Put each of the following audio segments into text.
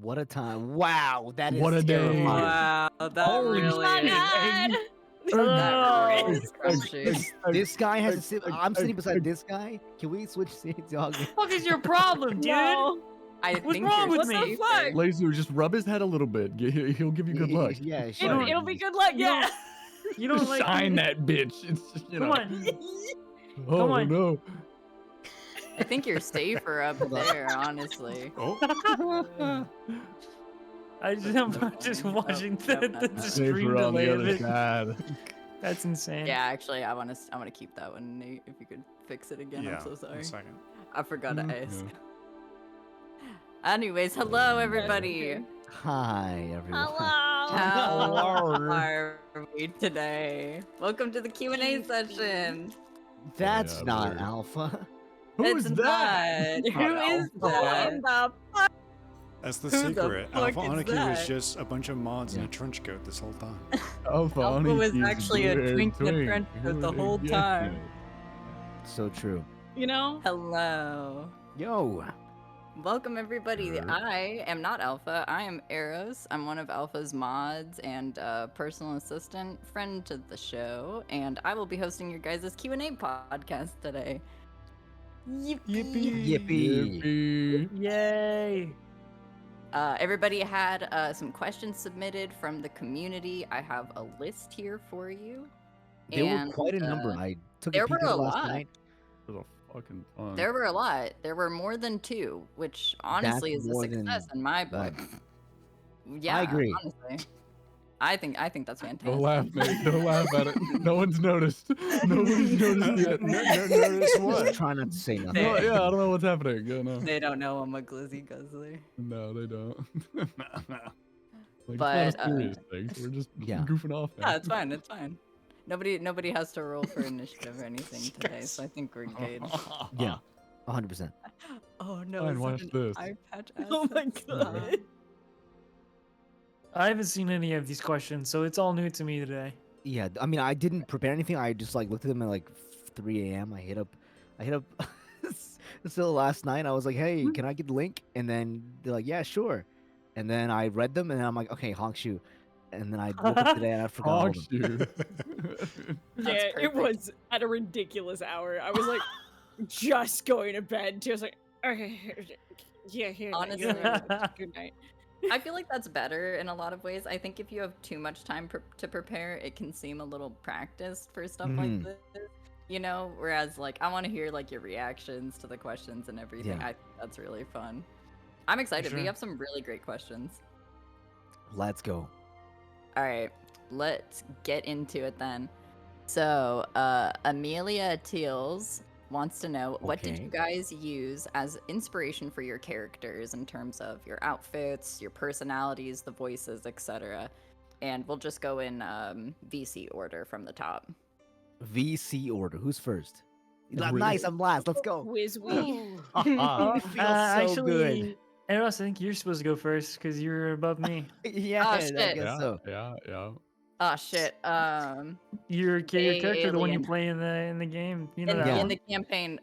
What a time. Wow, that is What a day. terrifying. Wow, that Holy really shit. This guy has to sit. I'm sitting beside this guy. Can we switch seats, y'all? What is your problem, dude? No. I What's think wrong you're with me? safer. Laser, just rub his head a little bit. He'll give you good luck. Yeah, It'll be good luck. Yeah. You don't like Shine that bitch. It's just, you Come know. on. Oh, Come on. no. I think you're safer up there, honestly. Oh, I'm just watching the Safer screen on delay the of other it. side. That's insane. Yeah, actually, I want to keep that one, Nate. If you could fix it again, yeah. I'm so sorry. A second. I forgot to ask. Yeah. Anyways, hello everybody. Hi, everyone. Hello. How are we today? Welcome to the Q&A session. That's Yeah, not weird. Alpha. Who It's is that? not. Who is Who that? in the fuck? That's the Who the secret. fuck Alpha is Anarchy was that? just a bunch of mods in Yeah. a trench coat this whole time. Alpha Alpha was Onyx actually a weird twink in a twink. trench coat Who the would whole have time. guessed So true. You know? Hello. Yo. Welcome everybody. Sure. I am not Alpha. I am Eros. I'm one of Alpha's mods and personal assistant, friend to the show, and I will be hosting your guys' Q&A podcast today. Yippee. it? Yippee. Yippee. Yay! Everybody had some questions submitted from the community. I have a list here for you. There were And, quite a number. I took there a peek were at a it last lot. night. It was a fucking ton. There were a lot. There were more than 2, which honestly is a more than success in my book. one. Yeah, agree. honestly. I think that's fantastic. Don't laugh, Nate. Don't laugh at it. No one's noticed. Nobody's noticed yet. Notice what? Just try not to say nothing. No, yeah, I don't know what's happening. Yeah, no. They don't know I'm a glizzy guzzler. No, they don't. Like, But, it's not a serious thing. We're just yeah. goofing off. Yeah, man. it's fine. It's fine. Nobody has to roll for initiative or anything today, so I think we're good. Yeah. 100%. Oh no! Fine, is that watch an this. eye patch Oh my acid? god. I haven't seen any of these questions, so it's all new to me today. Yeah, I mean, I didn't prepare anything. I just like looked at them at like 3 a.m. I hit up still last night. I was like, hey, can I get the link? And then they're like, yeah, sure. And then I read them, and then I'm like, okay, honk shoe. And then I woke up today and I forgot all Honk of them. you. Yeah, it perfect. was at a ridiculous hour. I was like just going to bed too. I was like, okay, yeah, here. Honestly. Good night. I feel like that's better in a lot of ways. I think if you have too much time to prepare, it can seem a little practiced for stuff like this. You know, whereas like I want to hear like your reactions to the questions and everything. Yeah. I think that's really fun. I'm excited. We sure. have some really great questions. Let's go. All right, let's get into it then. So, Amelia Teals wants to know, what did you Okay. guys use as inspiration for your characters in terms of your outfits, your personalities, the voices, etc.? And we'll just go in VC order from the top. VC order. Who's first? Really? Nice, I'm last. Let's go. Whiz we. It feels so good. Actually, Eros, I think you're supposed to go first because you're above me. Yeah, Oh, I shit. guess Yeah, so. yeah. Oh shit. Your character, the one you Alien. play in the game. You know In, that Yeah. in one? the campaign,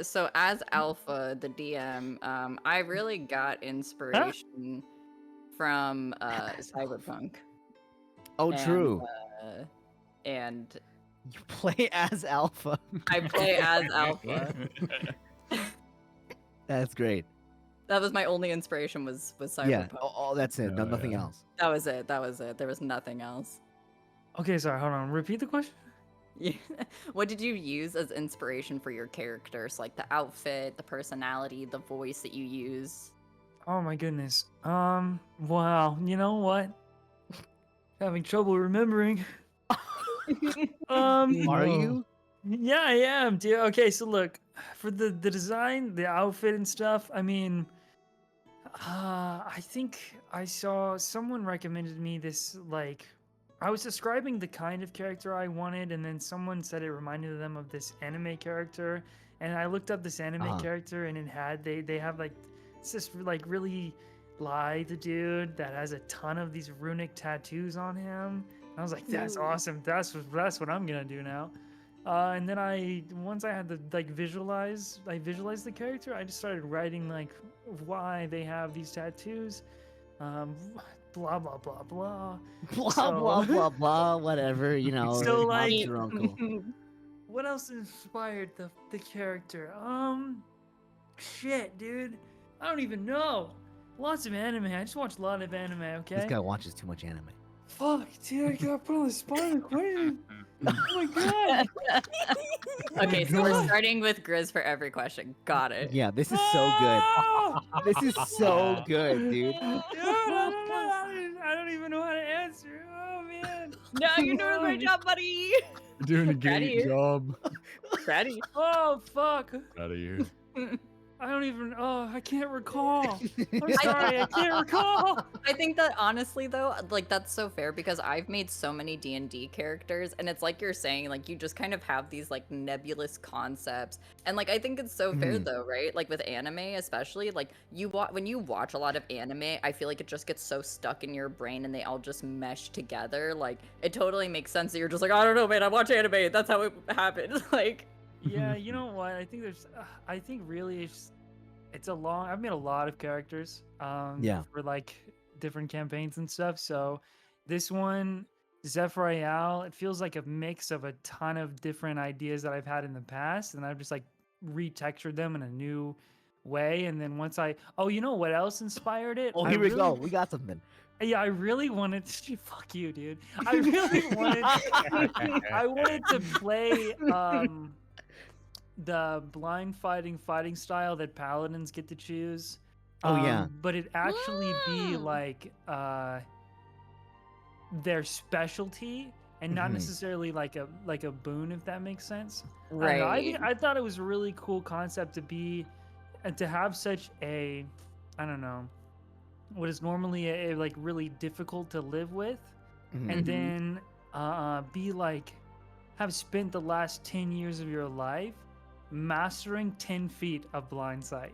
so as Alpha, the DM, I really got inspiration from Cyberpunk. Oh, And, true. And You play as Alpha. I play as Alpha. That's great. That was my only inspiration was Cyberpunk. Yeah. Oh, that's it. Yeah, Nothing yeah. else. That was it. That was it. There was nothing else. Okay, sorry, hold on. Repeat the question. Yeah. What did you use as inspiration for your characters? Like the outfit, the personality, the voice that you use? Oh my goodness. Wow. You know what? Having trouble remembering. Are No. you? Yeah, I am, dude. Okay, so look, for the design, the outfit and stuff, I mean, I think I saw someone recommended me this, like, I was describing the kind of character I wanted, and then someone said it reminded them of this anime character, and I looked up this anime character, and it had, they have, like, it's this, like, really lithe dude that has a ton of these runic tattoos on him. I was like, that's Ooh. awesome. That's what I'm gonna do now. And then once I had to like visualize the character, I just started writing like why they have these tattoos, blah blah blah blah. Blah So- blah blah blah. Whatever. You know. So, Bob's like- your uncle. What else inspired the character? Shit, dude, I don't even know. Lots of anime. I just watch a lot of anime. Okay. This guy watches too much anime. Fuck, dude, I got put on the spot on the question. Oh my god. Okay, so we're starting with Grizz for every question. Got it. Yeah, this is so good. Ah! This is so good, dude. Dude, I don't even know how to answer. Oh man. No, you're doing a great job, buddy. You're doing a Proud of great you. job. Ready? Oh fuck. Out of you. I don't even. Oh, I can't recall. I'm sorry, I can't recall. I think that honestly though, like that's so fair because I've made so many D&D characters and it's like you're saying like you just kind of have these like nebulous concepts. And like I think it's so fair Mhm. though, right? Like with anime especially, like when you watch a lot of anime, I feel like it just gets so stuck in your brain and they all just mesh together. Like it totally makes sense that you're just like, I don't know, man, I watch anime. That's how it happened. Like Yeah, you know what? I think there's. I think really it's a long. I've made a lot of characters. Yeah. For like different campaigns and stuff. So this one, Zephyrial, it feels like a mix of a ton of different ideas that I've had in the past, and I've just like retextured them in a new way. And then once oh, you know what else inspired it? Oh, I here we go. really, We got something. yeah, I really wanted to. Fuck you, dude. I really wanted. I wanted to play the blind fighting style that paladins get to choose. Oh, yeah. But it actually be Wow. like their specialty and not Mhm. necessarily like a boon, if that makes sense. I don't know. right. I thought it was a really cool concept to be and to have such a, I don't know, what is normally a like really difficult to live with, Mhm. and Mhm. then be like have spent the last 10 years of your life mastering 10 feet of blind sight.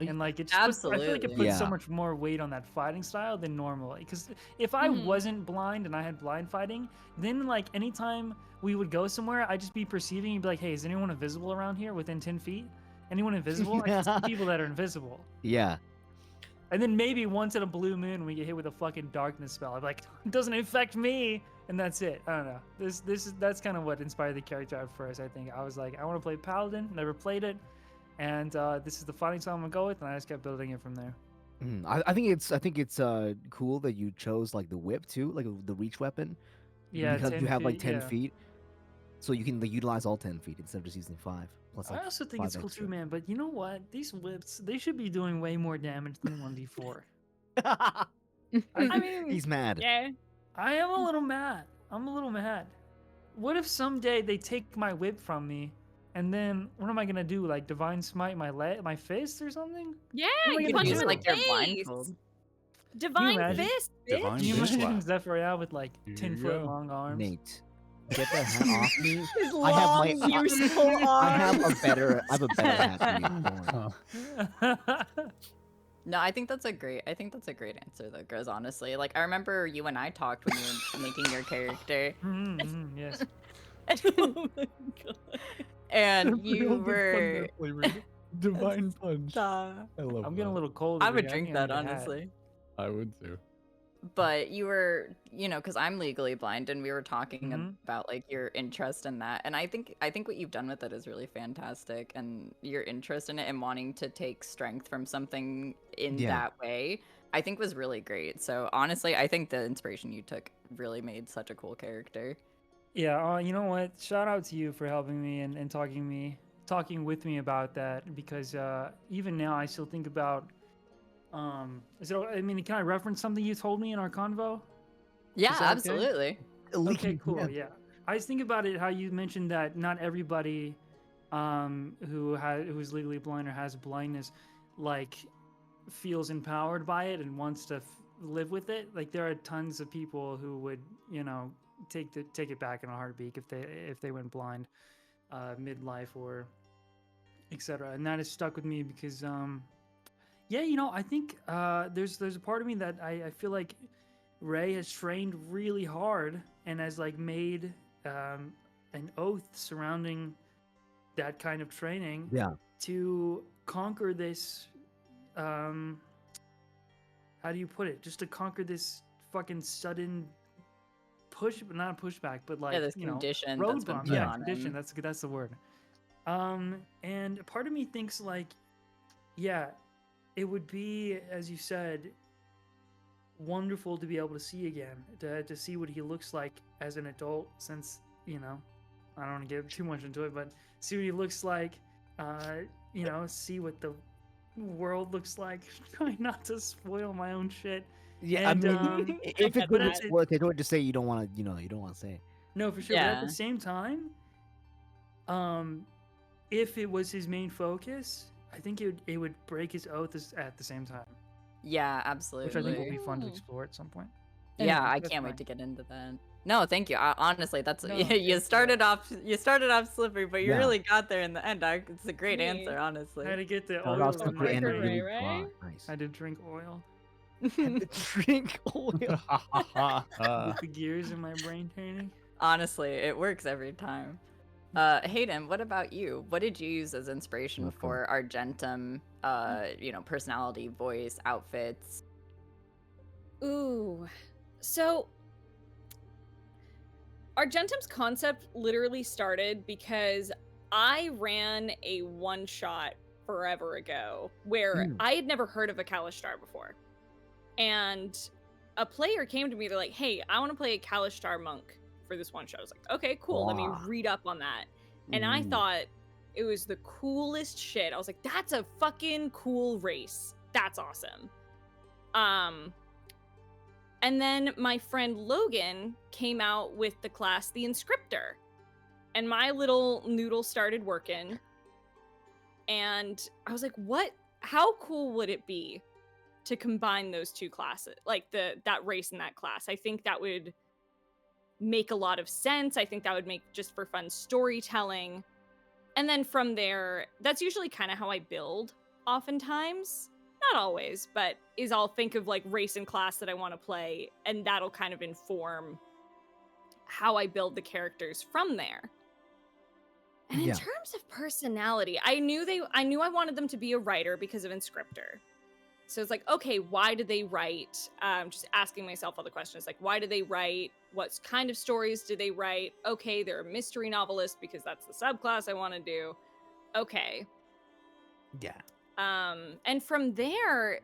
And like it's I feel like it Absolutely. puts so Yeah. much more weight on that fighting style than normally. Because if I Mhm. wasn't blind and I had blind fighting, then like anytime we would go somewhere, I'd just be perceiving and be like, hey, is anyone invisible around here within 10 feet? Anyone invisible? I can see people that are invisible. Yeah. And then maybe once in a blue moon we get hit with a fucking darkness spell. I'm like, it doesn't affect me, and that's it. I don't know. That's kind of what inspired the character at first. I think I was like, I want to play Paladin. Never played it, and this is the fighting style I'm gonna go with, and I just kept building it from there. I think it's cool that you chose like the whip too, like the reach weapon, Yeah, because 10 you have like feet, 10 yeah. feet, so you can like, utilize all 10 feet instead of just using 5 plus like I also think 5 it's cool extra. too, man. But you know what? These whips, they should be doing way more damage than 1d4. I mean, He's mad. yeah. I am a little mad. I'm a little mad. What if someday they take my whip from me, and then what am I gonna do? Like divine smite my fist or something? Yeah, What am I you gonna punch do? him in like the your face. blindfold. Divine imagine? fist, Divine Can you fist imagine slap. Zephyrial with like Here 10 you foot go. long arms? Nate, get that hat off me. His I have long, my- useful I have arms. a better hat for you. Don't worry. No, I think that's a great answer though, Grizz, honestly. Like I remember you and I talked when you were making your character Yes. Oh my god. and you Real good fun were that flavored divine punch. Stop. I love I'm getting a that. little cold. I over would here. drink think I that need a hat. honestly. I would too. But you were, because I'm legally blind and we were talking Mhm. about like your interest in that. And I think what you've done with it is really fantastic, and your interest in it and wanting to take strength from something in Yeah. that way, I think was really great. So honestly, I think the inspiration you took really made such a cool character. Yeah, you know what? Shout out to you for helping me and talking with me about that, because even now I still think about so I mean, can I reference something you told me in our convo? Yeah, Is that okay? absolutely. Okay, cool. Yeah. I just think about it how you mentioned that not everybody who's legally blind or has blindness like feels empowered by it and wants to live with it. Like there are tons of people who would, take it back in a heartbeat if they went blind midlife or etc. And that has stuck with me because yeah, I think there's a part of me that I feel like Ray has trained really hard and has like made an oath surrounding that kind of training Yeah. to conquer this how do you put it? Just to conquer this fucking sudden not pushback, but like This condition road that's been bump. put Yeah, on condition. him. That's the word. And part of me thinks like, yeah, it would be, as you said, wonderful to be able to see again, to see what he looks like as an adult, since, I don't want to get too much into it, but see what he looks like, see what the world looks like. Trying not to spoil my own shit. Yeah, And, I mean, if I it get could that. work, I don't just say you don't want to, you don't want to say it. No, for sure. But at Yeah. the same time, if it was his main focus, I think it would break his oath at the same time, Yeah, which I think will absolutely. be fun to Mm. explore at some point. Yeah, Anyways, I that's can't wait mine. to get into that. No, thank you. Honestly, that's No, you thank started off slippery, but you Yeah. really got there in the end. It's a great Me. answer, I honestly. had to get the Started oil off in slippery my and Marker really brain. Ray. dry. Nice. I had to drink oil Had to drink oil. with the gears in my brain turning. Honestly, it works every time. Hayden, what about you? What did you use as inspiration Welcome. for Argentum? Personality, voice, outfits. Ooh. So Argentum's concept literally started because I ran a one-shot forever ago where Mm. I had never heard of a Kalishtar before. And a player came to me, they're like, hey, I want to play a Kalishtar monk for this one shot. I was like, okay, cool, let me Wow. read up on that. And I Ooh. thought it was the coolest shit. I was like, that's a fucking cool race. That's awesome. And then my friend Logan came out with the class The Inscriptor. And my little noodle started working. And I was like, what? How cool would it be to combine those two classes? Like that race and that class. I think that would make a lot of sense. I think that would make just for fun storytelling. And then from there, that's usually kind of how I build oftentimes. Not always, but is I'll think of like race and class that I want to play, and that'll kind of inform how I build the characters from there. And in Yeah. terms of personality, I knew I wanted them to be a writer because of Inscriptor. So it's like, okay, why do they write? Just asking myself all the questions, like, why do they write? What kind of stories do they write? Okay, they're a mystery novelist because that's the subclass I want to do. Okay. Yeah. And from there,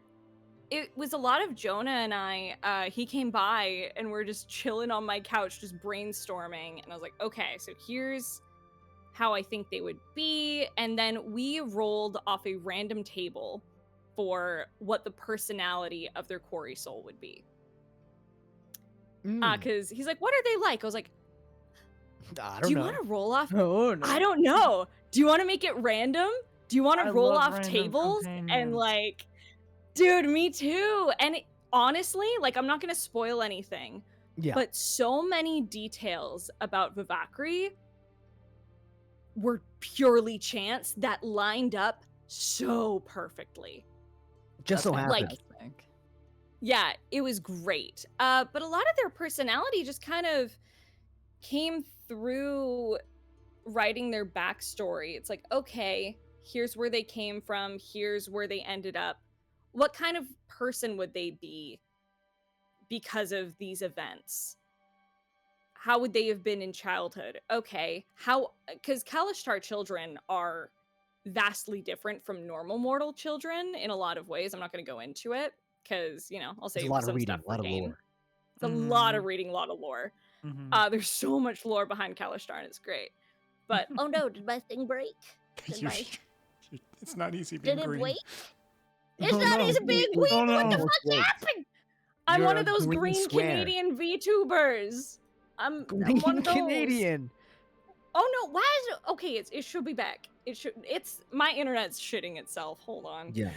it was a lot of Jonah and I. He came by and we're just chilling on my couch, just brainstorming. And I was like, okay, so here's how I think they would be. And then we rolled off a random table for what the personality of their quarry soul would be. Mm. Because he's like, what are they like? I was like, I do don't you know. want to roll off? Oh no. I don't know. Do you want to make it random? Do you want I to roll love off random tables? And companions. like, dude, me too. And honestly, like, I'm not going to spoil anything, Yeah. but so many details about Vivacry were purely chance that lined up so perfectly. Just so That's happened. fantastic. Yeah, it was great. But a lot of their personality just kind of came through writing their backstory. It's like, okay, here's where they came from, here's where they ended up. What kind of person would they be because of these events? How would they have been in childhood? Okay, because Kalishtar children are vastly different from normal mortal children in a lot of ways. I'm not going to go into it because, I'll It's save a lot of some reading, stuff a lot for of game. lore. It's a lot of reading, a lot of lore. Mhm. There's so much lore behind Kalishtar, and it's great. But oh no, did my thing break? Did You my sh- it's not easy being did it green. wait? It's Oh, not no. easy being green. Oh, What the no. fuck happened? I'm You're one a of those green green square. Canadian VTubers. I'm Green one of those. Canadian. Oh no, why is it okay? It should be back. It's my internet's shitting itself. Hold on. Yeah.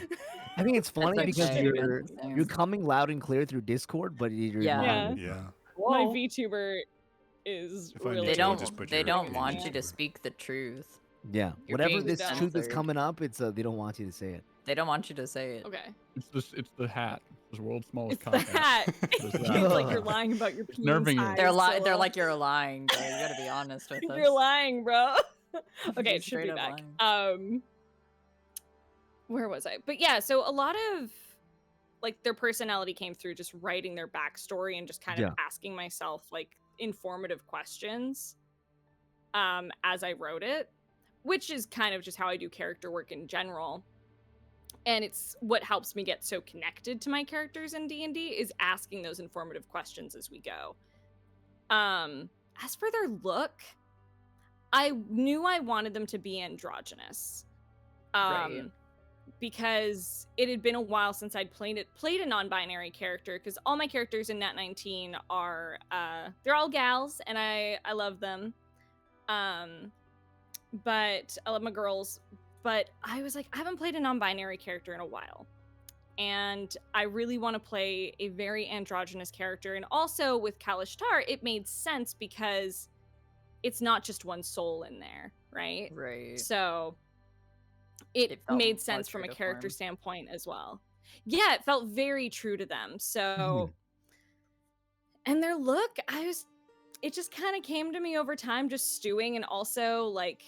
I think it's funny That's because okay, you're that's the same. you're coming loud and clear through Discord, but you're Yeah. not. Yeah. My Whoa. VTuber is If I really need They to, I'll don't just put they your don't opinion want into you to it. speak the truth. Yeah. You're Whatever being this truth is censored. coming up, it's they don't want you to say it. They don't want you to say it. Okay. It's the hat. It's the world's smallest It's the contact. hat. There's It's that. like you're lying about your It's penis nerving you. size, They're Zilla. they're like you're lying, bro. You gotta be honest with us. You're lying, bro. Okay, You're it should be straight up back. lying. Where was I? But yeah, so a lot of like their personality came through just writing their backstory and just kind of Yeah. asking myself like informative questions as I wrote it, which is kind of just how I do character work in general. And it's what helps me get so connected to my characters in D&D is asking those informative questions as we go. As for their look, I knew I wanted them to be androgynous. Right. Because it had been a while since I'd played a non-binary character, because all my characters in Nat 19 are they're all gals and I love them. But I love my girls. but I was like, I haven't played a non-binary character in a while. And I really want to play a very androgynous character. And also with Kalishtar, it made sense because it's not just one soul in there, right? Right. So it felt made more sense true from a to character form. standpoint as well. Yeah, it felt very true to them. So, and their look, it just kind of came to me over time, just stewing. And also, like,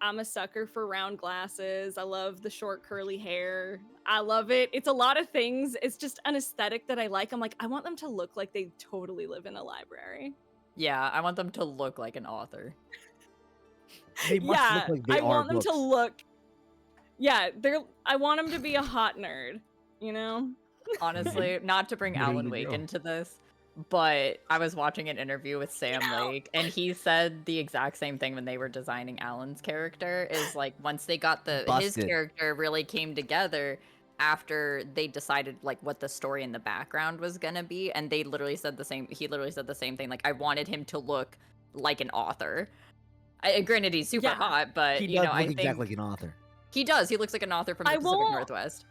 I'm a sucker for round glasses. I love the short curly hair. I love it. It's a lot of things. It's just an aesthetic that I like. I'm like, I want them to look like they totally live in a library. Yeah, I want them to look like an author. They must Yeah, look like they I are want them books. to look. Yeah, I want them to be a hot nerd, you know? Honestly, not to bring There Alan you Wake go. into this, but I was watching an interview with Sam Lake, and he said the exact same thing when they were designing Alan's character. Is like once they got his Busted. character really came together after they decided like what the story in the background was gonna be, and they literally said the same. He literally said the same thing. Like I wanted him to look like an author. Granted, he's super Yeah. hot, but He you does know, look I exactly think like an author. he does. He looks like an author from the Pacific Northwest.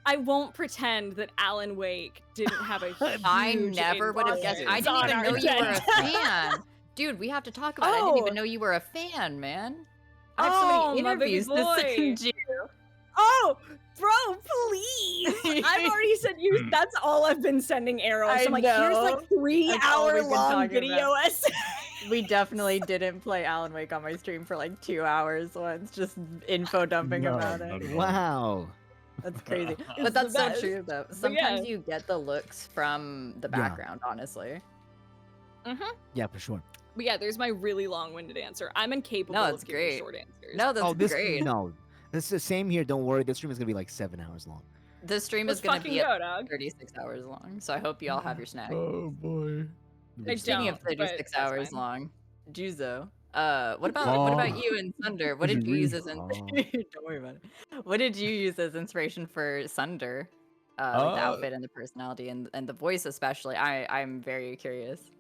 I won't pretend that Alan Wake didn't have a huge I never would have guessed. I influence didn't even on know our you were a agenda. fan. Dude, we have to talk about it. I didn't even Oh. know you were a fan, man. I have so many my baby interviews to boy. send you. Oh, bro, please. I've already sent you. That's all I've been sending arrows. I I'm like, here's know. like 3 That's all we've hour been long talking video about. essays. We definitely didn't play Alan Wake on my stream for like 2 hours once, just info dumping No, about not it. at all. Wow. That's crazy. It's But that's the so best. true, though. But Sometimes yeah. you get the looks from the Yeah. background, honestly. Yeah, for sure. But yeah, there's my really long-winded answer. I'm incapable No, of it's giving great. short answers. No, that's This great. no. This is the same here. Don't worry. This stream is gonna be like 7 hours long. This stream Let's is going to fucking be at go, dog. 36 hours long, so I hope you all have your snack. Oh boy. I Speaking of don't, but 36 that's hours fine. long, Juzo, what about you and Sunder? What Did did you you use read? as don't worry about it. What did you use as inspiration for Sunder? Like the outfit and the personality and the voice especially. I'm very curious.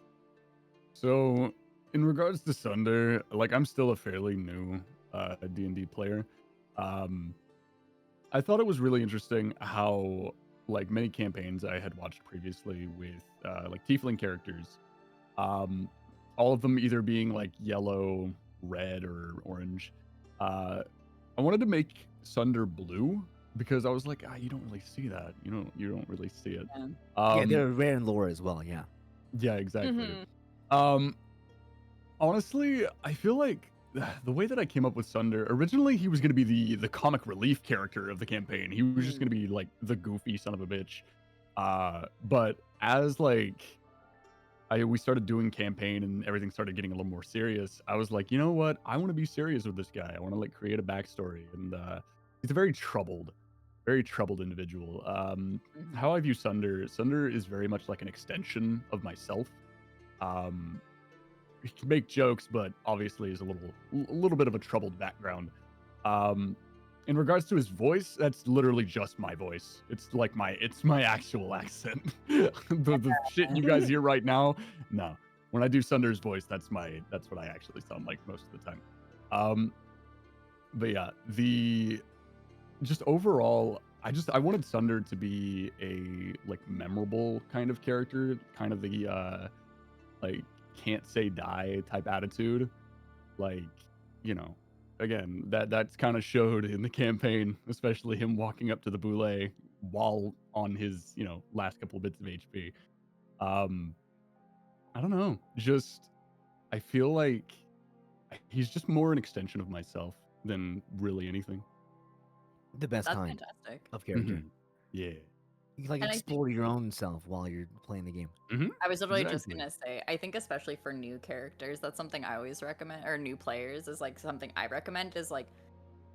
So, in regards to Sunder, like I'm still a fairly new D&D player. I thought it was really interesting how like many campaigns I had watched previously with like tiefling characters, all of them either being like yellow, red, or orange. I wanted to make Sunder blue because I was like, you don't really see that. You don't really see it. Yeah. Yeah, they're rare in lore as well. Yeah. Yeah, exactly. Mhm. Honestly, I feel like the way that I came up with Sunder, originally he was going to be the comic relief character of the campaign. He was just going to be like the goofy son of a bitch. But as like we started doing campaign and everything started getting a little more serious, I was like, you know what? I want to be serious with this guy. I want to like create a backstory. And he's a very troubled individual. How I view Sunder is very much like an extension of myself. He can make jokes, but obviously is a little bit of a troubled background. In regards to his voice, that's literally just my voice. It's like it's my actual accent. the shit you guys hear right now, no. When I do Sunder's voice, that's what I actually sound like most of the time. But yeah, just overall, I wanted Sunder to be a like memorable kind of character, kind of the like can't say die type attitude. Like, again, that's kind of showed in the campaign, especially him walking up to the boule while on his, last couple bits of HP. I don't know, just I feel like he's just more an extension of myself than really anything. The best That's kind fantastic. of character. Mhm. Yeah. You can like And I explore your own self while you're playing the game. I was literally just Exactly. gonna say, I think especially for new characters, that's something I always recommend, or new players is like something I recommend is like,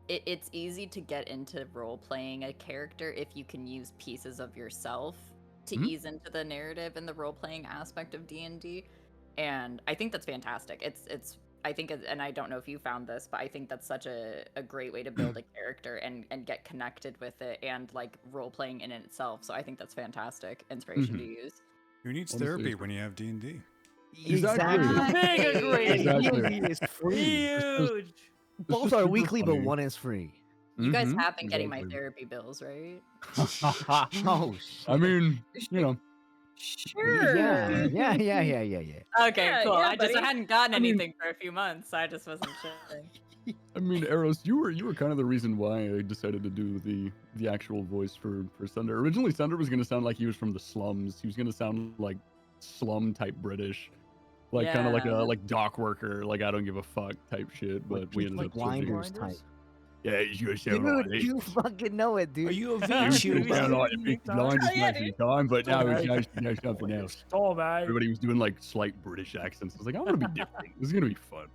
it's easy to get into role playing a character if you can use pieces of yourself to ease into the narrative and the role playing aspect of D&D, and I think that's fantastic. I think, and I don't know if you found this, but I think that's such a great way to build a character and get connected with it and like role playing in itself. So I think that's fantastic inspiration to use. Who needs Honestly, therapy it's when you have D&D? Exactly. Big agree. Exactly. D&D is free. Huge. Both are weekly, but one is free. You guys Mhm, have been getting my exactly. therapy bills, right? Oh I shit. mean, you know, Sure. Yeah. Okay, Yeah, cool. yeah, I buddy. hadn't gotten I mean- anything for a few months, so I just wasn't sure. I mean, Eros, you were kind of the reason why I decided to do the actual voice for Sunder. Originally, Sunder was gonna sound like he was from the slums. He was gonna sound like slum type British, like kind of like Yeah. a like dock worker, like I don't give a fuck type shit. Like But we ended Peaky up switching. Blinders type. Yeah, you gonna sound Dude, like you fucking know it, dude. Are you a You VTuber? sound like the Peaky Blinders Oh, yeah, most of the dude. time, but now it's Alright. now something else. Stop, mate. Everybody was doing like slight British accents. I was like, I'm gonna be different. This is gonna be fun.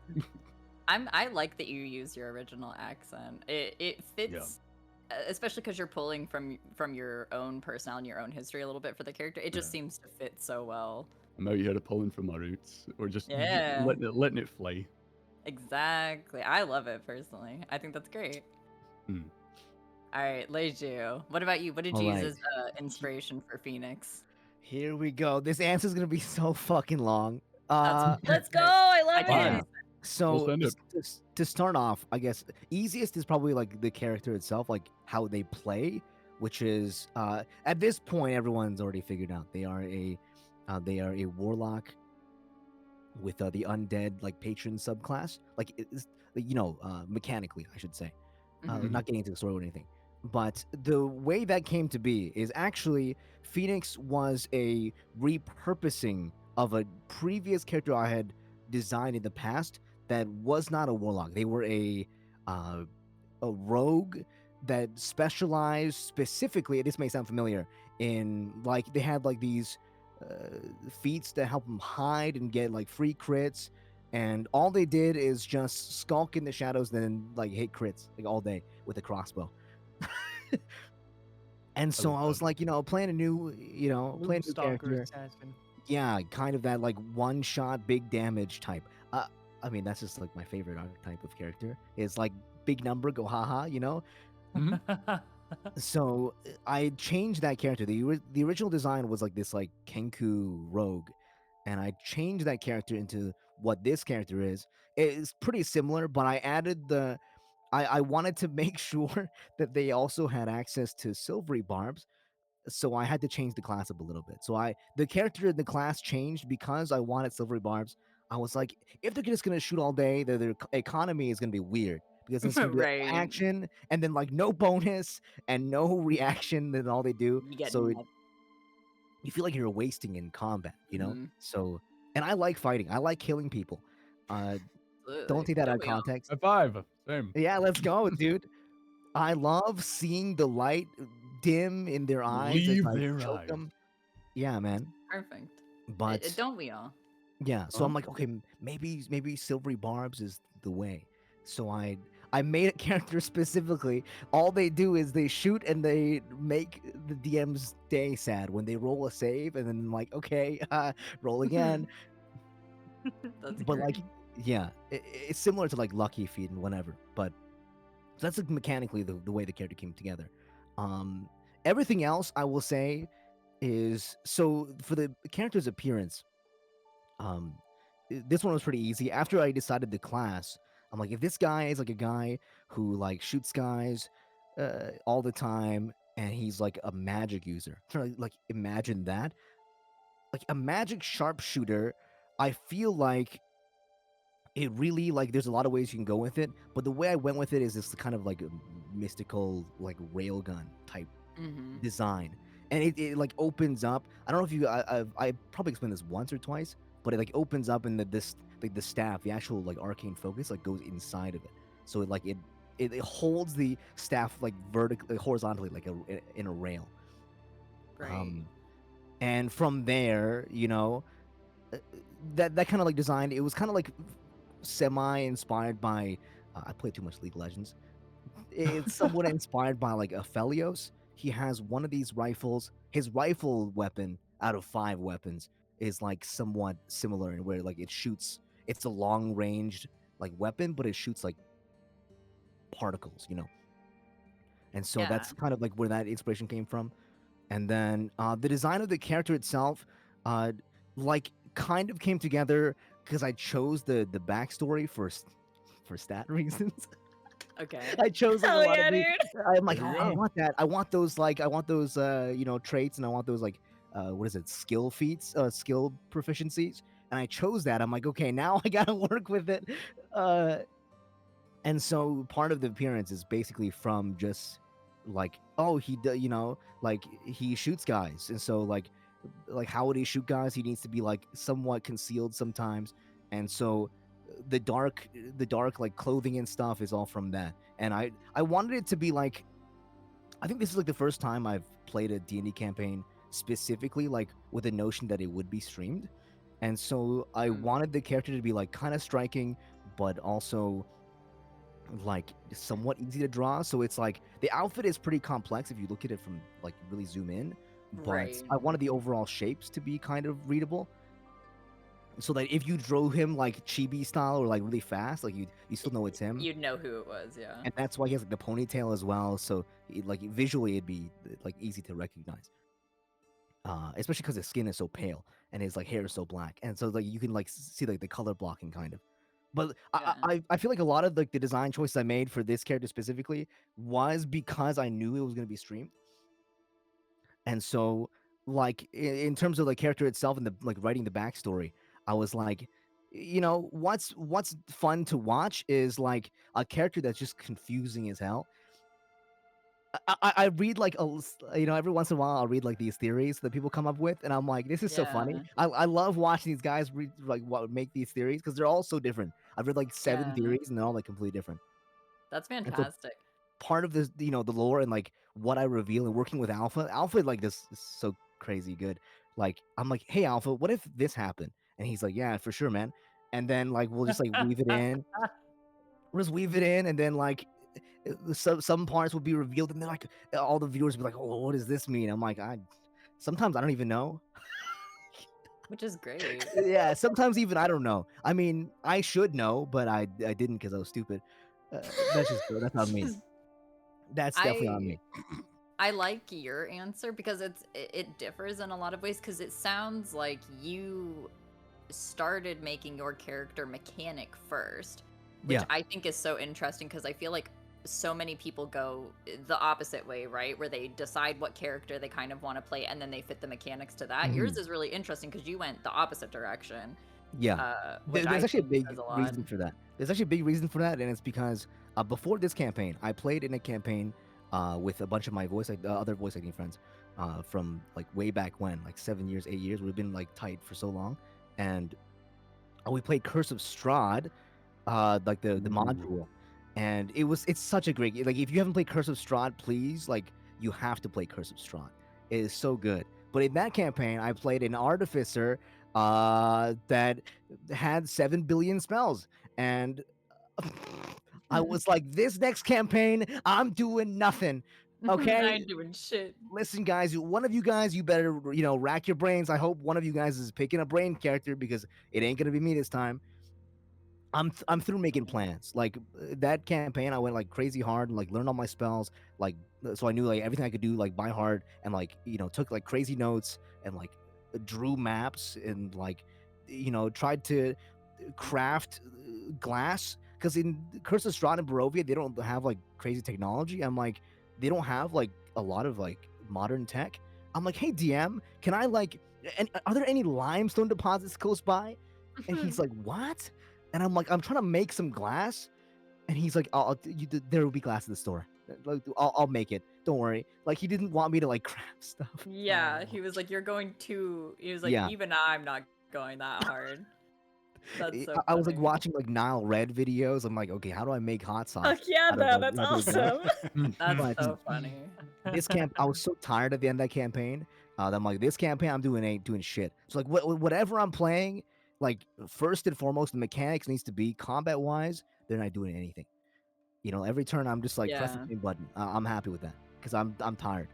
I like that you use your original accent. It fits, especially because you're pulling from your own personality and your own history a little bit for the character. It just Yeah. seems to fit so well. I know you had to pull in from my roots, or just Yeah. letting it fly. Exactly. I love it personally. I think that's great. Hmm. All right, Leju. What about you? What did you Alright. use as inspiration for Phoenix? Here we go. This answer's gonna be so fucking long. Let's go. I love I it. So We'll send it. to start off, I guess easiest is probably like the character itself, like how they play, which is at this point everyone's already figured out they are a warlock with the undead like patron subclass, like it's, mechanically I should say, Mhm. not getting into the story or anything. But the way that came to be is actually Phoenix was a repurposing of a previous character I had designed in the past that was not a warlock. They were a rogue that specialized specifically. This may sound familiar in like they had like these feats that help them hide and get like free crits, and all they did is just skulk in the shadows, then like hit crits like all day with a crossbow. And so love I was that. like, playing a new, playing a new character. assassin. Yeah, kind of that like one shot big damage type. I mean that's just like my favorite archetype of character. It's like big number go haha, So I changed that character. The original design was like this like Kenku rogue, and I changed that character into what this character is. It's pretty similar, but I added I wanted to make sure that they also had access to silvery barbs, so I had to change the class up a little bit. So the character in the class changed because I wanted silvery barbs. I was like, if they're just gonna shoot all day, their economy is gonna be weird because it's gonna be like, Right. action and then like no bonus and no reaction. Then all they do, You get so nothing. you feel like you're wasting in combat, Mhm. So, and I like fighting. I like killing people. Don't take that out of we all? context. High five. Same. Yeah, let's go, dude. I love seeing the light dim in their eyes as Leave I their choke eyes. them. Yeah, man. Perfect. But Don't we all? yeah, so I'm like, okay, maybe silvery barbs is the way. So I made a character specifically. All they do is they shoot and they make the DM's day sad when they roll a save, and then like, okay, roll again. That's But great. like, yeah, it's similar to like Lucky Feet and whatever. But that's like mechanically the way the character came together. Everything else I will say is, so for the character's appearance, this one was pretty easy. After I decided the class, I'm like, if this guy is like a guy who like shoots guys all the time, and he's like a magic user, trying to like imagine that, like a magic sharpshooter. I feel like it really, like, there's a lot of ways you can go with it, but the way I went with it is this kind of like a mystical like railgun type Mhm. design, and it like opens up. I don't know if you I probably explained this once or twice, but it like opens up, and this like the staff, the actual like arcane focus, like goes inside of it, so it like it holds the staff like vertically, horizontally, like in a rail. Great. And from there, uh, that kind of like design, it was kind of like semi inspired by I play too much League of Legends. It's somewhat inspired by like Aphelios. He has one of these rifles. His rifle weapon out of 5 weapons is like somewhat similar in where like it shoots. It's a long ranged like weapon, but it shoots like particles, And so Yeah. that's kind of like where that inspiration came from. And then the design of the character itself, like kind of came together because I chose the backstory for stat reasons. Okay. I chose like Hell a lot yeah, of the, dude. I'm like, There you oh, I go. want that. I want those you know, traits, and I want those like what is it, skill feats, skill proficiencies. And I chose that. I'm like, okay, now I gotta work with it. Uh, and so part of the appearance is basically from just like, oh, you know, like he shoots guys, and so like how would he shoot guys? He needs to be like somewhat concealed sometimes, and so the dark like clothing and stuff is all from that. And I wanted it to be like, I think this is like the first time I've played a D&D campaign specifically like with the notion that it would be streamed. And so I Hmm. wanted the character to be like kind of striking, but also like somewhat easy to draw. So it's like the outfit is pretty complex if you look at it from like really zoom in, but Right. I wanted the overall shapes to be kind of readable. So that if you drew him like chibi style or like really fast, like you still know it's him. You'd know who it was, yeah. And that's why he has like the ponytail as well. So like visually it'd be like easy to recognize. Especially because his skin is so pale and his like hair is so black, and so like you can like see like the color blocking kind of. But Yeah. I feel like a lot of like the design choices I made for this character specifically was because I knew it was going to be streamed, and so like in terms of the character itself and the like writing the backstory, I was like, you know, what's fun to watch is like a character that's just confusing as hell. I read like you know, every once in a while I'll read like these theories that people come up with, and I'm like, this is so funny. Yeah. I love watching these guys read like what make these theories because they're all so different. I've read like 7 Yeah. theories and they're all like completely different. That's And so fantastic. part of this, you know, the lore and like what I reveal and working with Alpha like this is so crazy good. Like I'm like, hey Alpha, what if this happened? And he's like, yeah, for sure, man. And then like we'll just like weave it in. We'll just weave it in, and then like some parts will be revealed, and then like all the viewers will be like, "Oh, what does this mean?" I'm like, sometimes I don't even know. Which is great. Yeah, sometimes even I don't know. I mean, I should know, but I didn't because I was stupid. That's on me. That's definitely on I me. I like your answer because it differs in a lot of ways because it sounds like you started making your character mechanic first, which Yeah. I think is so interesting because I feel like so many people go the opposite way, right? Where they decide what character they kind of want to play and then they fit the mechanics to that. Yours Mhm. is really interesting because you went the opposite direction, Yeah. which There's I actually a think big says a lot. reason for that. There's actually a big reason for that, and it's because before this campaign, I played in a campaign with a bunch of my other voice acting friends from like way back when, like 7 years, 8 years. We've been like tight for so long, and we played Curse of Strahd, like the Ooh. module, and it's such a great game. Like if you haven't played Curse of Strahd, please like you have to play Curse of Strahd. It is so good. But in that campaign, I played an artificer that had 7 billion spells, and I was like, this next campaign, I'm doing nothing. I Okay, ain't doing shit. listen, guys, one of you guys, you better, you know, rack your brains. I hope one of you guys is picking a brain character because it ain't gonna be me this time. I'm through making plans. Like that campaign, I went like crazy hard and like learned all my spells, like so I knew like everything I could do like by heart, and like you know took like crazy notes and like drew maps and like you know tried to craft glass because in Curse of Strahd and Barovia they don't have like crazy technology. I'm like they don't have like a lot of like modern tech. I'm like, hey DM, can I like? And are there any limestone deposits close by? And he's like, what? And I'm like, I'm trying to make some glass. And he's like, there will be glass in the store. Like, I'll make it. Don't worry. Like, he didn't want me to like craft stuff. Yeah, he was like, he was like, Yeah. even I'm not going that hard. That's so I was like funny. watching like Nile Red videos. I'm like, okay, how do I make hot sauce? Fuck yeah, out of, though. like, That's regular glass? awesome. That's But so funny. this camp, I was so tired at the end of that campaign. That I'm like, this campaign, I'm doing shit. So like, whatever I'm playing, like first and foremost, the mechanics needs to be combat wise. They're not doing anything. You know, every turn I'm just like press the Yeah. same button. I'm happy with that because I'm tired.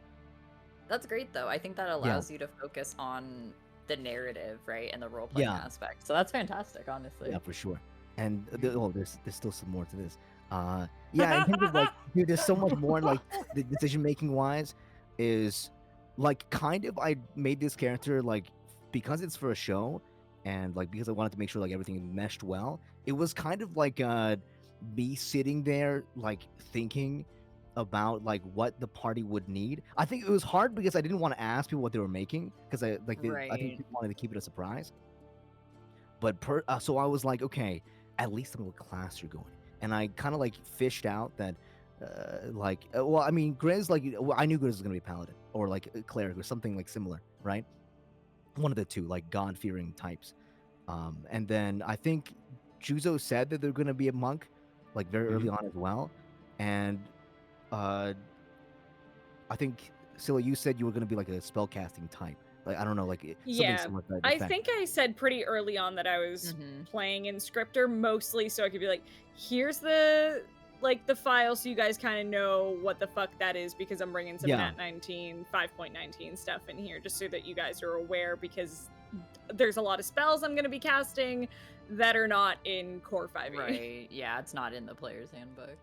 That's great though. I think that allows you to focus on the narrative, right, and the role playing Yeah. aspect. So that's fantastic, honestly. Yeah, for sure. And there's still some more to this. Yeah, in terms of like, dude, there's so much more. Like the decision making wise, is like kind of I made this character like because it's for a show, and like because I wanted to make sure like everything meshed well. It was kind of like me sitting there like thinking about like what the party would need. I think it was hard because I didn't want to ask people what they were making because I think Right. people wanted to keep it a surprise. But so I was like, okay, at least I know what class you're going, and I kind of like fished out that. Well, I mean, Grizz, like, well, I knew Grizz was gonna be paladin or like a cleric or something like similar, right? One of the two, like god-fearing types. And then I think Juzo said that they're gonna be a monk, like very early on as well. And uh, I think Scylla, you said you were gonna be like a spellcasting type. Like I don't know, like something Yeah, similar to that I effect. think I said pretty early on that I was Mhm. playing in Scripter mostly so I could be like, here's the file so you guys kind of know what the fuck that is because I'm bringing some Yeah. Nat 19 5.19 stuff in here just so that you guys are aware because there's a lot of spells I'm going to be casting that are not in Core 5e. Right. Yeah, it's not in the player's handbook.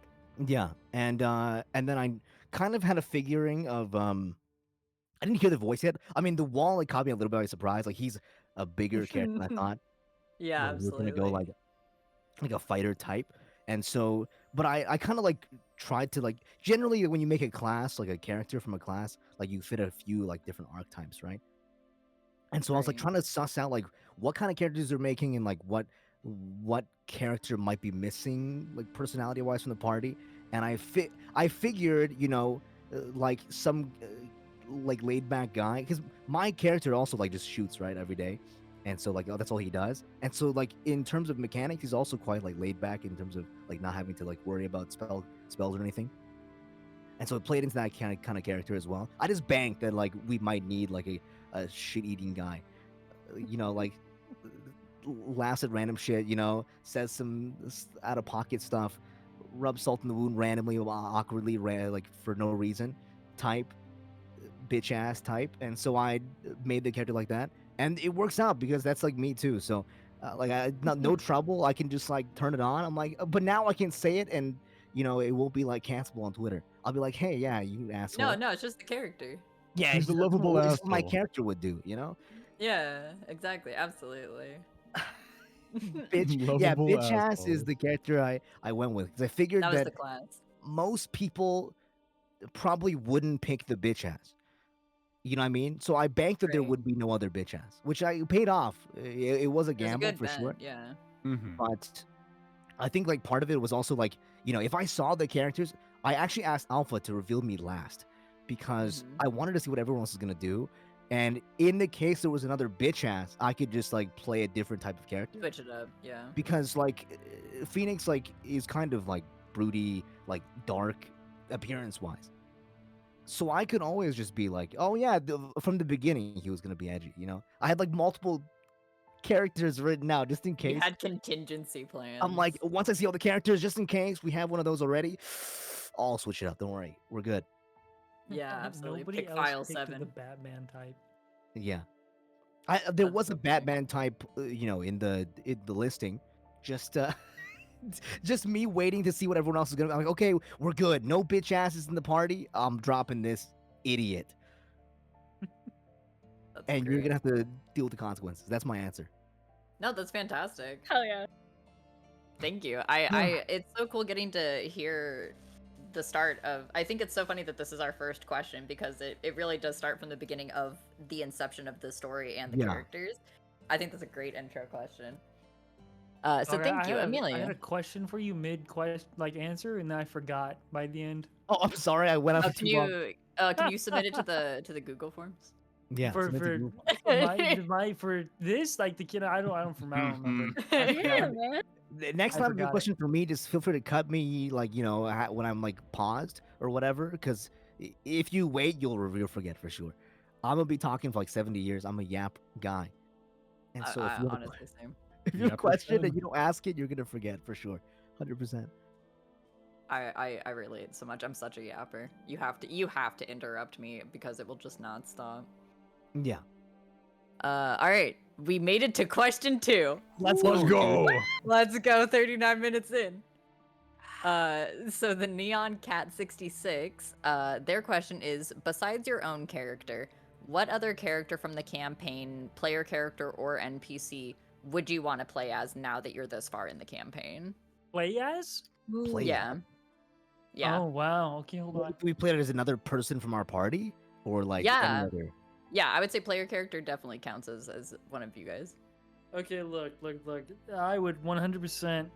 Yeah, and then I kind of had a figuring of I didn't hear the voice yet. I mean, the wall like caught me a little bit by surprise. Like he's a bigger character than I thought. Yeah, Like, we were gonna absolutely. go like a fighter type, and so, but I kind of like tried to like generally when you make a class like a character from a class, like you fit a few like different archetypes, right? And so I was like Right. trying to suss out like what kind of characters they're making and like what character might be missing like personality wise from the party. And I figured, you know, like some like laid back guy because my character also like just shoots right every day. And so like that's all he does. And so like in terms of mechanics, he's also quite like laid back in terms of like not having to like worry about spells or anything. And so it played into that kind of character as well. I just banked that like we might need like a shit eating guy, you know, like laughs at random shit, you know, says some out of pocket stuff, rubs salt in the wound randomly, awkwardly, like for no reason, type, bitch ass type. And so I made the character like that, and it works out because that's like me too. So like no trouble. I can just like turn it on. I'm like, but now I can say it, and you know it won't be like cancelable on Twitter. I'll be like, hey, yeah, you asshole. No, it's just the character. Yeah, He's a that's lovable what my asshole. character would do, you know? Yeah, exactly. Absolutely. Yeah, Lovable bitch ass is asshole. the character I went with because I figured That was that the class. most people probably wouldn't pick the bitch ass. You know what I mean? So I banked that there Right. would be no other bitch ass, which I paid off. It was a It was a gamble good for bet. sure, Yeah. but I think like part of it was also like, you know, if I saw the characters, I actually asked Alpha to reveal me last because Mhm. I wanted to see what everyone else was gonna do. And in the case there was another bitch ass, I could just like play a different type of character. Switch it up. Yeah. Because like Phoenix like is kind of like broody, like dark appearance wise. So I could always just be like, oh yeah, from the beginning he was gonna be edgy. You know, I had like multiple characters written out just in You case. had contingency plans. I'm like, once I see all the characters, just in case we have one of those already, I'll switch it up. Don't worry, we're good. Yeah, absolutely. Nobody Pick else file picked 7. the Batman type. Yeah, there That's was so a funny. Batman type, you know, in the listing. Just just me waiting to see what everyone else is gonna. I'm like, okay, we're good. No bitch asses in the party. I'm dropping this idiot, That's and you're great. gonna have to deal with the consequences. That's my answer. No, that's fantastic. Hell yeah. Thank you. I it's so cool getting to hear the start of I think it's so funny that this is our first question because it really does start from the beginning of the inception of the story and the Yeah. characters. I think that's a great intro question. So Okay, thank you, I had Amelia. a question for you mid like answer, and then I forgot by the end. Oh, I'm sorry. I went Oh, off too long. can you submit it to the Google Forms? Yeah. for submit to for Google. my for this like the kid I don't remember. I Yeah, forgot. man. The next I time you have a forgot it. question for me, just feel free to cut me, like you know, when I'm like paused or whatever. Because if you wait, you'll forget for sure. I'm gonna be talking for like 70 years. I'm a yap guy, and so if I you have honestly same. if you have a Yapper question fan. and you don't ask it, you're gonna forget for sure, 100%. I relate so much. I'm such a yapper. You have to interrupt me because it will just not stop. Yeah. All right. We made it to question 2. Let's go. Let's go 39 minutes in. So the Neon Cat 66, their question is, besides your own character, what other character from the campaign, player character or NPC, would you want to play as now that you're this far in the campaign? Play as? play Yeah. it? Yeah. Oh wow. Okay, hold on. We played it as another person from our party, or like any Yeah. other. Yeah, I would say player character definitely counts as one of you guys. Okay, look. I would 100%.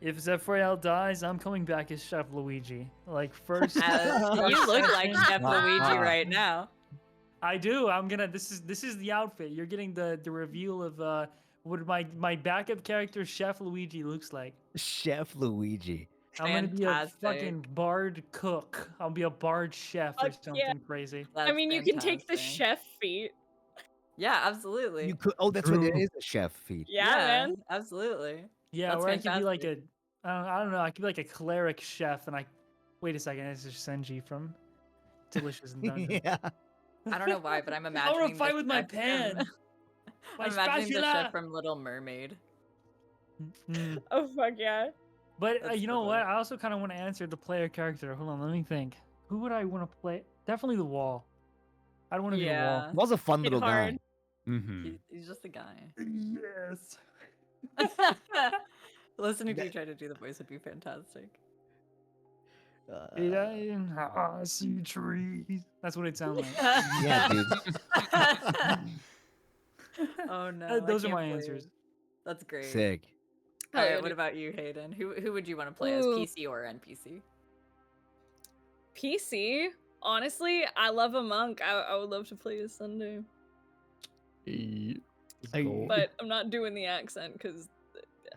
If Zephyriel dies, I'm coming back as Chef Luigi. Like first. You look like Chef Luigi right now. I do. I'm gonna. This is the outfit. You're getting the reveal of what my backup character Chef Luigi looks like. Chef Luigi. I'm gonna be a Fantastic. fucking bard cook. I'll be a bard chef or Fuck yeah. something crazy. That's I mean, you can take the fantastic. chef feat. Yeah, absolutely. You could. Oh, that's what it True. is. A chef feed. Yeah, man. Absolutely. Yeah, That's or I could be like fantastic. I don't know. I could be like a cleric chef, and I. Wait a second. This is Senji from Delicious and Dungeon. Yeah. I don't know why, but I'm I imagining. want to fight the with my chef from- pan. My I'm imagining the spatula. chef from Little Mermaid. Mm. Oh fuck yeah. But That's you so know what? funny. I also kind of want to answer the player character. Hold on, let me think. Who would I want to play? Definitely the wall. I don't want to be the wall. Yeah. Was a fun Hit little guy. hard. Mm-hmm. He's just a guy. Yes. Listening to you try to do the voice would be fantastic. I see trees. That's what it sounds like. Yeah, dude. Oh no. I Those are can't my believe- answers. That's great. Sick. All Hell right, yeah, what dude. about you, Hayden? Who would you want to play as, Ooh. PC or NPC? PC. Honestly, I love a monk. I would love to play as Sunder, Let's Hey, go. but I'm not doing the accent because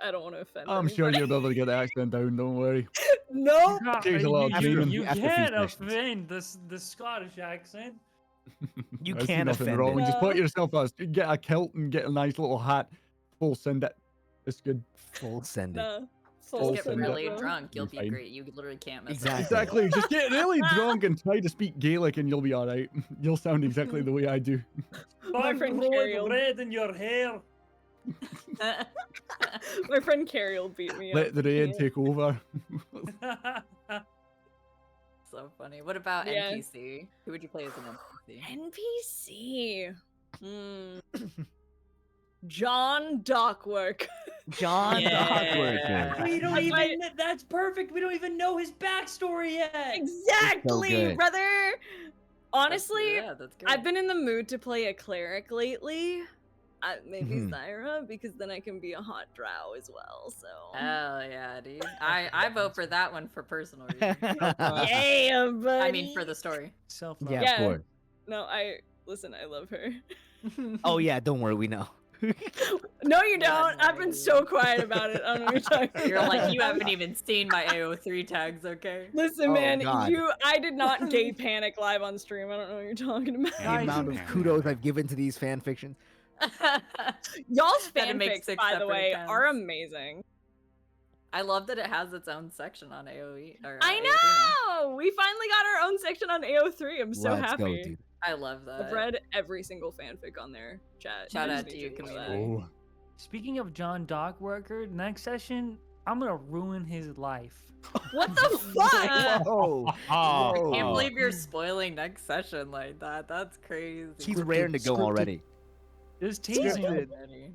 I don't want to offend. I'm sure anybody. you'll be able to get the accent down. Don't worry. No. Takes a lot of training. You After can't few sessions. offend the Scottish accent. You I see can't nothing offend wrong. it. Just put No. yourself as get a kilt and get a nice little hat. Full send it. It's good. Full send it. No. Just Full get send really it. drunk. You'll You're be fine. great. You literally can't mess Exactly. Exactly. Just get really drunk and try to speak Gaelic, and you'll be all right. You'll sound exactly the way I do. My I'm friend throwing Carrie. red in your hair. up. My friend Carrie will beat me Let up. the red Yeah. take over. So funny. What about Yeah. NPC? Who would you play as an NPC? NPC. Hmm. John Dockwork. John Yeah. Dockworker. We don't Like my- even. That's perfect. We don't even know his backstory yet. Exactly, good. brother. Honestly, That's good. I've been in the mood to play a cleric lately. Maybe Mhm. Zyra, because then I can be a hot drow as well. So Hell yeah, dude. I vote for that one for personal reasons. yeah, buddy. I mean, for the story. Self Yeah, Yeah. of course. No, listen. I love her. Oh yeah, don't worry, we know. No, you God, don't. I've been so quiet about it. I don't know what you're talking about. You're like, you haven't even seen my AO3 tags, okay? Listen, Oh, man, God. I did not gay panic live on stream. I don't know what you're talking about. The Guys, amount of kudos I've given to these fan fictions. Y'all's Had to make fanfics, 6 by the separate way, are accounts. amazing. I love that it has its own section on AOE. Or, I AO3 now. know! We finally got our own section on AO3. I'm so Let's happy. go, dude. I love that. I've read every single fanfic on there. Chat. Shout I out just to need you, know community. that. Oh. Speaking of John Dockworker, next session I'm gonna ruin his life. What the fuck? Whoa. Ah, I Whoa. can't believe you're spoiling next session like that. That's crazy. He's raring to go Scripted. already. Just teasing. Scripted. Already.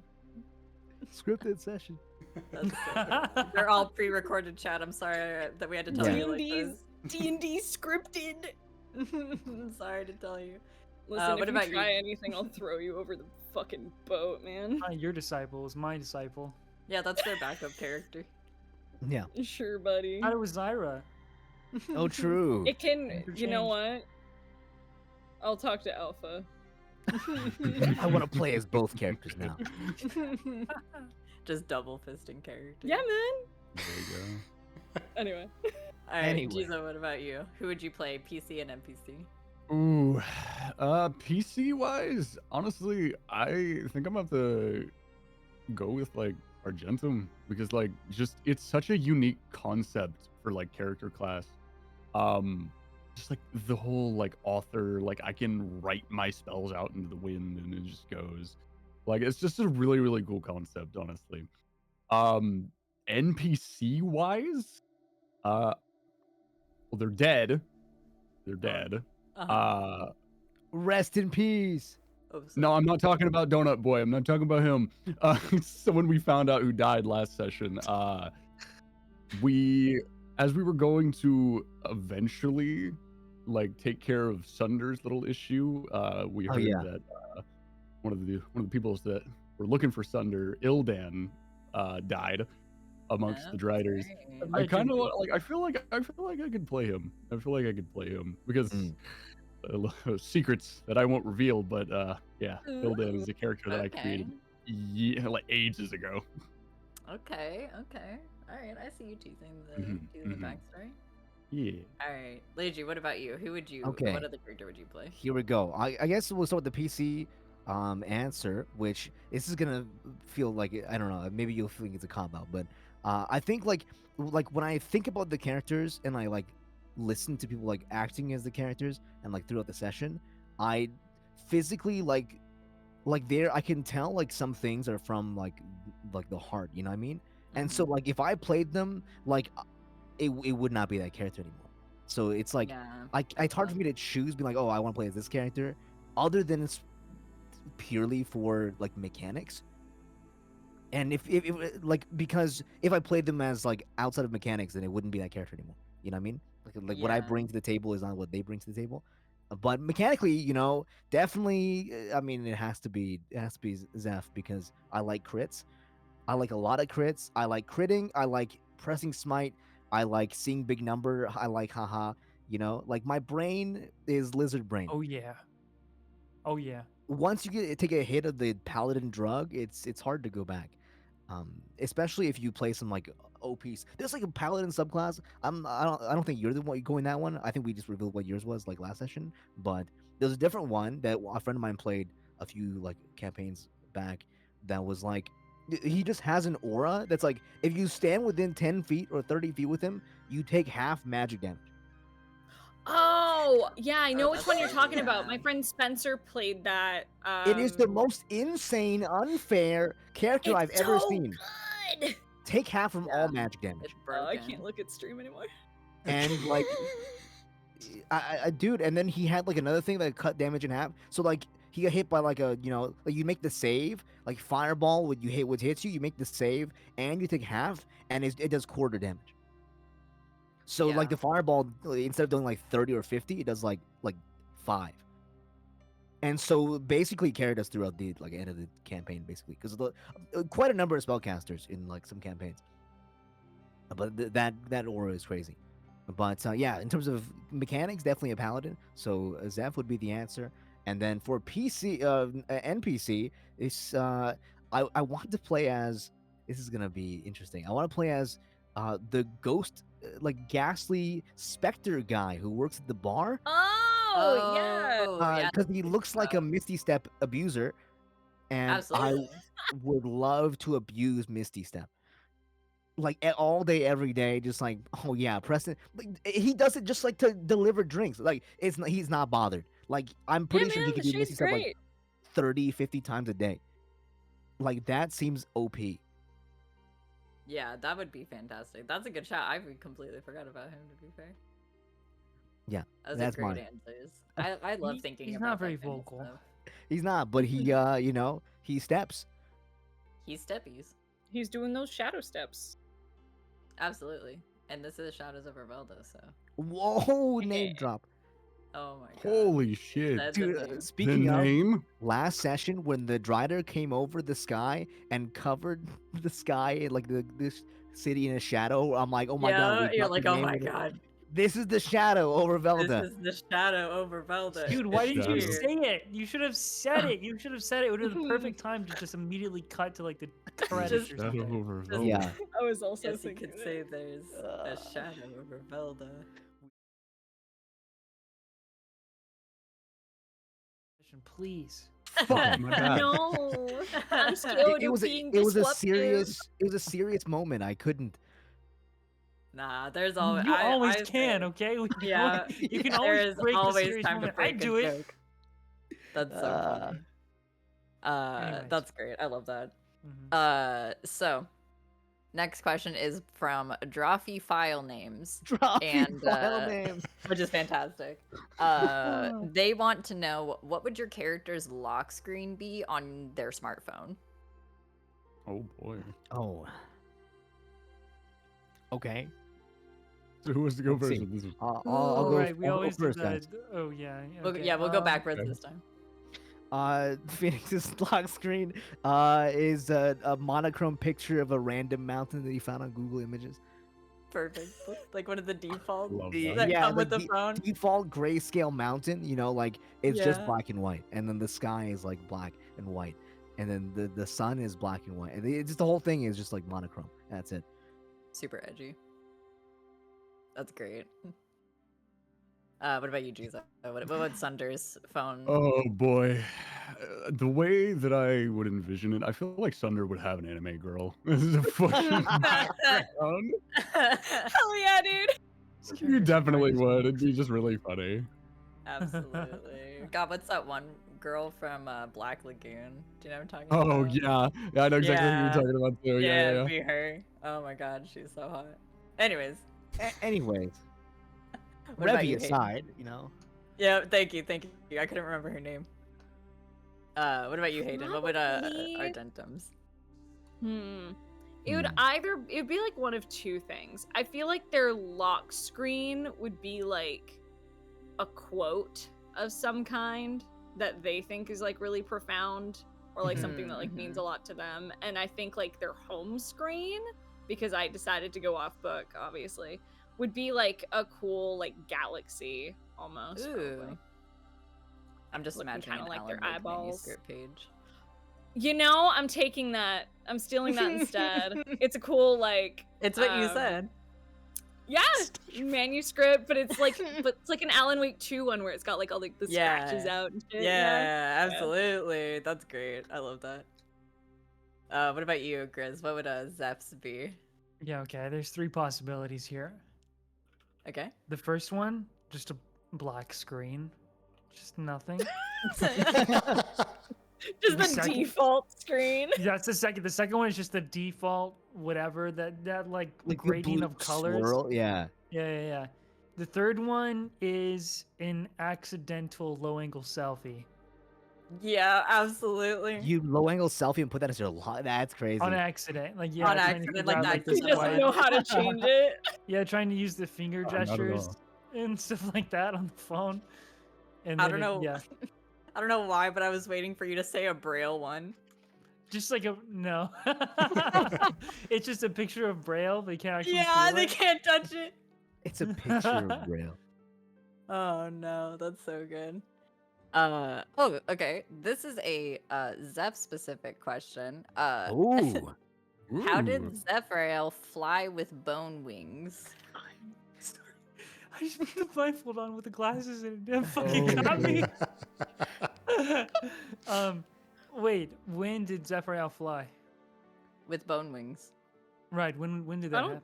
Scripted session. That's so good. They're all pre-recorded chat. I'm sorry that we had to tell Yeah. you like D&D's D&D scripted. this. Sorry to tell you. Listen, what if about you you? try anything, I'll throw you over the fucking boat, man. Not your disciple is my disciple. Yeah, that's their backup character. Yeah. Sure, buddy. Thought it was Zyra. Oh, true. It can, you know Interchange. what? I'll talk to Alpha. I want to play as both characters now. Just double fisting character. Yeah, man. There you go. Anyway. All right, Anyway. Jizo, what about you? Who would you play, PC and NPC? Ooh, PC wise, honestly, I think I'm about to go with like Argentum because like just it's such a unique concept for like character class. Just like the whole like author, like I can write my spells out into the wind and it just goes. Like it's just a really, really cool concept, honestly. NPC wise, well, they're dead. They're dead. Rest in peace. Oh, sorry. No, I'm not talking about Donut Boy. I'm not talking about him. So when we found out who died last session, as we were going to eventually like take care of Sunder's little issue, we Oh heard yeah. that one of the people that were looking for Sunder, Ildan, died amongst the Driders. Okay. I kind of Allegedly. like. I feel like I could play him. I feel like I could play him because Mm. secrets that I won't reveal. But yeah, Ildan Ooh, is a character that I okay. created like ages ago. Okay. All right, I see you teasing the Mhm. backstory. Yeah. All right, Leiji, what about you? Who would you? Okay. What other character would you play? Here we go. I guess we'll start with the PC answer, which this is gonna feel like I don't know. Maybe you'll think it's a cop out, but I think like when I think about the characters and I like listen to people like acting as the characters and like throughout the session, I physically like there I can tell like some things are from like the heart. You know what I mean? And so like if I played them like it would not be that character anymore. So it's like Yeah. it's hard for me to choose, be like, oh, I want to play as this character, other than it's purely for like mechanics. And if like because if I played them as like outside of mechanics, then it wouldn't be that character anymore. You know what I mean? Like what I Yeah. bring to the table is not what they bring to the table. But mechanically, definitely. I mean, it has to be Zeph because I like crits. I like a lot of crits. I like critting. I like pressing smite. I like seeing big number. I like haha. Like my brain is lizard brain. Oh yeah. Oh yeah. Once you take a hit of the paladin drug, it's hard to go back. Especially if you play some like OPs. There's like a paladin subclass. I don't think you're the one going that one. I think we just revealed what yours was like last session. But there's a different one that a friend of mine played a few like campaigns back. That was like he just has an aura that's like if you stand within 10 feet or 30 feet with him, you take half magic damage. Oh, yeah, I know which one you're that's- talking about. yeah. My friend Spencer played that. It is the most insane, unfair character I've ever seen. Good. Take half from all Yeah. magic damage. It's Oh, I broken. can't look at stream anymore. And like dude, and then he had like another thing that cut damage in half. So like he got hit by like a like you make the save, like fireball when you hit what hits you make the save and you take half and it does quarter damage. So like Yeah. the fireball instead of doing like 30 or 50, it does like 5. And so basically carried us throughout the like end of the campaign basically because quite a number of spellcasters in like some campaigns. But that aura is crazy. But yeah, in terms of mechanics, definitely a paladin. So Zeph would be the answer. And then for PC, NPC, it's I want to play as. This is gonna be interesting. I want to play as the ghost, like ghastly specter guy who works at the bar. Oh, yeah. yeah. Because he looks like a Misty Step abuser, and Absolutely. I would love to abuse Misty Step. Like all day, every day, just like, oh yeah, Preston. Like, he does it just like to deliver drinks. Like he's not bothered. Like I'm pretty Yeah, sure he man, could the do Misty shade's Step like great. 30, 50 times a day. Like that seems OP. Yeah, that would be fantastic. That's a good shot. I completely forgot about him. To be fair. Yeah, Those that's are great mine. answers. I love thinking He's about not that very kind of vocal. stuff. He's not, but he he steps. He's steppies. He's doing those shadow steps. Absolutely. And this is Shadows over Welde, so. Whoa, name drop. Oh my god. Holy shit. That's the Dude, name. The speaking of name? last session when the Drider came over the sky and covered the sky like this city in a shadow, I'm like, oh my god, we you're got like, the oh name my of it. god. This is the shadow over This Velda. is the shadow over Welde. Dude, why didn't you Shadow. say it? You should have said it. You should have said it. It would have been the perfect time to just immediately cut to like the credits or Shadow something. over Just- Velda. Yeah. I was also Yes, you thinking could that. say there's a shadow over Welde. Please. Fuck, my bad. No, I'm scared It of was being a disruptive. serious moment. I couldn't. Nah, there's always. You always I can, say- okay? Yeah, You can there always is break the always serious time to moment. break I'd a do it. joke. That's so funny. Anyways. That's great. I love that. Mhm. So next question is from Drawfee File Names, Drop And, file names. which is fantastic. They want to know what would your character's lock screen be on their smartphone? Oh boy. Oh. Okay. So who wants to go Let's first see. with this one? I'll Oh, go. right. We I'll go always first, do that. guys. Oh, yeah. We'll, Okay. yeah, we'll go backwards okay. this time. Phoenix's lock screen is a monochrome picture of a random mountain that he found on Google Images. Perfect. Like one of the default Love Yeah, that come with like the phone. default grayscale mountain, like it's just Yeah. black and white, and then the sky is like black and white, and then the sun is black and white, and it's just the whole thing is just like monochrome. That's it. Super edgy. That's great. What about you, Juice? What would Sunder's phone? Oh boy, the way that I would envision it, I feel like Sunder would have an anime girl. This is a fucking background. Hell yeah, dude. You definitely would. It'd be just really funny. Absolutely. God, what's that one girl from Black Lagoon? Do you know what I'm talking about? Oh yeah, I know exactly what Yeah. you're talking about too. Yeah, it'd yeah. be her. Oh my god, she's so hot. Anyways, Anyways, what about Revy you, Hayden? aside, Yeah, thank you. I couldn't remember her name. What about you, Hayden? What would Probably- Argentums? It would it'd be like one of two things. I feel like their lock screen would be like a quote of some kind that they think is like really profound or like something that like means a lot to them. And I think like their home screen, because I decided to go off book, obviously, would be like a cool like galaxy almost. Ooh. Probably. I'm just Looking imagining kinda an like their Alan Wake eyeballs. manuscript page. You know, I'm taking that. I'm stealing that instead. It's a cool like It's what you said. yeah, manuscript, but it's like an Alan Wake 2 one where it's got like all like the scratches Yeah. out and shit. Yeah, absolutely. That's great. I love that. What about you, Grizz? What would Zeph's be? Yeah, okay. There's three possibilities here. Okay. The first one, just a black screen. Just nothing. Just The the second- default screen. That's the second. The second one is just the default, whatever, that like the gradient blue of colors. swirl, yeah. Yeah. The third one is an accidental low angle selfie. Yeah, absolutely. You low angle selfie and put that as your lock. That's crazy. On accident. Like, yeah. On trying to accident, figure like out, that the He doesn't swipe. know how to change it. Yeah, trying to use the finger Not at gestures all. and stuff like that on the phone. And I then don't know. yeah. I don't know why, but I was waiting for you to say a Braille one. Just like no. It's just a picture of Braille. They can't actually Yeah, feel they it. can't touch it. It's a picture of Braille. Oh no, that's so good. Okay. This is a Zeph specific question. Ooh. How did Ooh. Zephyrael fly with bone wings? Sorry. I just put the blindfold on with the glasses and it fucking Oh, got me. man. Wait, when did Zephyrael fly? With bone wings. Right, when did I that don't- happen?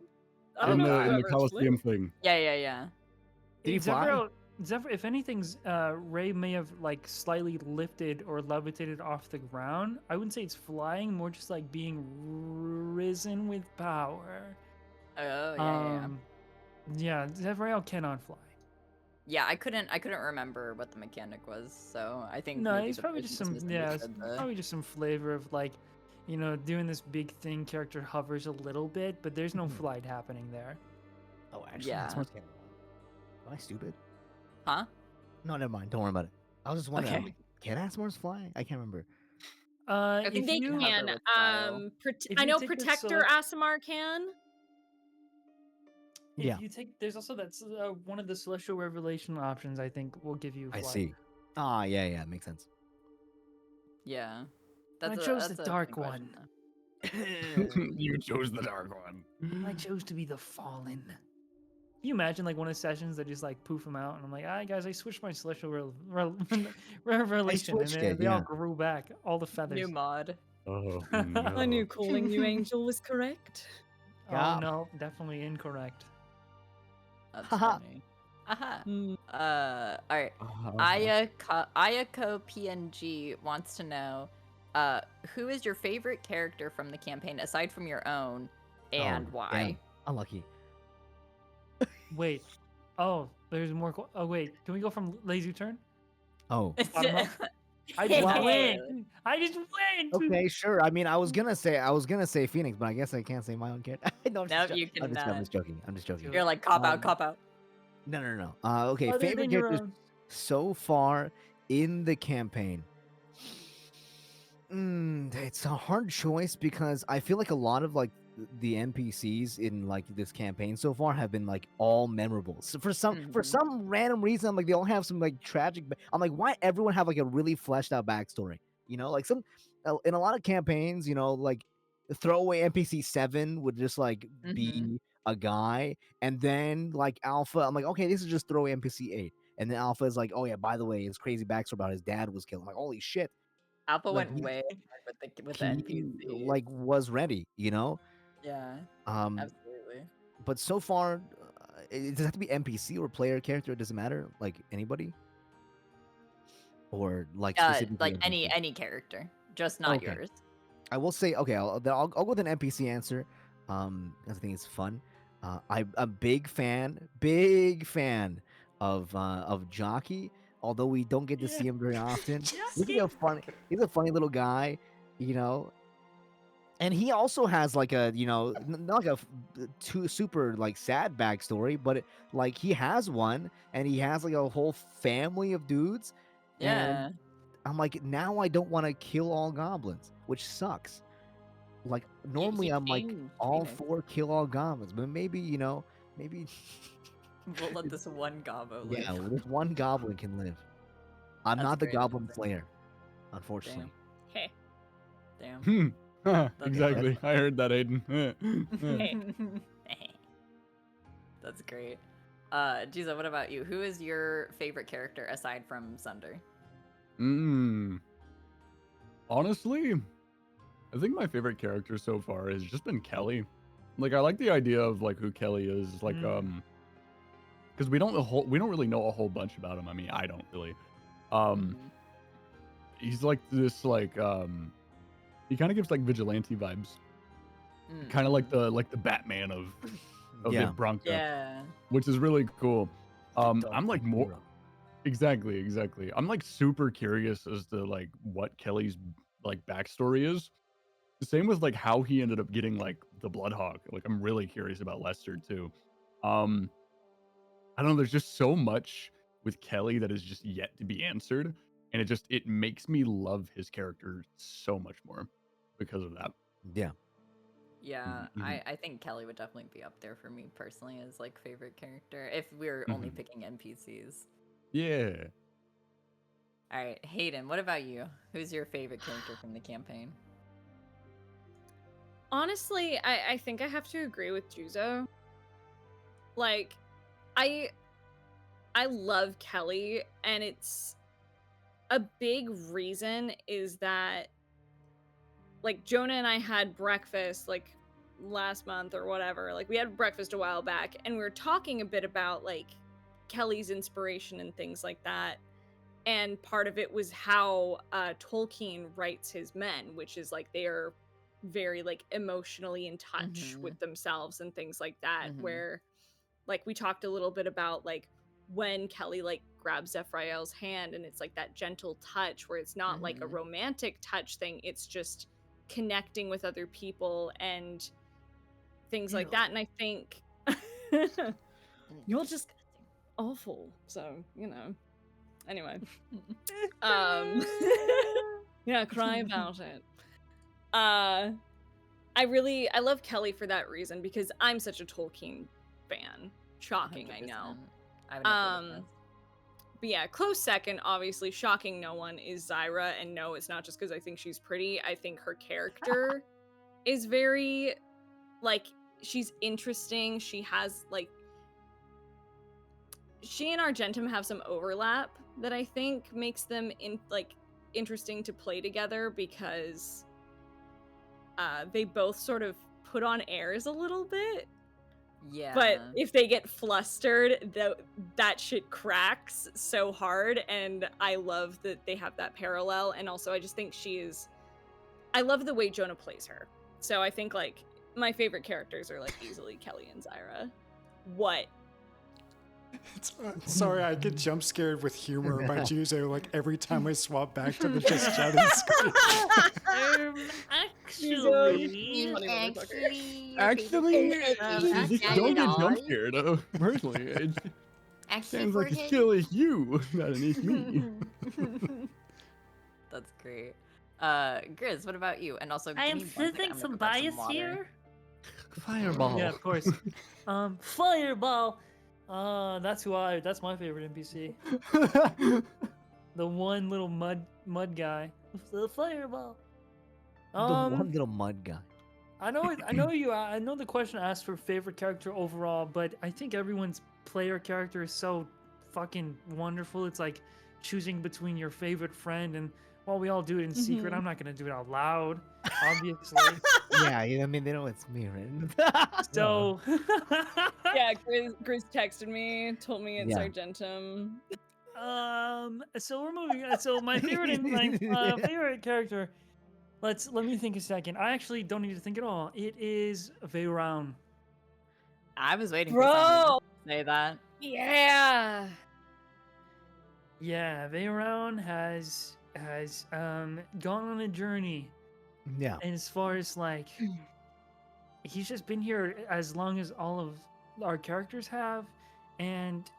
I don't In know the, if in I've the ever Coliseum thing. Yeah. Did he fly? Zephyr, if anything's, Ray may have like slightly lifted or levitated off the ground. I wouldn't say it's flying, more just like being risen with power. Oh yeah. Yeah, Zephyrael cannot fly. Yeah, I couldn't remember what the mechanic was, so I think No, maybe it's the probably person just some misunderstood the- probably just some flavor of like, doing this big thing. Character hovers a little bit, but there's no flight happening there. Oh, actually, Yeah. that's more scary. Am I stupid? Huh? No, never mind. Don't worry about it. I was just wondering. I'm Okay. like, can Asmores fly? I can't remember. think If They you you, can. can. with style. If I you know take the Protector Asimar can. if Yeah. you take, there's also that's one of the Celestial Revelation options. I think will give you. I flight. see. Ah, yeah, makes sense. Yeah. I chose the dark one. You chose the dark one. I chose to be the fallen. Can you imagine like one of the sessions that just like poof them out, and I'm like, guys, I switched my Celestial Revelation, and switched they, it, they all yeah. grew back, all the feathers. New mod. Oh, I knew no. calling you Angel was correct. Yeah. Oh no, definitely incorrect. That's Haha. funny. Aha. Hmm. Alright. Ayako PNG wants to know, who is your favorite character from the campaign aside from your own, and Oh, why? damn. Unlucky. Wait, oh, there's more. Oh wait, can we go from lazy turn? Oh, It's Bottom up? I just Well, went. I just went. Okay, sure. I mean, I was gonna say Phoenix, but I guess I can't say my own character. No, I'm Nope, just, you I'm just, I'm cannot. just joking. I'm just joking. You're like cop out, Um, cop out. no. Okay, Other favorite than your characters own. so far in the campaign. It's a hard choice because I feel like a lot of like the NPCs in like this campaign so far have been like all memorable. So for Mhm. some random reason, like they all have some like tragic. I'm like, why everyone have like a really fleshed out backstory? You know, like some in a lot of campaigns, you know, like throwaway NPC 7 would just like Mhm. be a guy, and then like Alpha, I'm like, okay, this is just throwaway NPC 8, and then Alpha is like, oh yeah, by the way, his crazy backstory about his dad was killed. I'm like, holy shit, Alpha like went way hard with the he NPCs. like was ready, you know. Yeah, Um, absolutely. but so far, does it have to be NPC or player character? It doesn't matter, like anybody, or like specifically Like NPC. any character, just not Okay. yours. I will say, okay, I'll go with an NPC answer. I think it's fun. I'm a big fan of Jockey. Although we don't get to see him very often, he's like he's a funny little guy, you know. And he also has like a, you know, not like a too super like sad backstory, but like he has one, and he has like a whole family of dudes, and Yeah. I'm like, now I don't want to kill all goblins, which sucks. Like normally He I'm like changed all Phoenix. for kill all goblins, but maybe, you know, maybe We'll let this one gobbo live. yeah, well, this one goblin can live. I'm That's not the great, goblin that's slayer, unfortunately. Hey. Damn. Exactly. I heard that, Aiden. That's great. Giza, what about you? Who is your favorite character aside from Sunder? Honestly, I think my favorite character so far has just been Kelly. Like, I like the idea of like who Kelly is. Like, because we don't really know a whole bunch about him. I mean, I don't really. Mhm. He's like this he kind of gives like vigilante vibes. Kind of like the Batman of Yeah. the Bronco, Yeah. which is really cool. I'm Dark like more hero. exactly. I'm like super curious as to like what Kelly's like backstory is. The same with like how he ended up getting like the Bloodhawk. Like I'm really curious about Lester too. I don't know, there's just so much with Kelly that is just yet to be answered, and it makes me love his character so much more because of that. Yeah. Yeah, Mhm. I think Kelly would definitely be up there for me personally as like favorite character if we were only Mhm. picking NPCs. Yeah. All right, Hayden, what about you? Who's your favorite character from the campaign? Honestly, I think I have to agree with Juzo. Like, I love Kelly, and it's a big reason is that like Jonah and I had breakfast like last month or whatever. Like we had breakfast a while back, and we were talking a bit about like Kelly's inspiration and things like that. And part of it was how Tolkien writes his men, which is like they are very like emotionally in touch Mhm. with themselves and things like that. Mhm. Where like we talked a little bit about like when Kelly like grabs Zephraiel's hand, and it's like that gentle touch where it's not like a Mhm. romantic touch thing, it's just connecting with other people and things like that. And I think you're just awful, so you know, anyway. Yeah, cry about it. I love Kelly for that reason because I'm such a Tolkien fan. Shocking, I know. 100%. I would never have guessed. But yeah, close second, obviously, shocking no one, is Zyra. And no, it's not just because I think she's pretty. I think her character is very, like, she's interesting. She has, like, she and Argentum have some overlap that I think makes them, interesting to play together because they both sort of put on airs a little bit. Yeah. But if they get flustered, that shit cracks so hard, and I love that they have that parallel. And also, I just think I love the way Jonah plays her. So I think, like, my favorite characters are, like, easily Kelly and Zyra. What? Sorry, I get jump scared with humor by Juzo like every time I swap back to the just chatting screen. Actually, Actually, don't get jump all. scared. Personally, it Actually, sounds like it's forehead. still you, not an it's me. That's great. Grizz, what about you? And also, I give am me 1 second, sensing I'm some gonna go grab bias water. here. Fireball. yeah, of course. Fireball. That's my favorite NPC. The one little mud guy. The fireball. The one little mud guy. I know the question asked for favorite character overall, but I think everyone's player character is so fucking wonderful. It's like choosing between your favorite friend, and while we all do it in secret, I'm not gonna do it out loud, obviously. Yeah, I mean they know it's me, right? So Yeah, Grizz texted me, told me it's Yeah. Argentum. so we're moving. So my favorite favorite character. Let me think a second. I actually don't need to think at all. It is Veyron. I was waiting for someone Bro, to say that. yeah. Yeah, Veyron has gone on a journey, Yeah. and as far as like, he's just been here as long as all of our characters have, and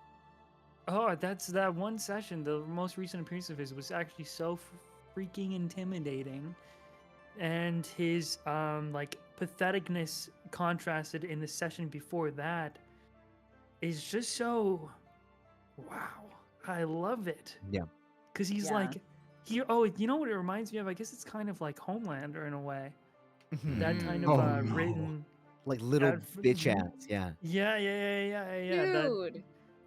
that's that one session. The most recent appearance of his was actually so freaking intimidating, and his like patheticness contrasted in the session before that is just so wow. I love it. Yeah. Because he's Yeah. like, you know what it reminds me of? I guess it's kind of like Homelander in a way. That kind of Oh, no. written, Like little that bitch ass, yeah. yeah. That Dude,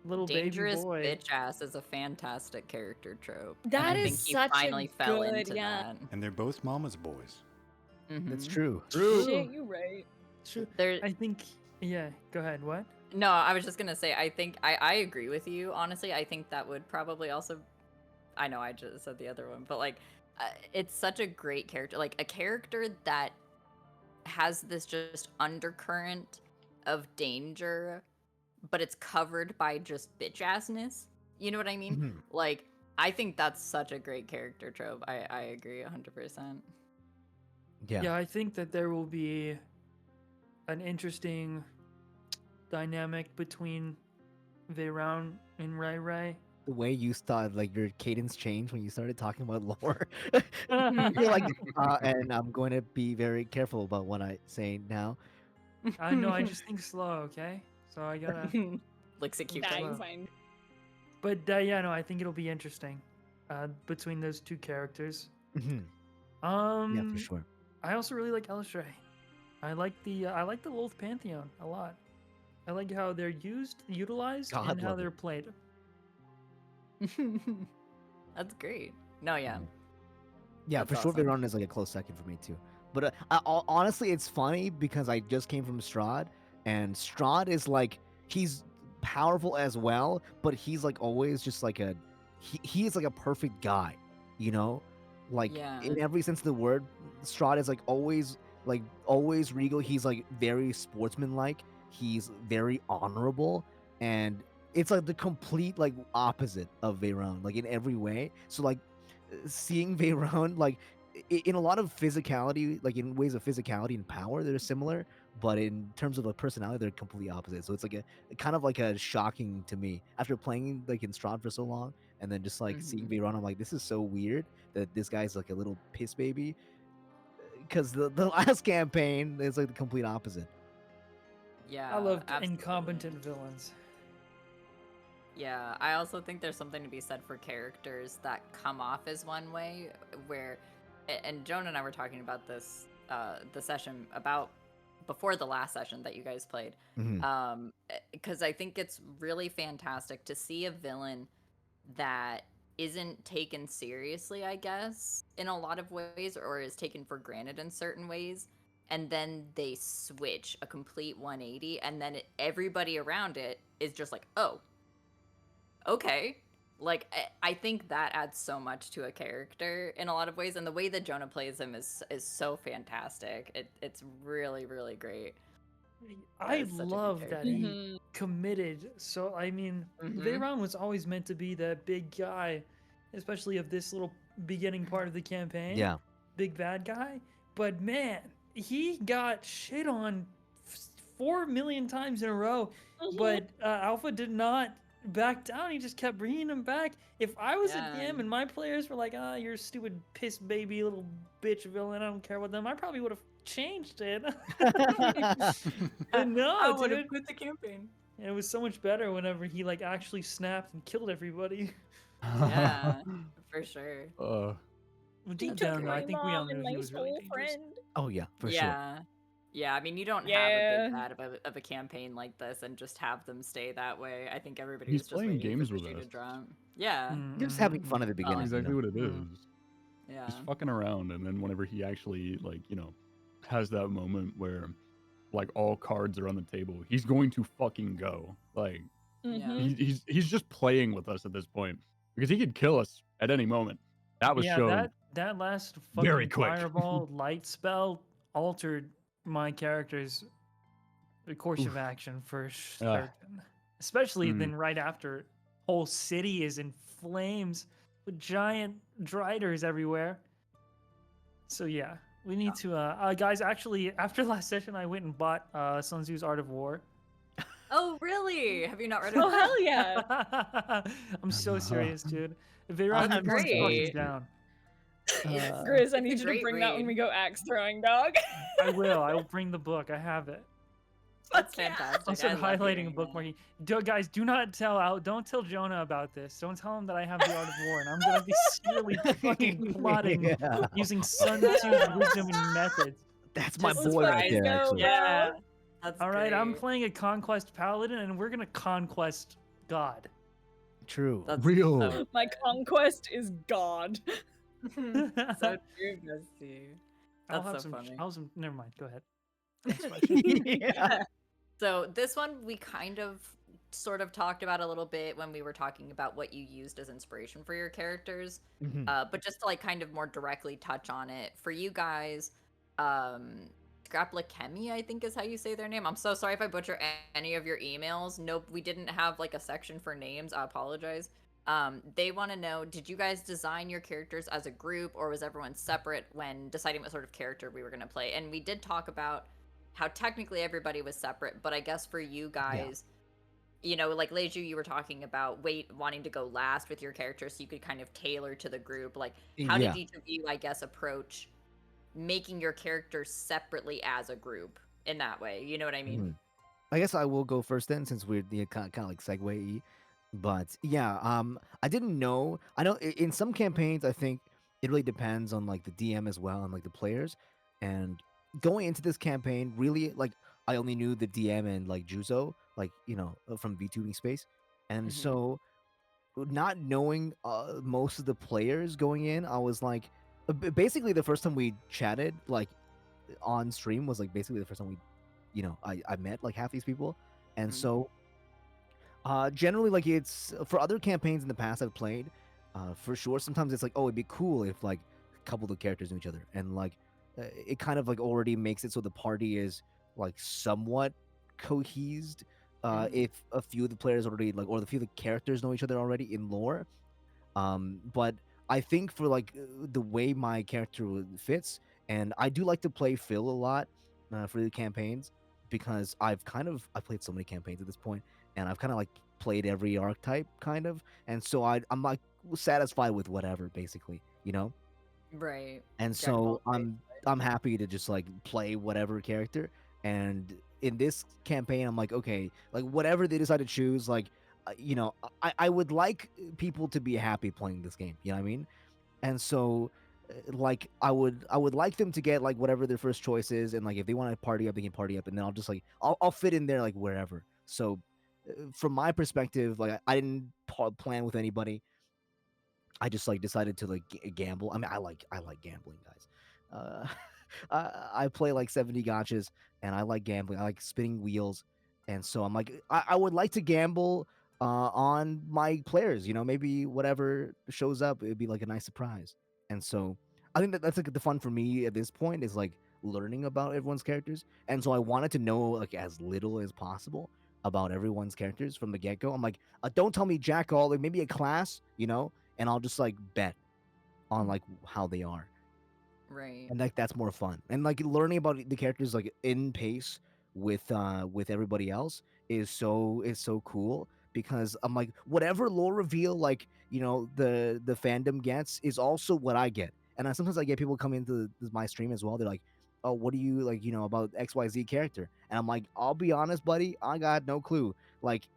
little Dangerous baby boy. bitch ass is a fantastic character trope. and that I is think he such finally a fell good, into yeah. that. And they're both mama's boys. That's Mhm. true. True. Shit, you right. Sure. There, I think, yeah. Go ahead. What? no, I was just gonna say, I think I agree with you. Honestly, I think that would probably also. I know I just said the other one, but like, it's such a great character. Like a character that has this just undercurrent of danger, but it's covered by just bitch assness. You know what I mean? Mhm. Like, I think that's such a great character trope. I agree 100%. Yeah. Yeah, I think that there will be an interesting dynamic between Veyron and Rai Rai. The way you started, like your cadence changed when you started talking about lore. You're like, and I'm going to be very careful about what I say now. I know, I just think slow, okay? So I gotta. Licks a cute Nah, Wow. you're fine. But yeah, no, I think it'll be interesting between those two characters. Mhm. Yeah, for sure. I also really like Elistray. I like the Lolth Pantheon a lot. I like how they're utilized, God, and how love it. they're played. That's great. No, yeah. Yeah, That's for sure. awesome. Veyron is like a close second for me too. But honestly, it's funny because I just came from Strahd, and Strahd is like he's powerful as well, but he's like always just like he is like a perfect guy, you know, like Yeah. in every sense of the word. Strahd is like always regal. He's like very sportsmanlike. He's very honorable, and it's like the complete like opposite of Veyron, like in every way. So like seeing Veyron like in a lot of physicality, like in ways of physicality and power, they're similar, but in terms of the personality, they're completely opposite. So it's like a kind of like a shocking to me after playing like in Strahd for so long, and then just like seeing Veyron, I'm like, this is so weird that this guy's like a little piss baby. Because the last campaign is like the complete opposite. Yeah. I love absolutely. incompetent villains. Yeah, I also think there's something to be said for characters that come off as one way, where, and Joan and I were talking about this, the session about before the last session that you guys played, Mhm. because I think it's really fantastic to see a villain that isn't taken seriously, I guess, in a lot of ways, or is taken for granted in certain ways, and then they switch a complete 180, and then everybody around it is just like, oh, okay. Like, I think that adds so much to a character in a lot of ways, and the way that Jonah plays him is so fantastic. It's really, really great. I is such a good love that character. he Mhm. committed. So I mean, Mhm. Veyron was always meant to be that big guy, especially of this little beginning part of the campaign. Yeah. Big bad guy. But man, he got shit on 4 million times in a row. Mhm. But Alpha did not back down. He just kept bringing him back. If I was a Yeah. DM and my players were like, "Ah, you're a stupid piss baby little bitch villain. I don't care about them," I probably would have changed it. But no, I would have dude. quit the campaign. And it was so much better whenever he like actually snapped and killed everybody. Yeah, for sure. Well, He deep took down, though, I my think we all mom and knew my he was really soul dangerous. friend. Oh yeah, for sure. Yeah. Yeah, I mean, you don't have a Yeah. big bad of a campaign like this and just have them stay that way. I think everybody He's was just playing waiting games for the with shoe to us. drop. Yeah, Just having fun at the That's beginning. Oh. exactly what it is. Mhm. yeah. Just fucking around, and then whenever he actually has that moment where like all cards are on the table, he's going to fucking go. Like Yeah. Mhm. he's just playing with us at this point because he could kill us at any moment. That was Yeah, shown that last very fucking quick. fireball light spell altered my character's course of Oof. action for Ah. certain. Especially Mm. then right after, whole city is in flames with giant driders everywhere. So yeah, we need to guys, actually after last session I went and bought Sun Tzu's Art of War. Oh, really? Have you not read it? Oh hell yeah! I'm so serious, dude. Veyron, That's you're going fucking great. down. Grizz, I It's need a you to great bring that when read. we go axe throwing, dog. I will. I will bring the book. I have it. That's Fuck yeah. fantastic. Also I love highlighting hearing and that. bookmarking. Guys, don't tell Jonah about this. Don't tell him that I have the Art of War, and I'm gonna be secretly fucking plotting Yeah. using Sun Tzu's wisdom and methods. That's my Just boy right surprise there. go, Actually. bro. Yeah. That's All right, I'm great. playing a conquest paladin, and we're gonna conquest God. True. That's Real. so My conquest is God. so true, Bessie. I'll That's have so some. funny. I'll have some. Never mind. Go ahead. Yeah. So this one we kind of sort of talked about a little bit when we were talking about what you used as inspiration for your characters. Mhm. But just to like kind of more directly touch on it for you guys, Scraplakemi, I think is how you say their name. I'm so sorry if I butcher any of your emails. Nope, we didn't have like a section for names. I apologize. They want to know, did you guys design your characters as a group or was everyone separate when deciding what sort of character we were going to play? And we did talk about how technically everybody was separate, but I guess for you guys, like Leju, you were talking about wanting to go last with your character so you could kind of tailor to the group. Like, how Yeah. did each of you, I guess, approach making your characters separately as a group in that way? You know what I mean? Mhm. I guess I will go first then, since we're kind of like segue. But yeah, I didn't know. I know in some campaigns, I think it really depends on like the DM as well and like the players. And going into this campaign, really like I only knew the DM and like Juzo, like from VTubing space, and Mhm. so not knowing most of the players going in, I was like, basically the first time we chatted like on stream was like basically the first time I met like half these people, and Mhm. so generally like it's for other campaigns in the past I've played, for sure sometimes it's like, oh, it'd be cool if like a couple of the characters knew each other, and like it kind of like already makes it so the party is like somewhat cohesed, Mhm. if a few of the players already like, or the few of the characters know each other already in lore. But I think for like the way my character fits, and I do like to play Phil a lot for the campaigns, because I played so many campaigns at this point, and I've kind of like played every archetype kind of, and so I'm like satisfied with whatever basically, Right. and Jack of all so trades. I'm happy to just like play whatever character. And in this campaign, I'm like, okay, like whatever they decide to choose, like I would like people to be happy playing this game. You know what I mean? And so like I would like them to get like whatever their first choice is, and like if they want to party up, they can party up, and then I'll just like I'll fit in there like wherever. So from my perspective, like I didn't plan with anybody. I just like decided to like gamble. I mean, I like gambling, guys. Uh, I play like 70 gotchas, and I like gambling. I like spinning wheels, and so I'm like, I would like to gamble on my players. Maybe whatever shows up, it'd be like a nice surprise. And so I think that's like the fun for me at this point is like learning about everyone's characters, and so I wanted to know like as little as possible about everyone's characters from the get go. I'm like, don't tell me jack all, like maybe a class, and I'll just like bet on like how they are, Right. and like that's more fun. And like learning about the characters like in pace with everybody else is so cool because I'm like whatever lore reveal like the fandom gets is also what I get. And sometimes I get people come into my stream as well. They're like, "Oh, what do you like about XYZ character?" And I'm like, "I'll be honest, buddy, I got no clue. Like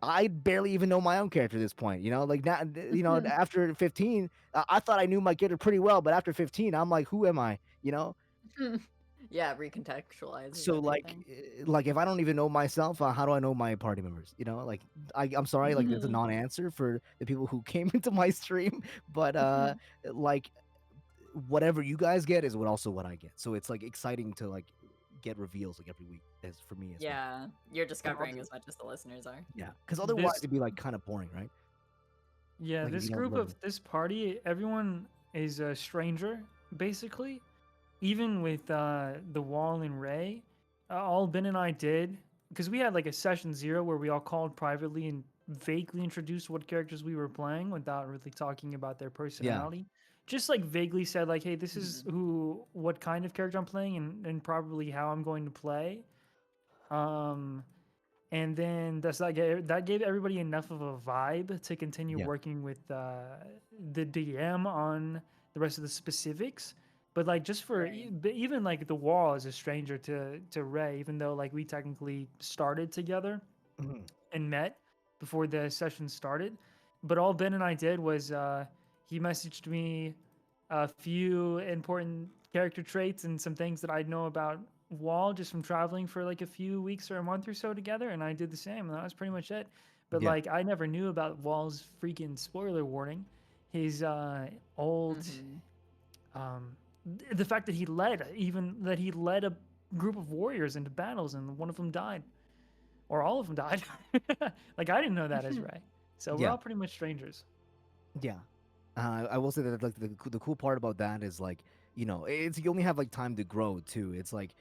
I barely even know my own character at this point, like now, after 15, I thought I knew my character pretty well, but after 15, I'm like, who am I, Yeah, recontextualizes So like, everything. like if I don't even know myself, how do I know my party members? Like I'm sorry, like it's a non-answer for the people who came into my stream, but like whatever you guys get is what I get. So it's like exciting to like get reveals like every week as for me as well. Yeah, you're 'Cause discovering as much as the listeners are. Yeah, because otherwise This it'd be like kind of boring, right? Yeah, Like if this you don't group learn. of this party, everyone is a stranger, basically. Even with the Wall and Ray, all Ben and I did, because we had like a session 0 where we all called privately and vaguely introduced what characters we were playing without really talking about their Yeah. personality. Just like vaguely said like, hey, this is Mhm. what kind of character I'm playing and probably how I'm going to play. Um, and then that gave everybody enough of a vibe to continue Yeah. working with the DM on the rest of the specifics. But like just for Right. even like the Wall is a stranger to Ray, even though like we technically started together Mhm. and met before the session started. But all Ben and I did was he messaged me a few important character traits and some things that I know about Wall just from traveling for like a few weeks or a month or so together, and I did the same. And that was pretty much it. But Yeah. like I never knew about Wall's freaking spoiler warning. His old Mhm. um, the fact that he led a group of warriors into battles and one of them died or all of them died. Like I didn't know that as Ray. So we're Yeah. all pretty much strangers. Yeah. I will say that like the cool part about that is like it's you only have like time to grow too. It's like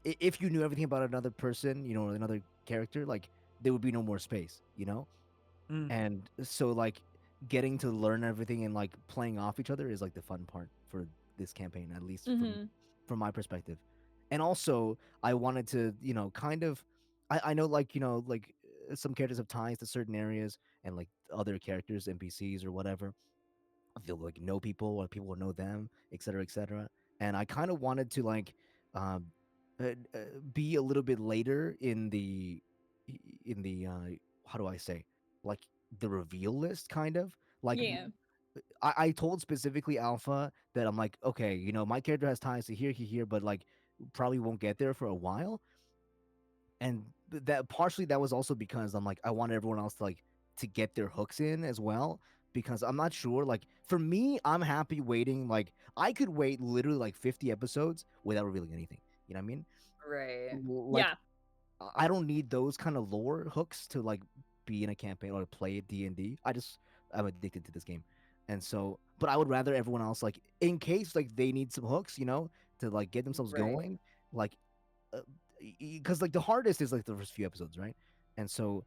if you knew everything about another person, or another character, like there would be no more space, Mm. and so like getting to learn everything and like playing off each other is like the fun part for this campaign, at least from my perspective. And also I wanted to kind of I know like like some characters have ties to certain areas and like other characters, NPCs or whatever, they'll like know people or people will know them, etc., etc. And I kind of wanted to like um, be a little bit later in the how do I say, like the reveal list, kind of like Yeah. I told specifically Alpha that I'm like, okay, my character has ties to here, but like probably won't get there for a while. And that partially that was also because I'm like I want everyone else to like to get their hooks in as well, because I'm not sure, like for me I'm happy waiting, like I could wait literally like 50 episodes without revealing anything, you know what I mean? Right. Like Yeah. I don't need those kind of lore hooks to like be in a campaign or play D&D. I'm addicted to this game. And so but I would rather everyone else, like in case like they need some hooks, to like get themselves Right. going, like because like the hardest is like the first few episodes, right? And so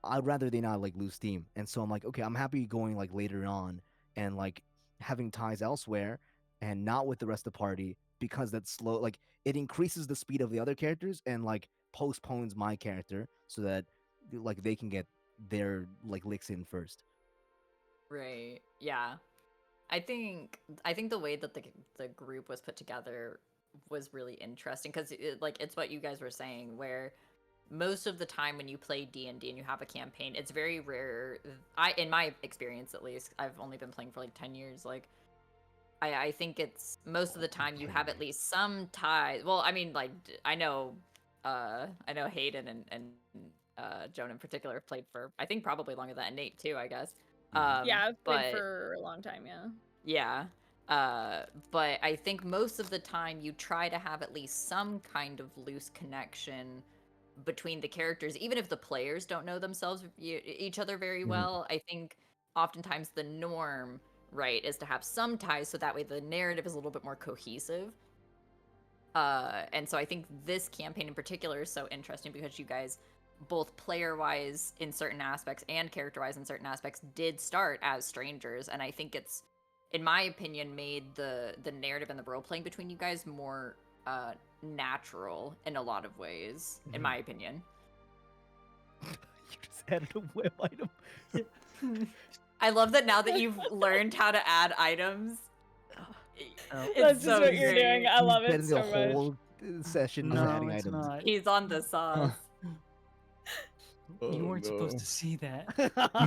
I'd rather they not like lose steam. And so I'm like, okay, I'm happy going like later on and like having ties elsewhere and not with the rest of the party, because that's slow. Like it increases the speed of the other characters and like postpones my character so that like they can get their like licks in first. Right. Yeah. I think the way that the group was put together was really interesting because like it's what you guys were saying, where most of the time when you play D&D and you have a campaign, it's very rare. I in my experience at least, I've only been playing for like 10 years. Like I think it's most of the time you 10 have at years. least some ties. Well, I mean, like I know Hayden and Joan in particular have played for I think probably longer than Nate too, I guess. Mhm. Yeah, I've played But for a long time, yeah. yeah. But I think most of the time you try to have at least some kind of loose connection between the characters, even if the players don't know themselves each other very Mhm. well. I think oftentimes the norm, right, is to have some ties so that way the narrative is a little bit more cohesive. And so I think this campaign in particular is so interesting because you guys, both player-wise in certain aspects and character-wise in certain aspects, did start as strangers, and I think it's, in my opinion, made the narrative and the role-playing between you guys more natural in a lot of ways, in my opinion. You just added a web item. I love that now that you've learned how to add items. Oh. That's It's just so what you're great. doing. I love it Spending so the much. whole session just No, adding it's items. not. He's on the sauce. You weren't supposed to see that.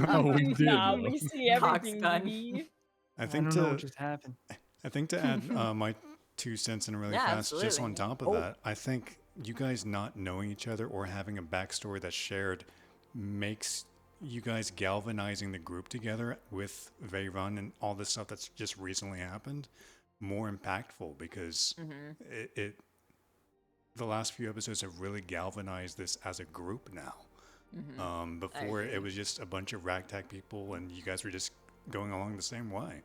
No, we did. Nah, we see everything, Coxgun. baby. I I think don't know what to just happened. I think to add my 2 cents in really Yeah, fast, just absolutely. on top of that, I think you guys not knowing each other or having a backstory that's shared makes you guys galvanizing the group together with Veyron and all this stuff that's just recently happened more impactful because it the last few episodes have really galvanized this as a group now. Before it was just a bunch of ragtag people and you guys were just going along the same way.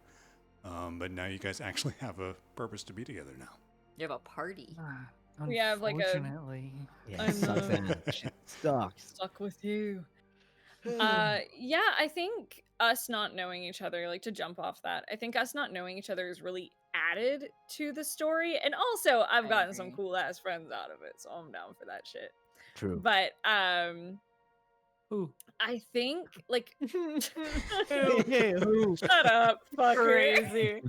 But now you guys actually have a purpose to be together now. You have a party. We have, like, a- Unfortunately. Yeah, I'm, it sucks. It sucks. Stuck with you. Yeah, I think us not knowing each other, like, to jump off that, I think us not knowing each other is really added to the story. And also I've I gotten some agree. cool ass friends out of it, so I'm down for that shit. True. But Ooh. I think like Who? shut up, fucker. Crazy.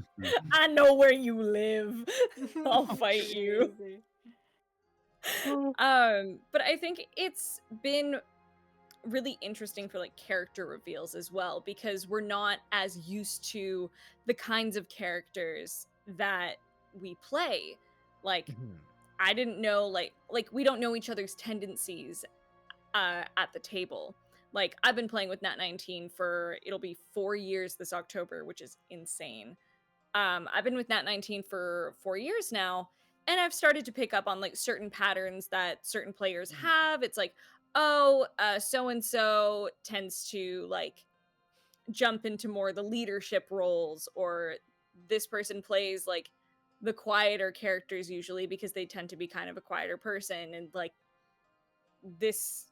I know where you live. I'll fight you. Crazy. But I think it's been really interesting for like character reveals as well because we're not as used to the kinds of characters that we play. Like I didn't know like we don't know each other's tendencies at the table. Like I've been playing with Nat 19 for it'll be 4 years this October, which is insane. I've been with Nat 19 for 4 years now, and I've started to pick up on like certain patterns that certain players have. It's like, oh, so and so tends to like jump into more the leadership roles, or this person plays like the quieter characters usually because they tend to be kind of a quieter person, and like this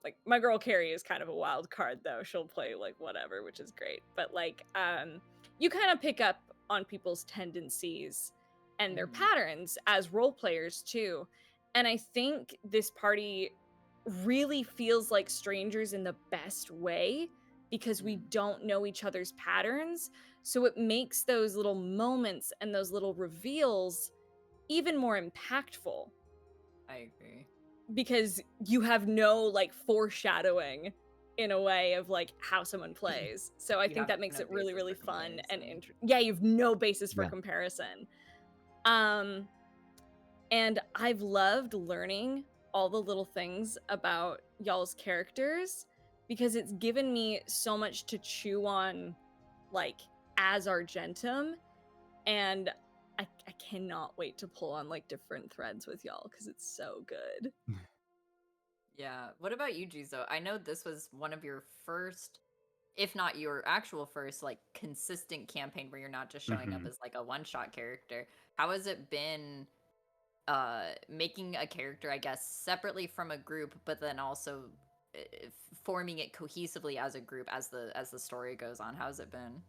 like my girl Carrie is kind of a wild card though. She'll play like whatever, which is great. But like you kind of pick up on people's tendencies and their patterns as role players too. And I think this party really feels like strangers in the best way because we don't know each other's patterns. So it makes those little moments and those little reveals even more impactful. I agree. Because you have no like foreshadowing in a way of like how someone plays. So I You think have that makes no it really, basis really for fun and comparison. yeah, you've no basis for Yeah. comparison. And I've loved learning all the little things about y'all's characters because it's given me so much to chew on like as Argentum, and I cannot wait to pull on like different threads with y'all because it's so good. Yeah. What about you, Jizo? I know this was one of your first, if not your actual first, like consistent campaign where you're not just showing up as like a one-shot character. How has it been making a character, I guess, separately from a group, but then also forming it cohesively as a group as the story goes on? How's it been?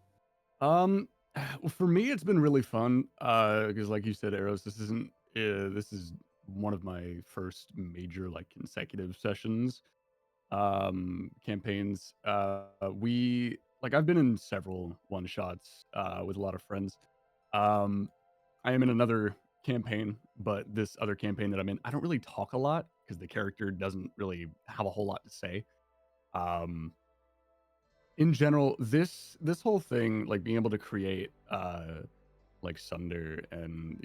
For me, it's been really fun. Because like you said, Arrows, this is one of my first major like consecutive sessions, campaigns. We like I've been in several one shots with a lot of friends. I am in another campaign, but this other campaign that I'm in, I don't really talk a lot because the character doesn't really have a whole lot to say. In general, this whole thing, like being able to create like Sunder and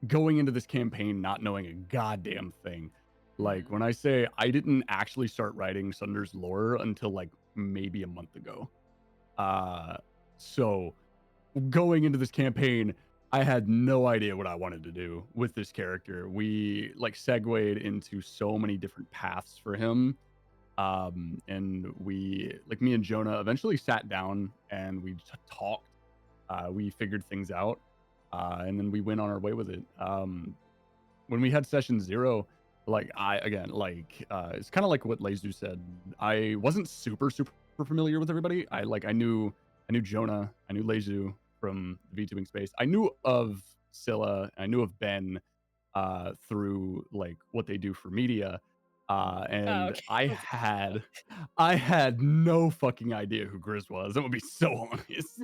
going into this campaign not knowing a goddamn thing. Like when I say I didn't actually start writing Sunder's lore until like maybe a month ago. So going into this campaign, I had no idea what I wanted to do with this character. We like segued into so many different paths for him. And we, like me and Jonah, eventually sat down and we talked. We figured things out. and then we went on our way with it. When we had session 0, like it's kind of like what Lezu said. I wasn't super familiar with everybody. I knew Jonah, I knew Lezu from the VTubing space. I knew of Scylla, I knew of Ben through like what they do for media. Oh, And okay. I had no fucking idea who Grizz was. I'm gonna be so honest.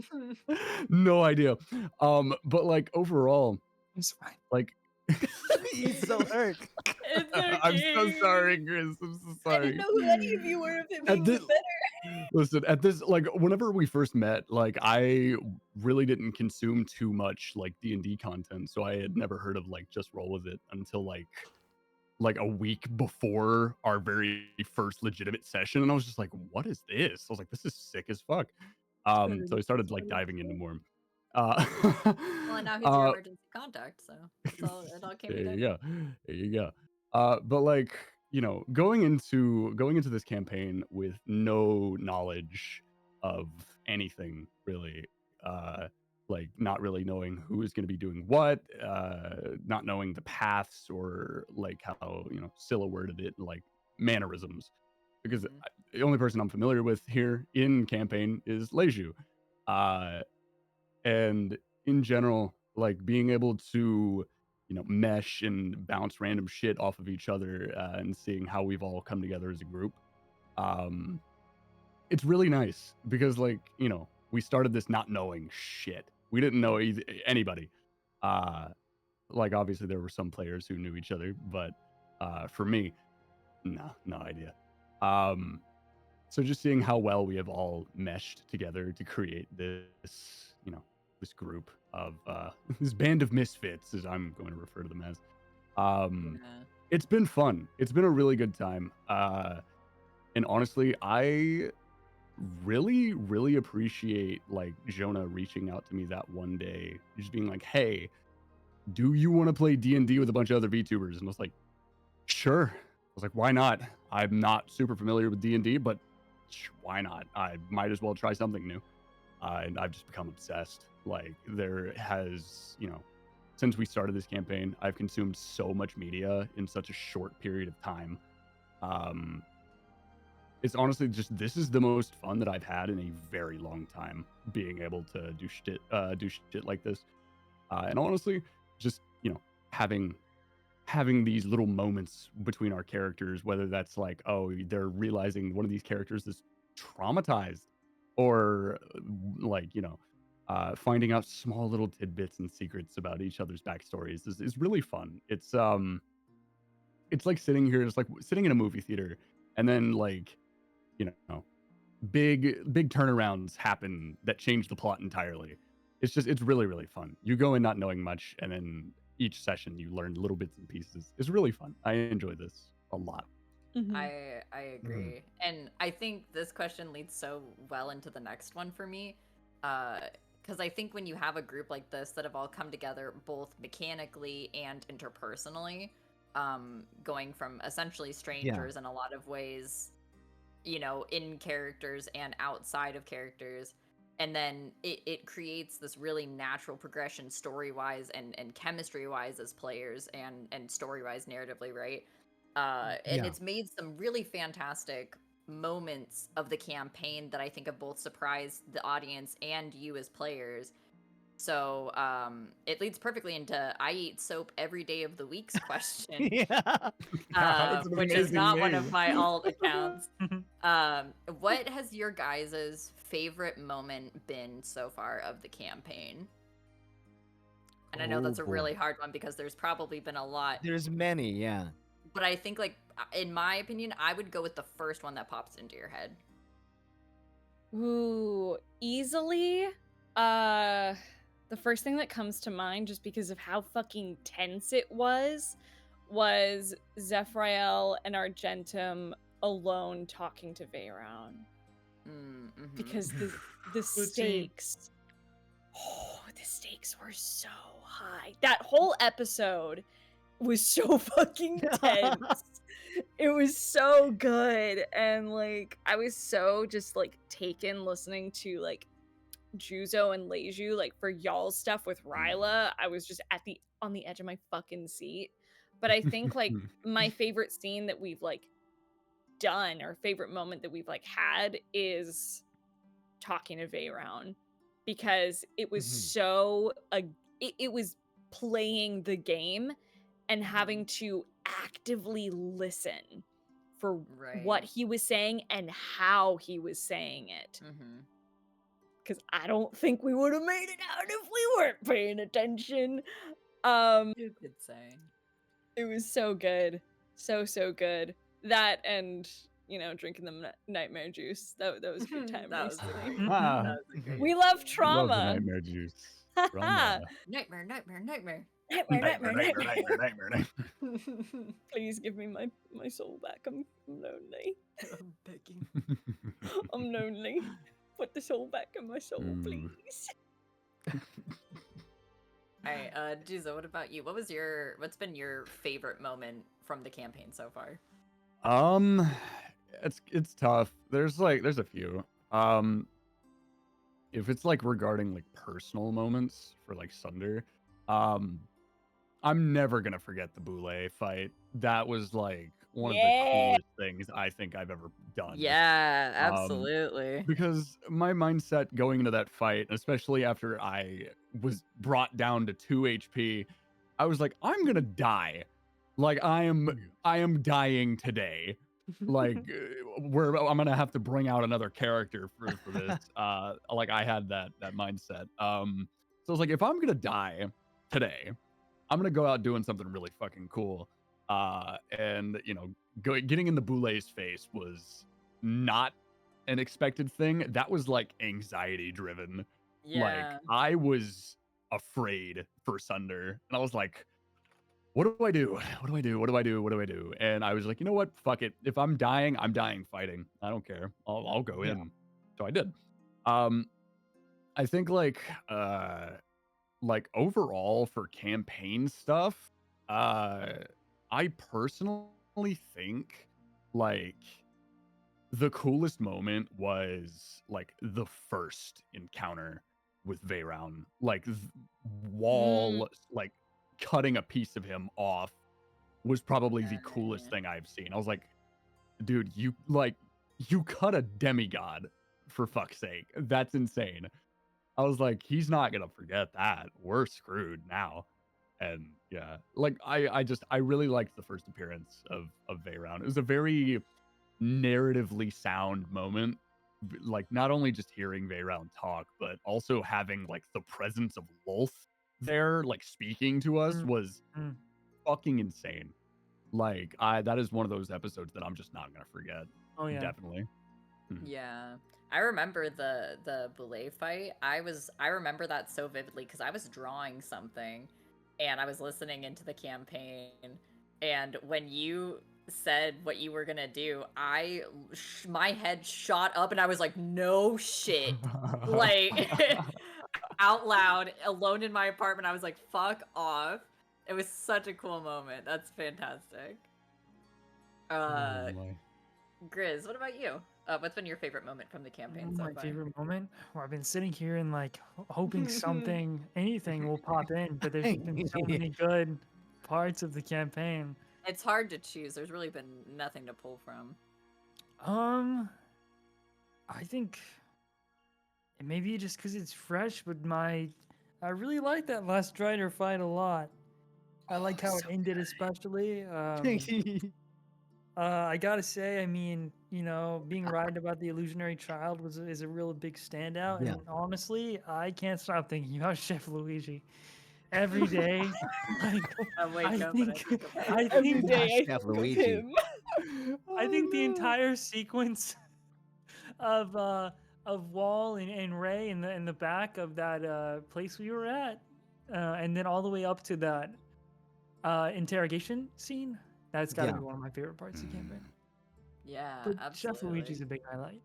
No idea. But like overall, It's fine. like He's so hurt. It's I'm so okay. sorry, Grizz. I'm so I sorry. didn't know who any of you were. If it At makes this, it better. listen, at this, like, whenever we first met, like, I really didn't consume too much like D&D content, so I had never heard of like Just Roll With It until like a week before our very first legitimate session, and I was just like, "What is this?" I was like, "This is sick as fuck." So I started like diving into more. Uh, Well, and now he's your emergency contact, so it all came there you together. go. There you go. But like, you know, going into this campaign with no knowledge of anything really, like not really knowing who is going to be doing what, not knowing the paths or like how, you know, Scylla worded it, like mannerisms, because Mhm. the only person I'm familiar with here in campaign is Leju. And in general, like being able to, you know, mesh and bounce random shit off of each other, and seeing how we've all come together as a group, um it's really nice because, like, you know, we started this not knowing shit. We didn't know anybody. uh like obviously there were some players who knew each other, but for me, no idea. um so just seeing how well we have all meshed together to create this, you know, this group of this band of misfits, as I'm going to refer to them as. Yeah. It's been fun. It's been a really good time. And honestly, I really appreciate like Jonah reaching out to me that one day, just being like, "Hey, do you want to play D&D with a bunch of other VTubers?" And I was like, "Sure." I was like, "Why not? I'm not super familiar with D&D, but why not? I might as well try something new." And I've just become obsessed. Like there has, you know, since we started this campaign, I've consumed so much media in such a short period of time. Um, it's honestly just, this is the most fun that I've had in a very long time, being able to do shit like this. And honestly, just, you know, having these little moments between our characters, whether that's like, oh, they're realizing one of these characters is traumatized, or like, you know, finding out small little tidbits and secrets about each other's backstories is really fun. It's like sitting here, just like sitting in a movie theater, and then like, you know, big turnarounds happen that change the plot entirely. It's really fun. You go in not knowing much, and then each session you learn little bits and pieces. It's really fun. I enjoy this a lot. Mhm. I agree, and I think this question leads so well into the next one for me, because I think when you have a group like this that have all come together both mechanically and interpersonally, going from essentially strangers in a lot of ways, you know, in characters and outside of characters, and then it creates this really natural progression story-wise and chemistry-wise as players and story-wise narratively, right? And Yeah. it's made some really fantastic moments of the campaign that I think have both surprised the audience and you as players. So it leads perfectly into I eat soap every day of the week's question, Yeah. That's an which is amazing not one of name. my alt accounts. What has your guys' favorite moment been so far of the campaign? And I know Oh that's a really boy. hard one because there's probably been a lot, There's many, yeah. but I think, like, in my opinion, I would go with the first one that pops into your head. Ooh, easily. The first thing that comes to mind, just because of how fucking tense it was Zephyriel and Argentum alone talking to Veyron. Because the stakes, the stakes were so high. That whole episode was so fucking tense. It was so good, and like I was so just like taken listening to like Juzo and Leju, like for y'all's stuff with Ryla, I was just on the edge of my fucking seat. But I think like my favorite scene that we've like done, or favorite moment that we've like had, is talking to Veyron, because it was so it was playing the game and having to actively listen for what he was saying and how he was saying it. Because I don't think we would have made it out if we weren't paying attention. You could say. It was so good. So good. That, and drinking the nightmare juice. That was a good time That was recently. great. Ah, That was a great. We love love the trauma. nightmare juice. Haha. Nightmare. Nightmare. Nightmare. Please give me my soul back. I'm lonely. I'm begging. I'm lonely. Put the soul back in my soul, Ooh. please. Alright, Juzo, what about you? What's been your favorite moment from the campaign so far? It's tough. There's a few. If it's like regarding like personal moments for like Sunder, I'm never gonna forget the Boule fight. That was like one of the coolest things I think I've ever done. Yeah, absolutely. Because my mindset going into that fight, especially after I was brought down to 2 HP, I was like, I'm gonna die. Like I am dying today. Like I'm gonna have to bring out another character for this. Like I had that mindset. So I was like, if I'm gonna die today, I'm gonna go out doing something really fucking cool. And getting in the Boule's face was not an expected thing. That was like anxiety driven. Like Yeah. I was afraid for Sunder, and I was like, what do I do? What do I do? What do I do? What do I do? And I was like, you know what? Fuck it. If I'm dying, I'm dying fighting. I don't care. I'll go in. So I did. I think like overall for campaign stuff, I personally think like the coolest moment was like the first encounter with Veyron, like Wall, like cutting a piece of him off was probably the coolest thing I've seen. I was like, dude, you cut a demigod, for fuck's sake. That's insane. I was like, he's not gonna forget that. We're screwed now. And yeah, like I really liked the first appearance of Veyron. It was a very narratively sound moment. Like not only just hearing Veyron talk, but also having like the presence of Lolth there, like speaking to us was fucking insane. Like that is one of those episodes that I'm just not gonna forget. Oh yeah. Definitely. Yeah. I remember the Boule fight. I remember that so vividly because I was drawing something and I was listening into the campaign, and when you said what you were gonna do, my head shot up and I was like, no shit. Like out loud, alone in my apartment, I was like, fuck off. It was such a cool moment. That's fantastic. Grizz, what about you? What's been your favorite moment from the campaign so My far? favorite moment? Well, I've been sitting here and like hoping anything will pop in, but there's been so many good parts of the campaign. It's hard to choose. There's really been nothing to pull from. I think maybe just because it's fresh, but I really like that last Strider fight a lot. I like how it ended, especially. I gotta say, I mean, being right about the illusionary child is a real big standout. Yeah. And honestly, I can't stop thinking about Chef Luigi every day. Like, I wake up and I think about I it. think I Chef think of Luigi. him. I think the entire sequence of Wall and Ray in the back of that place we were at, and then all the way up to that interrogation scene. That's got to be one of my favorite parts of the campaign. Yeah, But absolutely. Chef Luigi's a big highlight.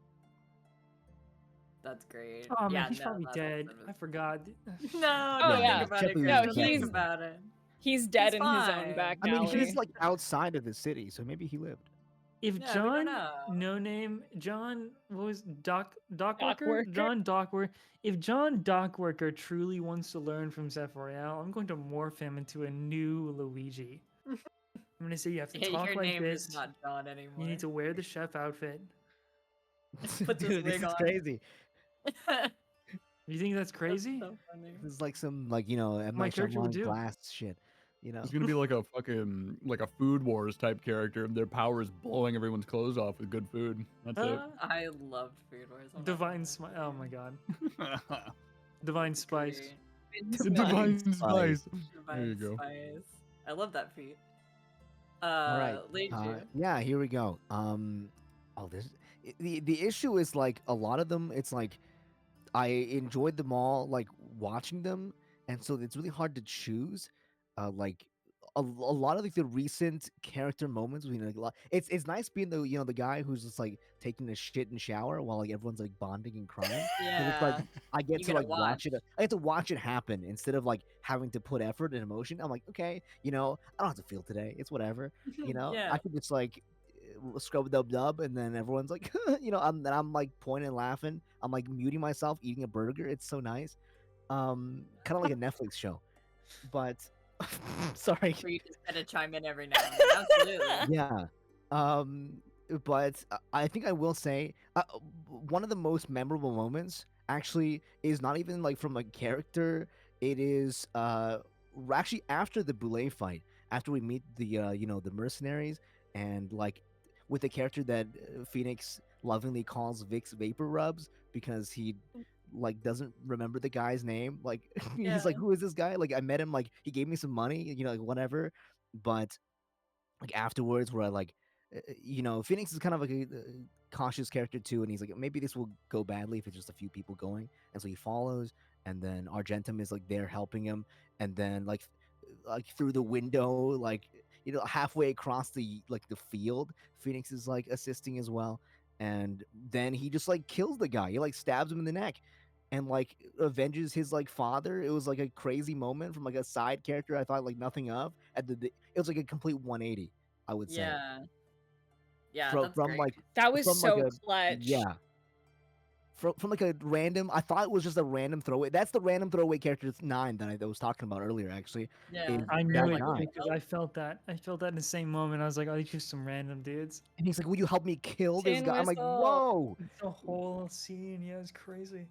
That's great. Oh man, yeah, he's no, probably that dead. also I was- forgot. No, Oh, don't yeah. think about Chef it. Luigi No, can't think live. about it. He's dead He's in his fine. own back I mean, alley. he's like outside of the city, so maybe he lived. If Yeah, we John, don't know. no name, John, what was Dock Dockworker? Worker? John Dockworker. If John Dockworker truly wants to learn from Zephyriel, I'm going to morph him into a new Luigi. I'm going to say you have to talk Your like name this. is not John anymore. You need to wear the chef outfit. Puts his Dude, this wig is on. crazy. You think that's crazy? So funny. This is like some like M. My Night character would Shyamalan do. glass shit. It's gonna be like a fucking like a Food Wars type character. Their power is blowing everyone's clothes off with good food. That's I loved Food Wars. I'm not Divine gonna Smile. lie. Oh my god. it. Divine Spice. Great. Divine Spice. Spice. There Divine you go. Spice. I love that feat. All right. Leiju. Yeah, here we go. The issue is like a lot of them. It's like I enjoyed them all, like watching them, and so it's really hard to choose. Like a lot of like the recent character moments. Like, it's nice being the the guy who's just like taking a shit and shower while like everyone's like bonding and crying. 'Cause it's like Yeah. I get You to get to like watch it. watch. I get to watch it happen instead of like having to put effort and emotion. I'm like, okay, I don't have to feel today. It's whatever. I Yeah. could just like scrub dub, and then everyone's like, I'm like pointing and laughing. I'm like muting myself, eating a burger. It's so nice. Kind of like a Netflix show, but sorry. Where you just gotta chime in every now and then. Absolutely. Yeah. But I think I will say one of the most memorable moments actually is not even like from a character. It is actually after the Boulay fight, after we meet the the mercenaries, and like with the character that Phoenix lovingly calls Vic's Vapor Rubs because he like doesn't remember the guy's name. Like he's like, Yeah. who is this guy? Like I met him, like he gave me some money, like whatever. But like afterwards, where I like, Phoenix is kind of like a cautious character too, and he's like, maybe this will go badly if it's just a few people going, and so he follows, and then Argentum is like there helping him, and then like through the window, like halfway across the field, Phoenix is like assisting as well, and then he just like kills the guy. He like stabs him in the neck, and like avenges his like father. It was like a crazy moment from like a side character I thought like nothing of. It was like a complete 180, I would say. Yeah. Yeah, From that's from great. like That was from so like a clutch. yeah. From like a random, I thought it was just a random throwaway. That's the random throwaway character 9 that I was talking about earlier. Actually, Yeah. is I knew that it guy. because I felt that. I felt that in the same moment. I was like, oh, these just some random dudes. And he's like, "Will you help me kill this Tin guy?" I'm like, whistle. "Whoa!" It's a whole scene. Yeah, it's crazy.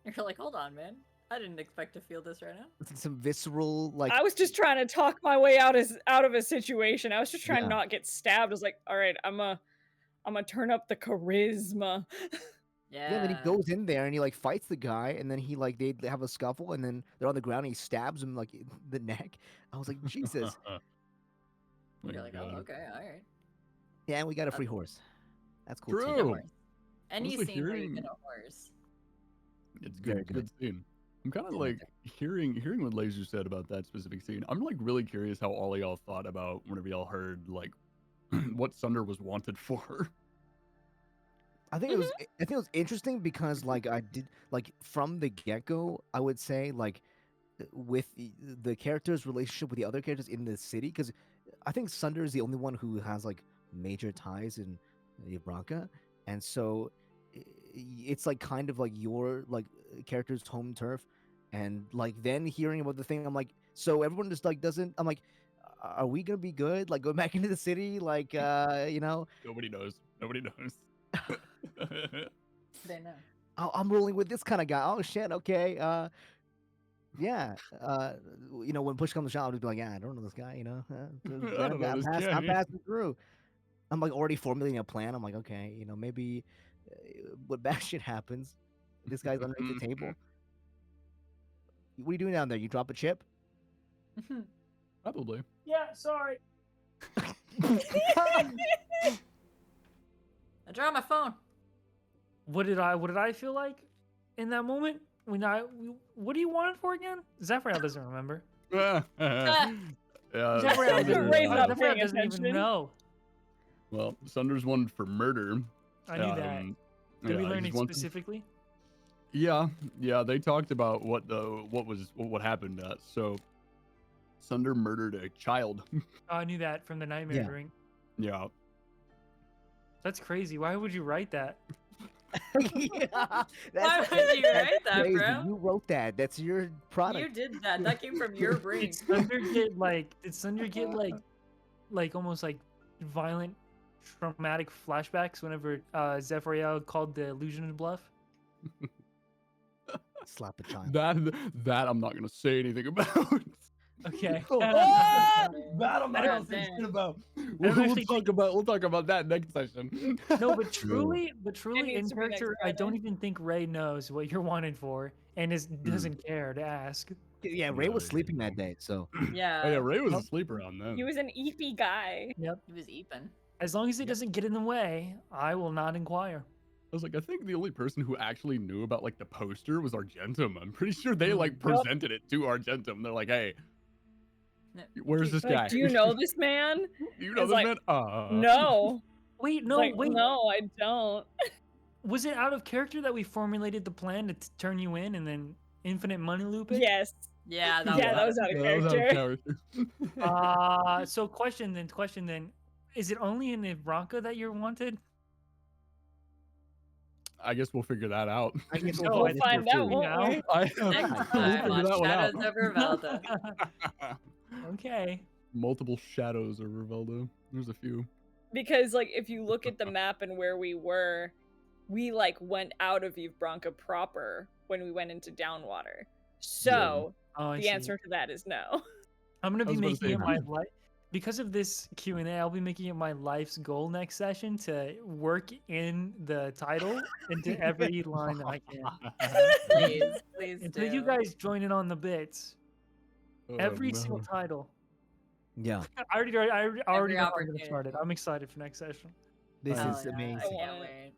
You're like, hold on, man. I didn't expect to feel this right now. It's like some visceral like. I was just trying to talk my way out of a situation. I was just trying to Yeah. not get stabbed. I was like, all right, I'm gonna turn up the charisma. Yeah, and then he goes in there and he like fights the guy, and then he like they have a scuffle, and then they're on the ground, and he stabs him like in the neck. I was like, Jesus. You're like, oh, okay, all right. Yeah, and we got a free horse. That's cool True. Get a too. horse. Any Honestly, scene where you hearing- get a horse. It's Very good. Good scene. I'm kind of Yeah, like hearing what Laser said about that specific scene. I'm like really curious how all of y'all thought about whenever y'all heard like what Sunder was wanted for. I think it was interesting because like I did like from the get-go, I would say like with the characters' relationship with the other characters in the city, because I think Sunder is the only one who has like major ties in Yabranca, and so it's like kind of like your like character's home turf, and like then hearing about the thing, I'm like, so everyone just like doesn't. I'm like, are we gonna be good? Like go back into the city, like Nobody knows. Nobody knows. They know. I'm rolling with this kind of guy. Oh shit, okay. Yeah. When push comes to shove, I'll just be like, yeah, I don't know this guy. I don't know this guy. I'm passing through. I'm like already formulating a plan. I'm like, okay, maybe what bad shit happens. This guy's underneath the table. What are you doing down there? You drop a chip? Probably. Yeah, sorry. I dropped my phone. What did I feel like in that moment? What do you want it for again? Zephyriel doesn't remember. Yeah, Zephyriel You're raising up Zephyriel paying doesn't even attention. know. Well, Sunder's one for murder. I knew that. Did we yeah, learn he's it one- specifically? Yeah, they talked about what happened. So, Sunder murdered a child. Oh, I knew that from the nightmare Yeah. drink. Yeah. That's crazy. Why would you write that? Yeah, Why would you that's write that, crazy. bro? You wrote that. That's your product. You did that. That came from your brain. Did Sunder get like almost like violent traumatic flashbacks whenever Zephyriel called the illusion a bluff? Slap a child. That I'm not gonna say anything about. Okay. That I'm not I gonna don't- say shit about. don't actually We'll talk about that next session. No, but truly needs in to be next character, I don't Friday. even think Ray knows what you're wanted for and doesn't care to ask. Yeah, Ray was Really? sleeping that day, so Yeah. Oh yeah, Ray was Nope. asleep around then. He was an eepy guy. He was Eepin. As long as it doesn't get in the way, I will not inquire. I was like, I think the only person who actually knew about like the poster was Argentum. I'm pretty sure they like Yep. presented it to Argentum. They're like, hey, where's this Like, guy? do you know this man? Do you know It's this like, man? No. Wait, It's no, like, wait. no, I don't. Was it out of character that we formulated the plan to turn you in and then infinite money loop it? Yes. Yeah, that Yeah, that was was out of Yeah, that was out of character. character. So question then. Is it only in Ibranca that you're wanted? I guess we'll figure that out. I guess No, We'll I think find we're out, figuring won't out. we? I next we'll time figure on that one out. Shadows over Velda. Okay. Multiple shadows of Rivelda. There's a few. Because like if you look at the map and where we were, we like went out of Ibranca proper when we went into Downwater. So Oh, I the see. answer to that is no. I'm gonna I be was about to making say, it my who- life because of this Q&A. I'll be making it my life's goal next session to work in the title into every line that I can. Please do. Until you guys join in on the bits, Oh, every no. single title. yeah, I already know where I'm gonna opportunity. start it. I'm excited for next session. this Hell is yeah, amazing. I can't want it. wait.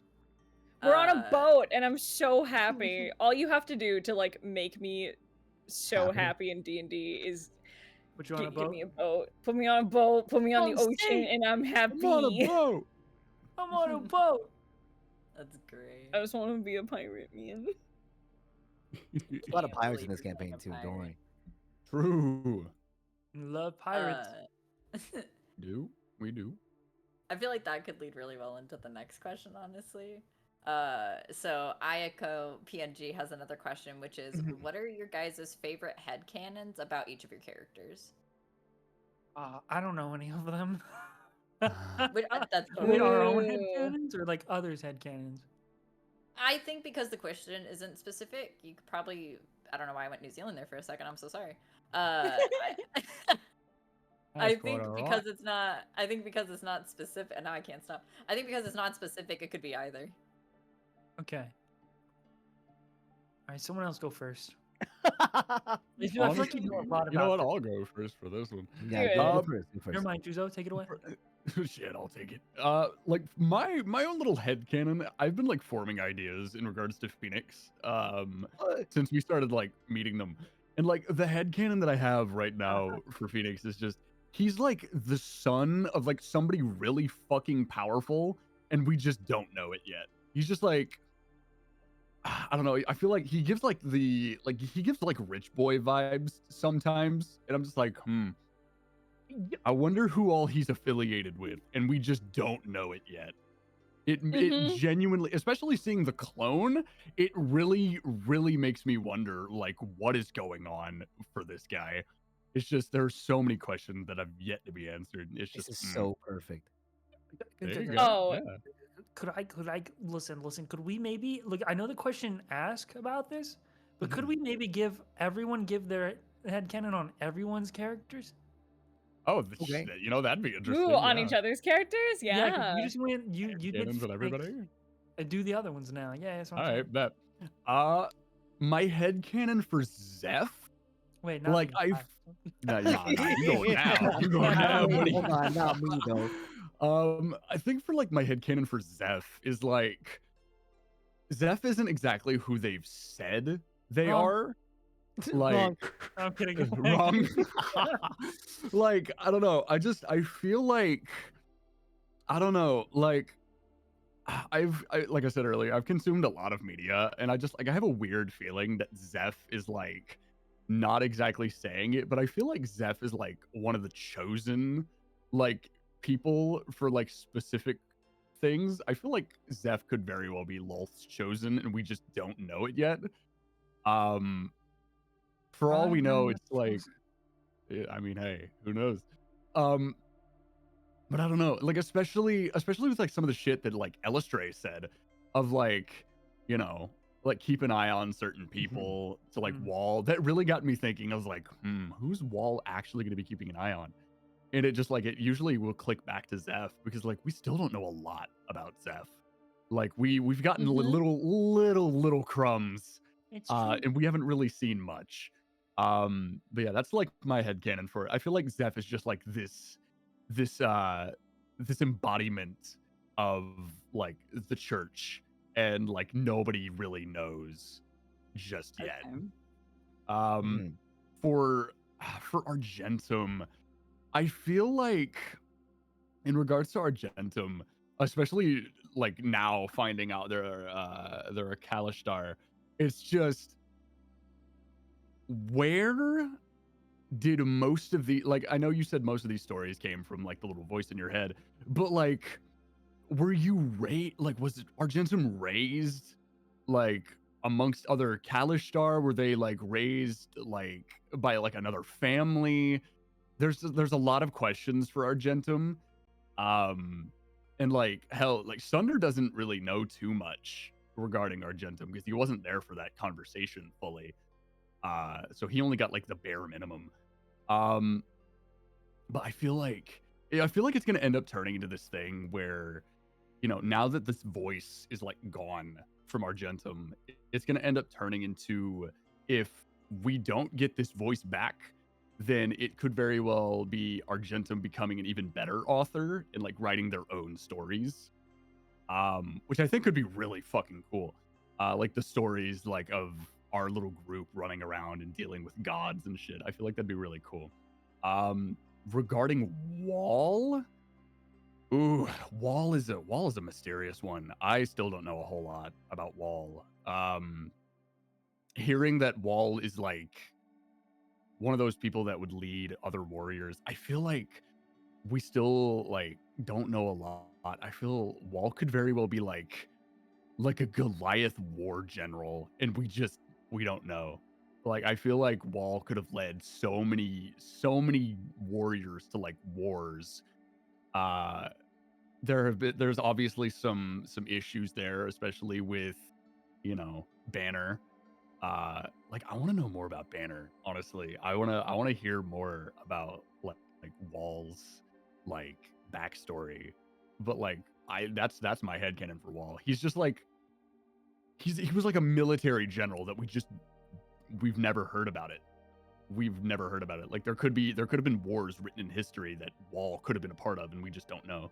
We're on a Uh, boat and I'm so happy. All you have to do to like make me so Happy? happy in D&D is Put you on a give boat. me a boat. Put me on a boat, put me on the Oh, ocean see? and I'm happy. I'm on a boat. I'm on a boat. That's great. I just want to be a pirate, man. There's a lot of Can't pirates in believe this you're campaign like a too. Don't pirate. worry. True. Love pirates. We do. I feel like that could lead really well into the next question, honestly. So Ayako PNG has another question, which is, what are your guys' favorite headcanons about each of your characters? I don't know any of them. That's Wait, our own Ooh. headcanons or like others' headcanons? I think because the question isn't specific, you could probably. I don't know why I went New Zealand there for a second. I'm so sorry. I think because it's not. I think because it's not specific. Now I can't stop. I think because it's not specific, it could be either. Okay. All right, someone else go first. yeah, I feel like you know a lot You know what? about I'll go first for this one. go Um, first. Go this. Never first. mind, Juzo, take it away. Shit, I'll take it. Like my own little headcanon, I've been like forming ideas in regards to Phoenix, since we started like meeting them. And like the headcanon that I have right now for Phoenix is just he's like the son of like somebody really fucking powerful, and we just don't know it yet. He's just like I don't know. I feel like he gives like rich boy vibes sometimes, and I'm just like, I wonder who all he's affiliated with, and we just don't know it yet. It genuinely, especially seeing the clone, it really makes me wonder like what is going on for this guy. It's just there's so many questions that have yet to be answered. It's This just is so perfect. there you go. Oh. Yeah. Could I listen, could we maybe look, I know the question asked about this, but could we maybe give their headcanon on everyone's characters? Oh, Okay. you know, that'd be interesting. Ooh, on yeah. each other's characters? 'cause Yeah. you just went you did Cannons on everybody. and do the other ones now. Yeah, that's what I'm All saying. right, bet. My headcanon for Zeph, Wait, not like me. I've nah, you going now. You going now, buddy. Hold on, not me though. I think for like my headcanon for Zeph is like Zeph isn't exactly who they've said they Wrong. are. Like Wrong. I'm kidding. wrong. Like I don't know. I feel like I don't know. Like like I said earlier, I've consumed a lot of media, and I have a weird feeling that Zeph is like not exactly saying it, but I feel like Zeph is like one of the chosen like people for like specific things, I feel like Zeph could very well be Lolth's chosen, and we just don't know it yet. Um, for all we know, it's like, I mean, hey, who knows? Um, but I don't know, like especially with like some of the shit that like Elistray said, of like, you know, like keep an eye on certain people to like Wall. That really got me thinking. I was like, who's Wall actually going to be keeping an eye on? And it just like it usually will click back to Zeph because like we still don't know a lot about Zeph. Like we've gotten little crumbs, It's true. and we haven't really seen much. But yeah, that's like my headcanon for it. I feel like Zeph is just like this this embodiment of like the church, and like nobody really knows just yet. Okay. For Argentum, I feel like in regards to Argentum, especially like now finding out they're a Kalishtar, it's just where did most of the, like, I know you said most of these stories came from like the little voice in your head, but like were you like was Argentum raised like amongst other Kalishtar? Were they like raised like by like another family? There's a lot of questions for Argentum. And like hell, like Sunder doesn't really know too much regarding Argentum because he wasn't there for that conversation fully. So he only got like the bare minimum. But I feel like it's gonna end up turning into this thing where, you know, now that this voice is like gone from Argentum, it's gonna end up turning into, if we don't get this voice back, then it could very well be Argentum becoming an even better author and like writing their own stories, which I think could be really fucking cool. Like the stories like of our little group running around and dealing with gods and shit. I feel like that'd be really cool. Regarding Wall, ooh, Wall is a mysterious one. I still don't know a whole lot about Wall. Hearing that Wall is like one of those people that would lead other warriors, I feel like we still like don't know a lot. I feel Wall could very well be like a Goliath war general, and we don't know. Like I feel like Wall could have led so many warriors to like wars. There's obviously some issues there, especially with, you know, Banner. Like I want to know more about Banner, honestly. I want to hear more about like Wall's like backstory. But like that's my headcanon for Wall. He's just like he was like a military general that we've never heard about it. We've never heard about it. Like there could have been wars written in history that Wall could have been a part of, and we just don't know.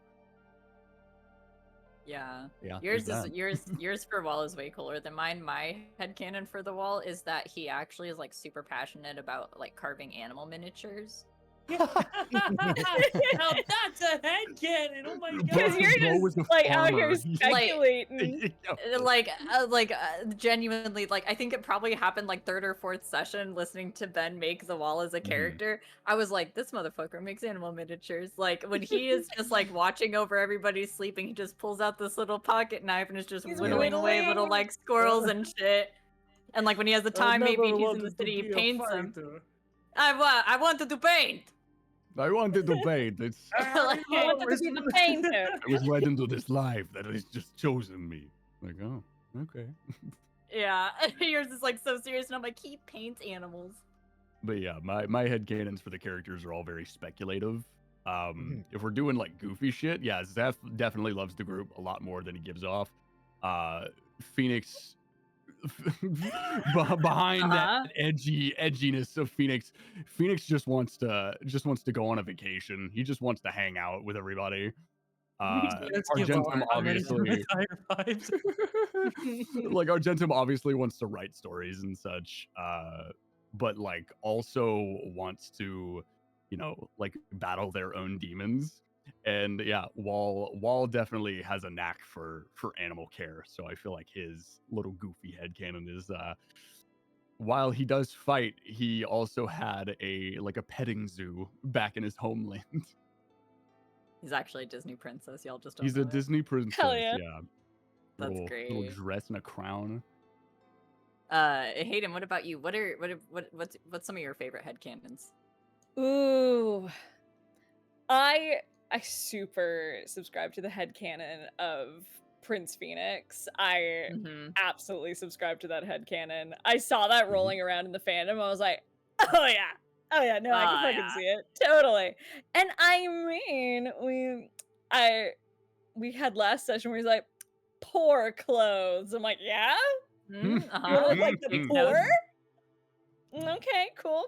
Yeah. Yeah, Yours there's is that. yours for Wall is way cooler than mine. My headcanon for the Wall is that he actually is like super passionate about like carving animal miniatures. Now that's a headcanon. Oh my god. Because you're Bro was just a like out here farmer. speculating. Genuinely, like I think it probably happened like third or fourth session listening to Ben make the Wall as a character. I was like, this motherfucker makes animal miniatures. Like when he is just like watching over everybody sleeping, he just pulls out this little pocket knife and is just He's whittling away whittling. little like squirrels and shit. And like when he has the time, maybe if he's in the city, he paints them. I wanted to paint. I wanted to paint. It's Like, I wanted to be the painter. I was led into this life that has just chosen me. Like, oh, okay. yeah, yours is like so serious, and I'm like, he paints animals. But yeah, my headcanons for the characters are all very speculative. If we're doing like goofy shit, yeah, Zeph definitely loves the group a lot more than he gives off. Phoenix behind that edginess of Phoenix just wants to go on a vacation. He just wants to hang out with everybody. Argentum obviously like Argentum obviously wants to write stories and such, but like also wants to, you know, like battle their own demons. And yeah, Wall definitely has a knack for animal care. So I feel like his little goofy headcanon is while he does fight, he also had a petting zoo back in his homeland. He's actually a Disney princess. Y'all just don't He's know a it. Disney princess. yeah. Yeah. That's Little great. dress and a crown. Hayden, what about you? What's some of your favorite headcanons? Ooh. I super subscribe to the headcanon of Prince Phoenix. I absolutely subscribe to that headcanon. I saw that rolling around in the fandom. I was like, oh yeah. Oh yeah, no, I can fucking see it. Totally. And I mean, we had last session where he's like, poor clothes. I'm like, yeah? You wanna look like the Take poor? notes. Okay, cool.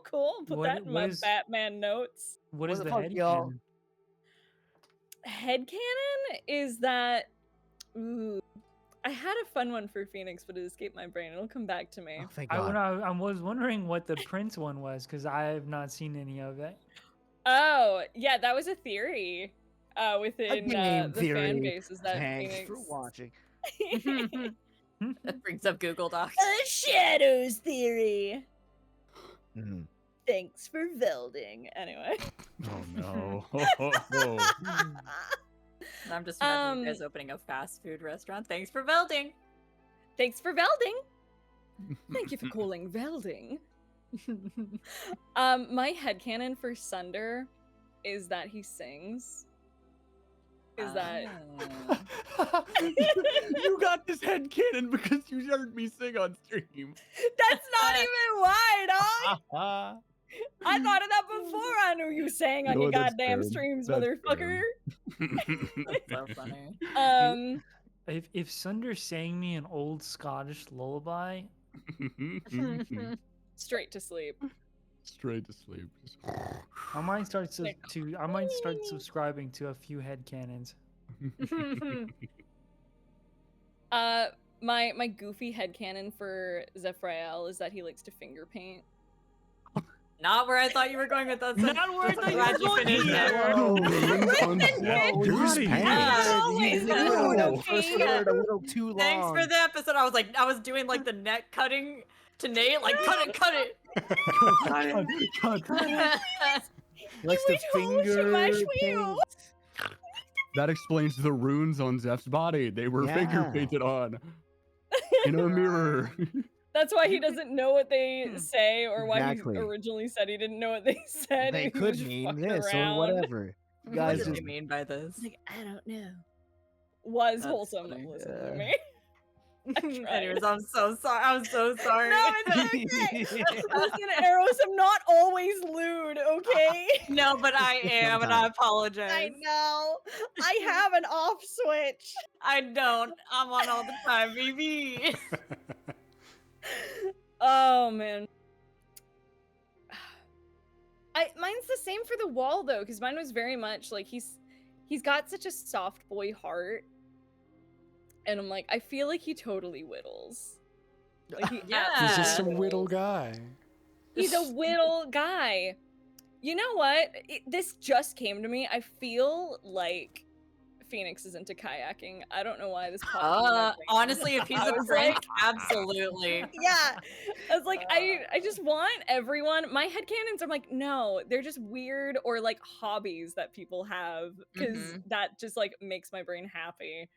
Put What- that in what my is- Batman notes. What What is the the fuck, y'all? headcanon? Headcanon is that. Ooh, I had a fun one for Phoenix, but it escaped my brain. It'll come back to me. Oh, thank I, God. I was wondering what the Prince one was because I have not seen any of it. Oh, yeah, that was a theory within game the fan theory. base. Is that Thanks Phoenix? for watching. That brings up Google Docs. Shadows theory. Mhm. Thanks for Velding. Anyway. Oh no. I'm just imagining you guys opening a fast food restaurant. Thanks for Velding. Thanks for Velding. Thank you for calling Velding. My headcanon for Sunder is that he sings. Is that You got this headcanon because you heard me sing on stream. That's not even why, dog. I thought of that before I knew you sang on No, your that's goddamn fair. streams, That's motherfucker. so funny? If Sunder sang me an old Scottish lullaby, Straight to sleep. Straight to sleep. I might start subscribing to a few headcanons. My goofy headcanon for Zephyrael is that he likes to finger paint. Not where I thought you were going with that. Not where I I'm thought you glad were going finished either. it. Always lewd, okay? A little too long. Thanks for the episode. I was doing like the neck cutting to Nate, like cut it. He likes to finger paint. That explains the runes on Zeph's body. They were finger Yeah. painted on in a mirror. That's why he doesn't know what they say, or why Exactly. he originally said he didn't know what they said. They and he could was just mean fucking this around. or whatever. You What guys did just you mean by this? Like, I don't know. Was That's wholesome. funny. Listen to me. I tried. Anyways, I'm so sorry. I'm so sorry. No, it's okay. Listen, Eros, I'm not always lewd, okay? No, but I am, and I apologize. I know. I have an off switch. I don't. I'm on all the time, baby. Oh man. Mine's the same for the wall though, because mine was very much like he's got such a soft boy heart, and I'm like, I feel like he totally whittles. Like he Yeah. He's just a absolutely whittle whittles. guy. He's a whittle guy. You know what? This just came to me. I feel like Phoenix is into kayaking. I don't know why this popped into my brain. Honestly, if he's I a was prince, like- absolutely. Yeah. I was like, I just want everyone. My headcanons are like, no, they're just weird or like hobbies that people have because that just like makes my brain happy.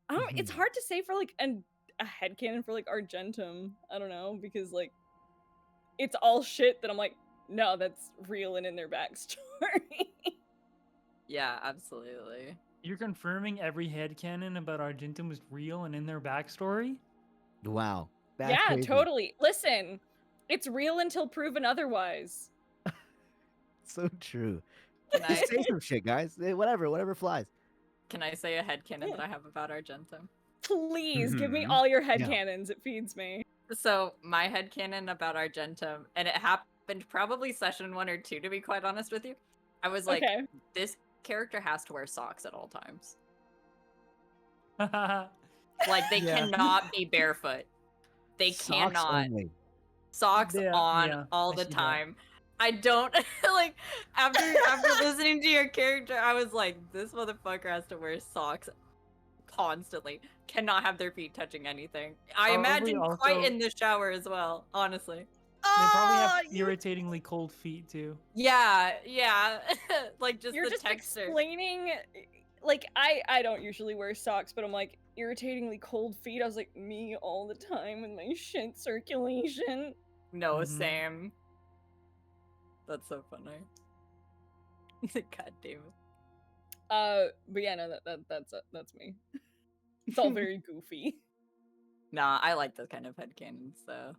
I don't. It's hard to say for like a headcanon for like Argentum. I don't know because like it's all shit that I'm like, no, that's real and in their backstory. Yeah, absolutely. You're confirming every headcanon about Argentum was real and in their backstory? Wow. That's yeah, crazy. totally. Listen, it's real until proven otherwise. So true. Can I, Just say some shit, guys. Whatever flies. can I say a headcanon that I have about Argentum? Please give me Mhm. all your headcanons. It feeds me. So my headcanon about Argentum, and it happened probably session 1 or 2, to be quite honest with you. I was like, Okay. this character has to wear socks at all times. That's Like, they Yeah. cannot be barefoot. They Socks cannot. only. Socks Yeah, on yeah, all I the see that. time. I don't like after listening to your character, I was like, this motherfucker has to wear socks constantly. Cannot have their feet touching anything. I Probably imagine quite also- in the shower as well, honestly. They probably have Oh, you- irritatingly cold feet too. Yeah, yeah. Like just You're the just texture. explaining. Like I don't usually wear socks, but I'm like irritatingly cold feet. I was like me all the time with my shin circulation. No, Mhm. Sam. That's so funny. God damn it. But yeah, no, that's me. It's all very goofy. Nah, I like those kind of headcanons, so.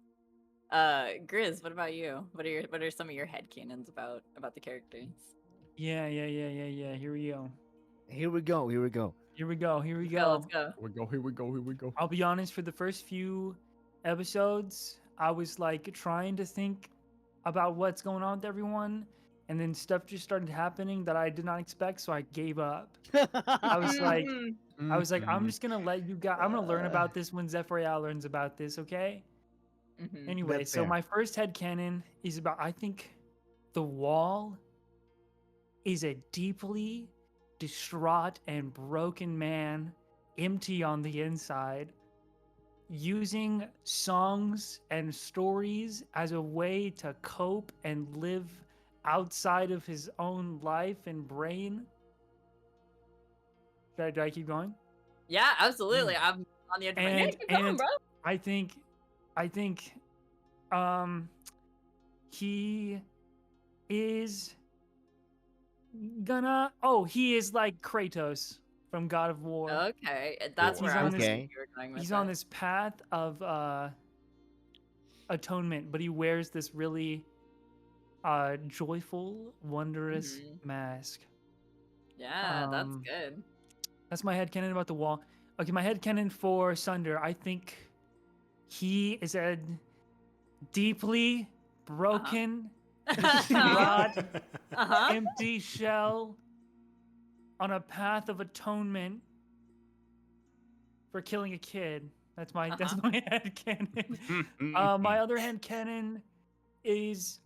Grizz, what about you? What are some of your headcanons about the characters? Yeah. Here we go. Here we go. Here we go. Here we go. Here we Let's go, go. let's go. Here we go. Here we go. I'll be honest, for the first few episodes, I was like trying to think about what's going on with everyone, and then stuff just started happening that I did not expect, so I gave up. I was like, Mhm. I'm just gonna let you guys. I'm gonna learn about this when Zephyriah learns about this. Okay. Mhm. Anyway, That's so fair. my first headcanon is about. I think the wall is a deeply distraught and broken man, empty on the inside, using songs and stories as a way to cope and live outside of his own life and brain. Do I keep going? Yeah, absolutely. I'm on the edge of my Yeah, seat. keep going, And bro. I think he is he is like Kratos from God of War. Okay, that's Cool. where He's I on was this- thinking you were going with He's on it. this path of atonement, but he wears this really joyful, wondrous Mhm. mask. Yeah, that's um, good. That's my headcanon about the wall. Okay, my headcanon for Sunder, I think he is a deeply broken, distraught, Uh-huh. empty shell on a path of atonement for killing a kid. That's my headcanon. My other headcanon is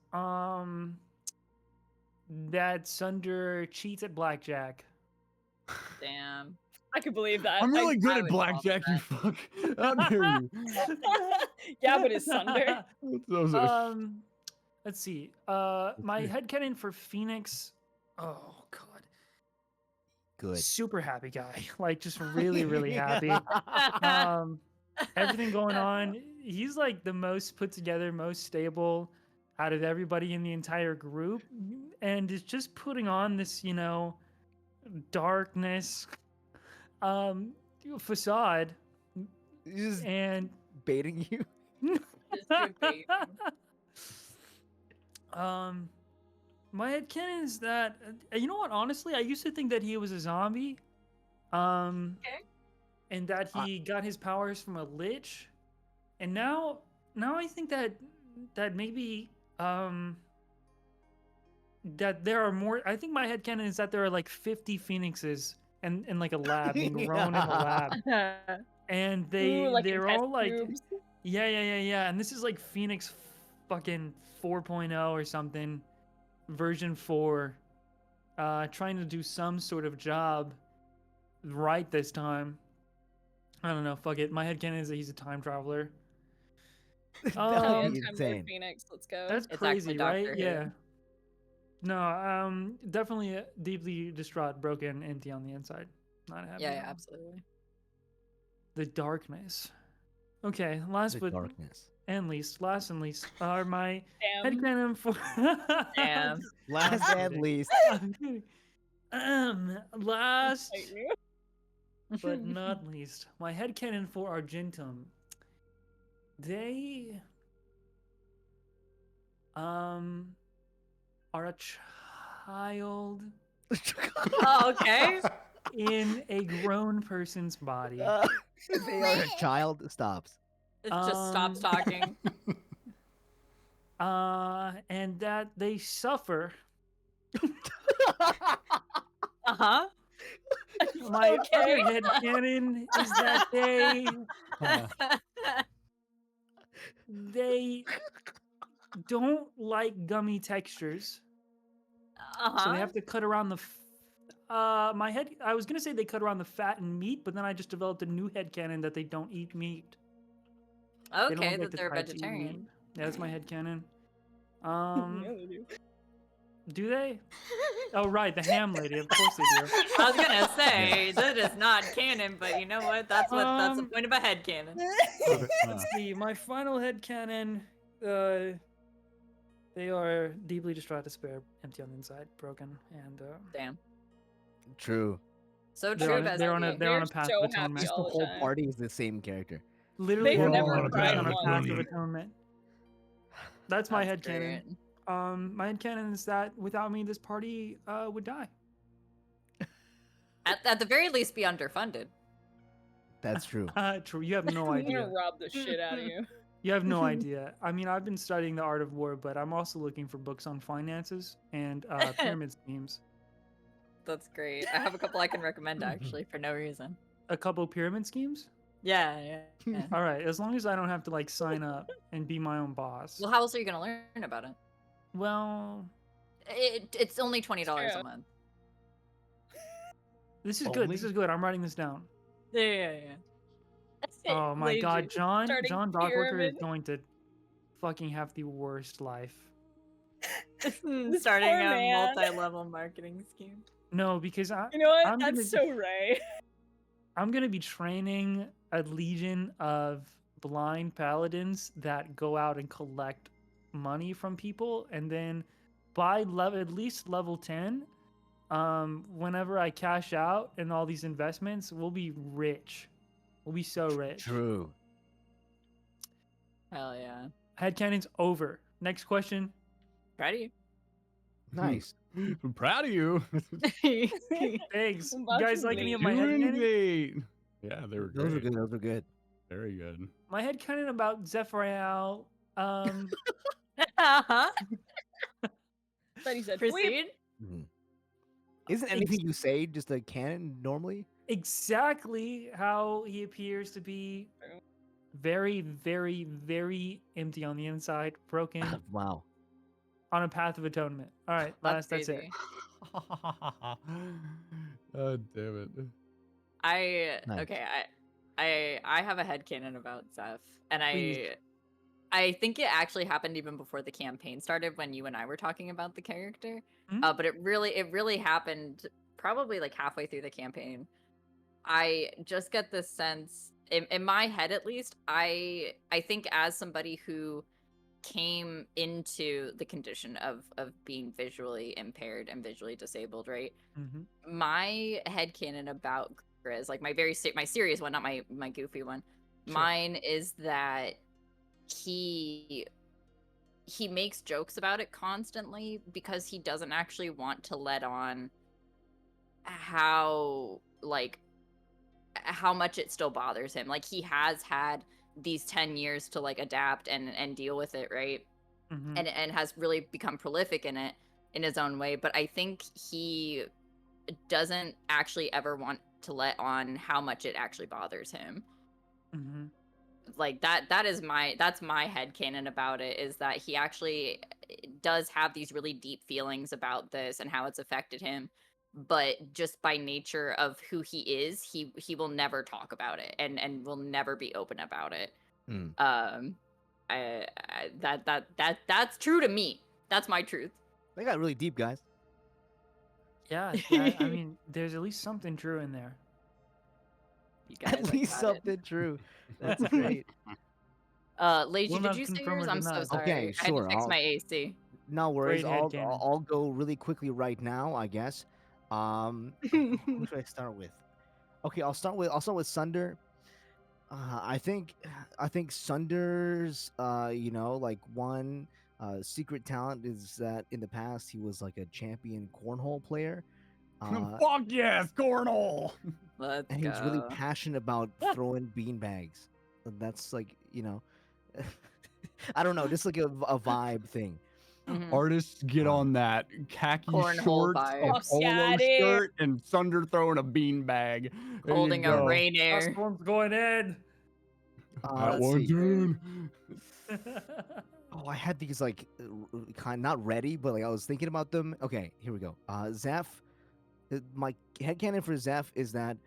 that Sunder cheats at blackjack. Damn. I can believe that. I'm really good I at would follow blackjack, you fuck. How dare you? Yeah, but it's Sunder. Those are- Let's see. My Okay. headcanon for Phoenix. Oh god. Good. Super happy guy. Like just really, really happy. Everything going on. He's like the most put together, most stable out of everybody in the entire group, and is just putting on this, darkness facade. He's just And baiting you. Just good bait. My headcanon is that you know what? Honestly, I used to think that he was a zombie, and that he got his powers from a lich, and now I think that maybe that there are more. I think my headcanon is that there are like 50 phoenixes and in like a lab being grown in a lab, and Ooh, like in they're test all like tubes. yeah, and this is like Phoenix fucking 4.0 or something, version 4, trying to do some sort of job right this time. I don't know, fuck it. My headcanon is that he's a time traveler. That'd Oh, yeah, be Time Lord insane. Phoenix. Let's go. That's It's actually crazy, Doctor right? Who. Yeah. No, definitely deeply distraught, broken, empty on the inside. Not happy. Yeah, at yeah, all. absolutely. The darkness. Okay, last The but darkness. and least, last and least, are my Damn. headcanon for. Damn. Last I'm and kidding. least. I'm kidding. Last Fight you. but not least, my headcanon for Argentum. They are a child Oh, okay. in a grown person's body. They are a child. Stops. It just stops talking. And that they suffer. Uh-huh. My Okay. other headcanon is that they don't like gummy textures, Uh-huh. so they have to cut around the. I was gonna say they cut around the fat and meat, but then I just developed a new headcanon that they don't eat meat. They don't Okay, like that the they're types that eat meat. vegetarian. Yeah, that's my headcanon. Yeah, they do. Do they? Oh, right, the ham lady. Of course they do. I was gonna say that is not canon, but you know what? That's the Um, point of a head canon. Let's see. My final headcanon. They are deeply distraught, despair, empty on the inside, broken, and Damn. True. So they're true, on a, Bestie. they're on a they're on a They're path so of happy atonement. Just the all the whole time. party is the same character. Literally, They've We're all never on a cried path on a of once. path of atonement. atonement. That's my That's headcanon. great. My headcanon is that without me, this party would die. At the very least, be underfunded. That's true. True. You have no I'm idea. gonna rob the shit out of you. You have no idea. I mean, I've been studying the art of war, but I'm also looking for books on finances and pyramid schemes. That's great. I have a couple I can recommend actually for no reason. A couple pyramid schemes? Yeah. All right, as long as I don't have to like sign up and be my own boss. Well, how else are you gonna learn about it? Well, It's only $20 Yeah. a month. this is good. This Only- is good. I'm writing this down. Yeah. Oh my Lazy. god, John Starting Dockworker pyramid. is going to fucking have the worst life. This Starting poor a man. multi-level marketing scheme. No, because You know what? I'm That's gonna- so right. I'm gonna be training a legion of blind paladins that go out and collect money from people, and then by at least level 10, whenever I cash out and all these investments, we'll be rich. We'll be so rich. True. Hell yeah. Headcanon's over. Next question. Proud of you. Nice. I'm proud of you. Thanks. You About guys to like any of leave. my Doing headcanon? great. Yeah, they were Those are great. good. Those are good. Very good. My headcanon about Zephyrial. Uh-huh. But he said, Proceed. Mhm. Isn't anything you say just a canon normally? exactly how he appears to be. True. Very, very, very empty on the inside, broken, Wow. on a path of atonement. All right, That's that's it. crazy. Oh, damn it. Nice. Okay, I have a headcanon about Zeph, and Please. I think it actually happened even before the campaign started when you and I were talking about the character. Hmm? But it really happened probably like halfway through the campaign. I just get this sense in my head, at least. I think as somebody who came into the condition of being visually impaired and visually disabled, right? Mm-hmm. My headcanon about Grizz, like my serious one, not my goofy one. Sure. Mine is that he makes jokes about it constantly because he doesn't actually want to let on how much it still bothers him. Like, he has had these 10 years to like adapt and deal with it, right? Mm-hmm. And has really become prolific in it in his own way, but I think he doesn't actually ever want to let on how much it actually bothers him. Mm-hmm. Like that's my headcanon about it, is that he actually does have these really deep feelings about this and how it's affected him, but just by nature of who he is, he will never talk about it and will never be open about it. Mm. That's true to me. That's my truth. They got really deep, guys. Yeah, I mean, there's at least something true in there. You guys At least got it. something true. That's great. Lazy, Will did not you say confirm yours? or I'm so deny. sorry. Okay, I had to sure, fix I'll- my AC. No worries. Great I'll headcanon. I'll go really quickly right now, I guess. Who should I start with? Okay, I'll start with Sunder. I think Sunder's like one secret talent is that in the past he was like a champion cornhole player. Fuck yes, cornhole. Let's And he was really go. passionate about throwing beanbags. That's like, I don't know, just like a vibe thing. Mhm. Artists get on that khaki Cornhole shorts, vibe. a Oh, polo Scotty. shirt, and Sunder throwing a beanbag. There you Holding a go. rain air. Last one's going in. That Let's one's see. in. Oh, I had these like kind not ready, but like I was thinking about them. Okay, here we go. Zeph, my headcanon for Zeph is that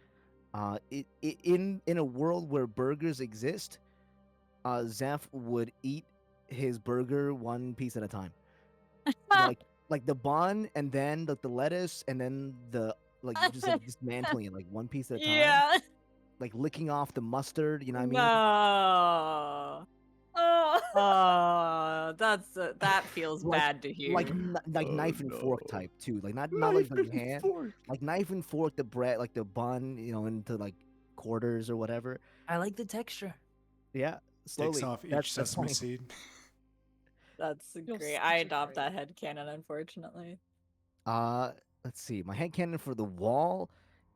in a world where burgers exist, Zeph would eat his burger one piece at a time. like the bun, and then the lettuce, and then the like just like dismantling it like one piece at a time. Yeah. Like licking off the mustard. You know what I mean? No. Oh. Oh, that feels Like- bad to hear. Like Oh, knife and fork no. type too. Like not like Knife your and hand. fork. Like knife and fork the bread, like the bun, into like quarters or whatever. I like the texture. Yeah, slowly. Takes off each That's the sesame point. seed. That's You're great. such I a adopt that creep. headcanon, unfortunately. Let's see. My headcanon for the wall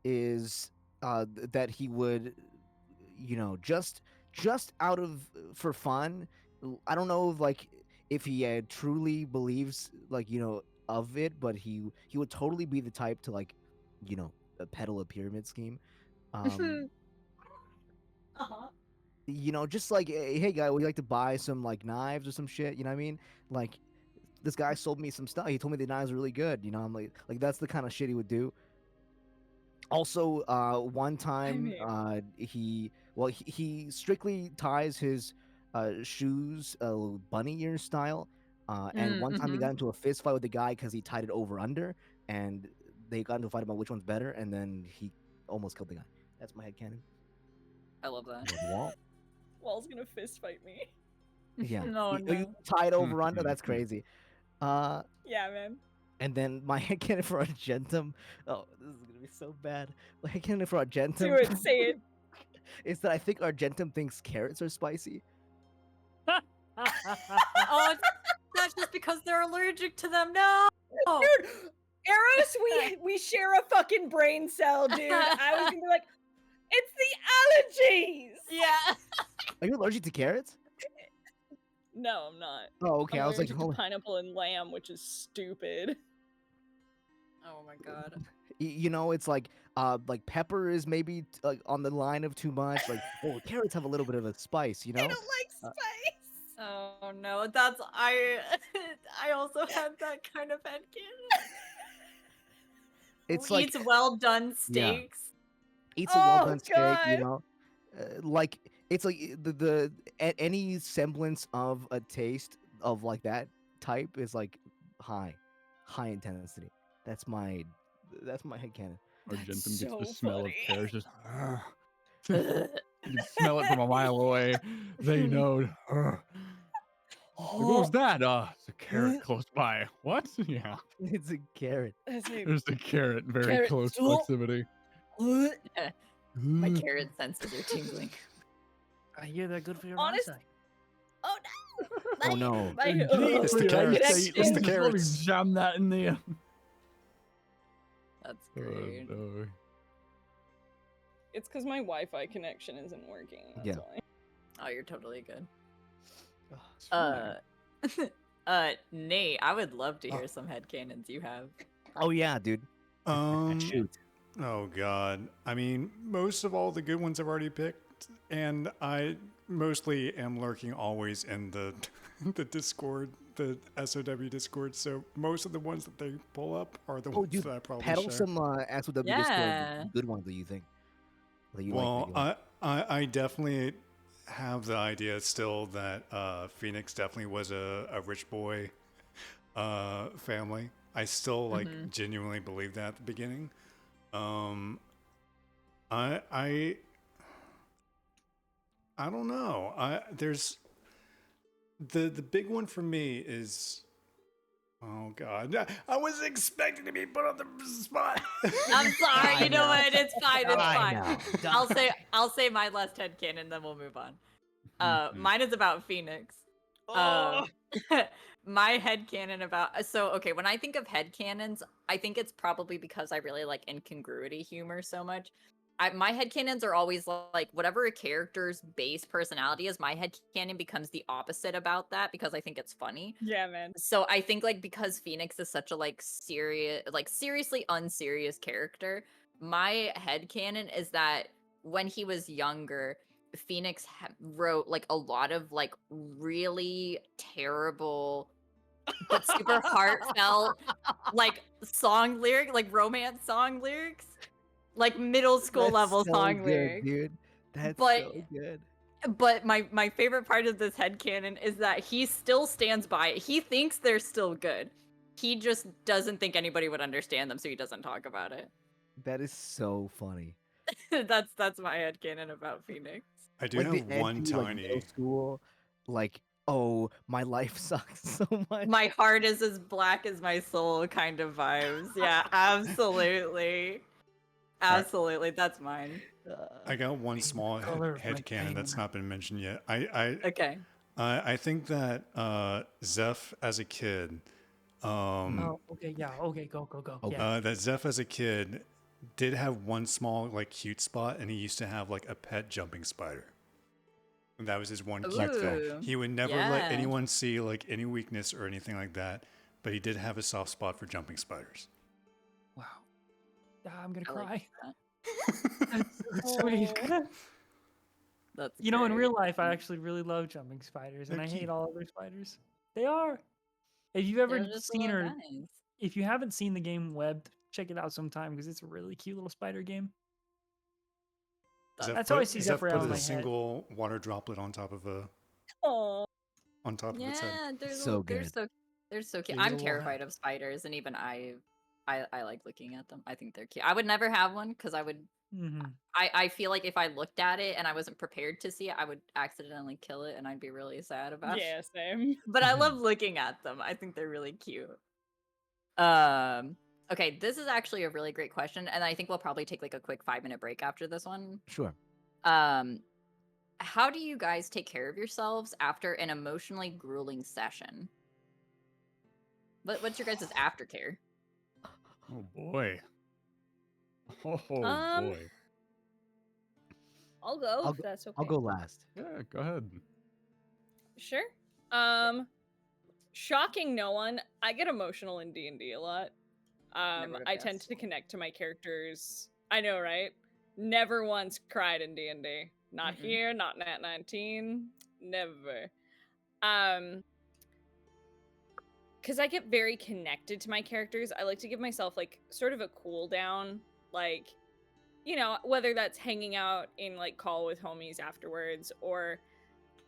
is that he would, just out of for fun. I don't know if he truly believes of it, but he would totally be the type to peddle a pyramid scheme. Uh-huh. Just like, hey guy, would you like to buy some like knives or some shit? You know what I mean? Like, this guy sold me some stuff. He told me the knives are really good. I'm like that's the kind of shit he would do. Also, one time, mean- he strictly ties his shoes bunny ear style. And one time he got into a fist fight with the guy because he tied it over under, and they got into a fight about which one's better, and then he almost killed the guy. That's my headcanon. I love that. The wall. Wall's gonna fist fight me. Yeah. No, You tie it over under. Mhm, That's mhm. crazy. Yeah, man. And then my headcanon for Argentum. Oh, this is gonna be so bad. My headcanon for Argentum. Do it. Say it. is that I think Argentum thinks carrots are spicy. Oh, that's just because they're allergic to them. No. Dude, Eros, we share a fucking brain cell, dude. I was gonna be like, it's the allergies. Yeah. Are you allergic to carrots? No, I'm not. Oh, okay. I'm I was like, allergic to holy. pineapple and lamb, which is stupid. Oh my god. It's like pepper is maybe on the line of too much. Like, carrots have a little bit of a spice, I don't like spice. Oh no, that's I also had that kind of headcanon. It's Who like eats well done Yeah. steaks. eats a well Oh, done steak, God. like it's like any semblance of a taste of like that type is like high intensity. That's my headcanon. Argentum gets so the smell funny. of carrots. Just, you can smell it from a mile away. They know. Like, what was that? It's a carrot close by. What? Yeah. It's a carrot. That's me. There's a carrot in very Carrot close stool. proximity. My carrot senses are tingling. I hear they're good for your Honest- eyesight. Oh no! Oh no. My, It's the Honestly, carrots. I say, It's the let me carrots. Jam that in there. That's Oh, great. no. It's because my Wi-Fi connection isn't working. That's Yeah. why. Oh, you're totally good. It's fine. Nate, I would love to hear some headcanons you have. Oh yeah, dude. Shoot. Oh god. I mean, most of all the good ones I've already picked, and I mostly am lurking always in the the Discord, the SOW Discord. So most of the ones that they pull up are the ones Dude, that I probably peddle share. some SOW Yeah. Discord good ones that you think. That you Well, like. I definitely have the idea still that Phoenix definitely was a rich boy family. I still genuinely believe that at the beginning. I don't know. There's the big one for me is, oh god, I was expecting to be put on the spot. I'm sorry. I You know know. what? It's fine. It's I fine. know. I'll say my last headcanon, then we'll move on. Mhm. Mine is about Phoenix. Oh. My headcanon about okay, when I think of headcanons, I think it's probably because I really like incongruity humor so much. My headcanons are always like whatever a character's base personality is, my headcanon becomes the opposite about that because I think it's funny. Yeah, man. So I think because Phoenix is such a seriously unserious character, my headcanon is that when he was younger, Phoenix wrote a lot of really terrible but super heartfelt song lyric, romance song lyrics, middle school That's level so song good, lyrics. dude. That's But- so good. But my favorite part of this headcanon is that he still stands by it. He thinks they're still good. He just doesn't think anybody would understand them, so he doesn't talk about it. That is so funny. That's my headcanon about Phoenix. I do Like have the one edgy, like middle tiny. school, like, oh, my life sucks so much. My heart is as black as my soul kind of vibes. Yeah, absolutely. Absolutely. That's mine. I got one small color of my headcanon that's pain. not been mentioned yet. I Okay. I think that Zeph as a kid, Oh, okay, yeah, okay, go. Okay. Yeah. that Zeph as a kid did have one small like cute spot, and he used to have like a pet jumping spider. And that was his one cute thing. Ooh, He would never yeah. let anyone see like any weakness or anything like that, but he did have a soft spot for jumping spiders. Wow. I'm gonna I like cry. that. That's so sweet. That's You know, in great. real life, I actually really love jumping spiders, and They're I hate cute. all other spiders. They are. If you've ever They're just seen little or guys. if you haven't seen the game Welde, check it out sometime because it's a really cute little spider game. Zeph That's how I put- see Zeph Zephyr put out of a my head. single water droplet on top of Oh, its head. Yeah, they're So they're good. they're so cute. Cute I'm little terrified of spiders, and even I like looking at them. I think they're cute. I would never have one because Mm-hmm. I feel like if I looked at it and I wasn't prepared to see it, I would accidentally kill it, and I'd be really sad about it. yeah, same. But I love looking at them. I think they're really cute. Okay, this is actually a really great question, and I think we'll probably take like a quick 5-minute break after this one. Sure. How do you guys take care of yourselves after an emotionally grueling session? What's your guys' aftercare? Oh boy. Oh Um, boy. I'll go I'll if that's okay. I'll go last. Yeah, go ahead. Sure. Shocking no one. I get emotional in D&D a lot. Never would've I tend guessed. to connect to my characters. I know, right? Never once cried in D&D. Not Mhm. here, not Nat 19. Never. Because I get very connected to my characters. I like to give myself like sort of a cool down, like, you know, whether that's hanging out in like call with homies afterwards, or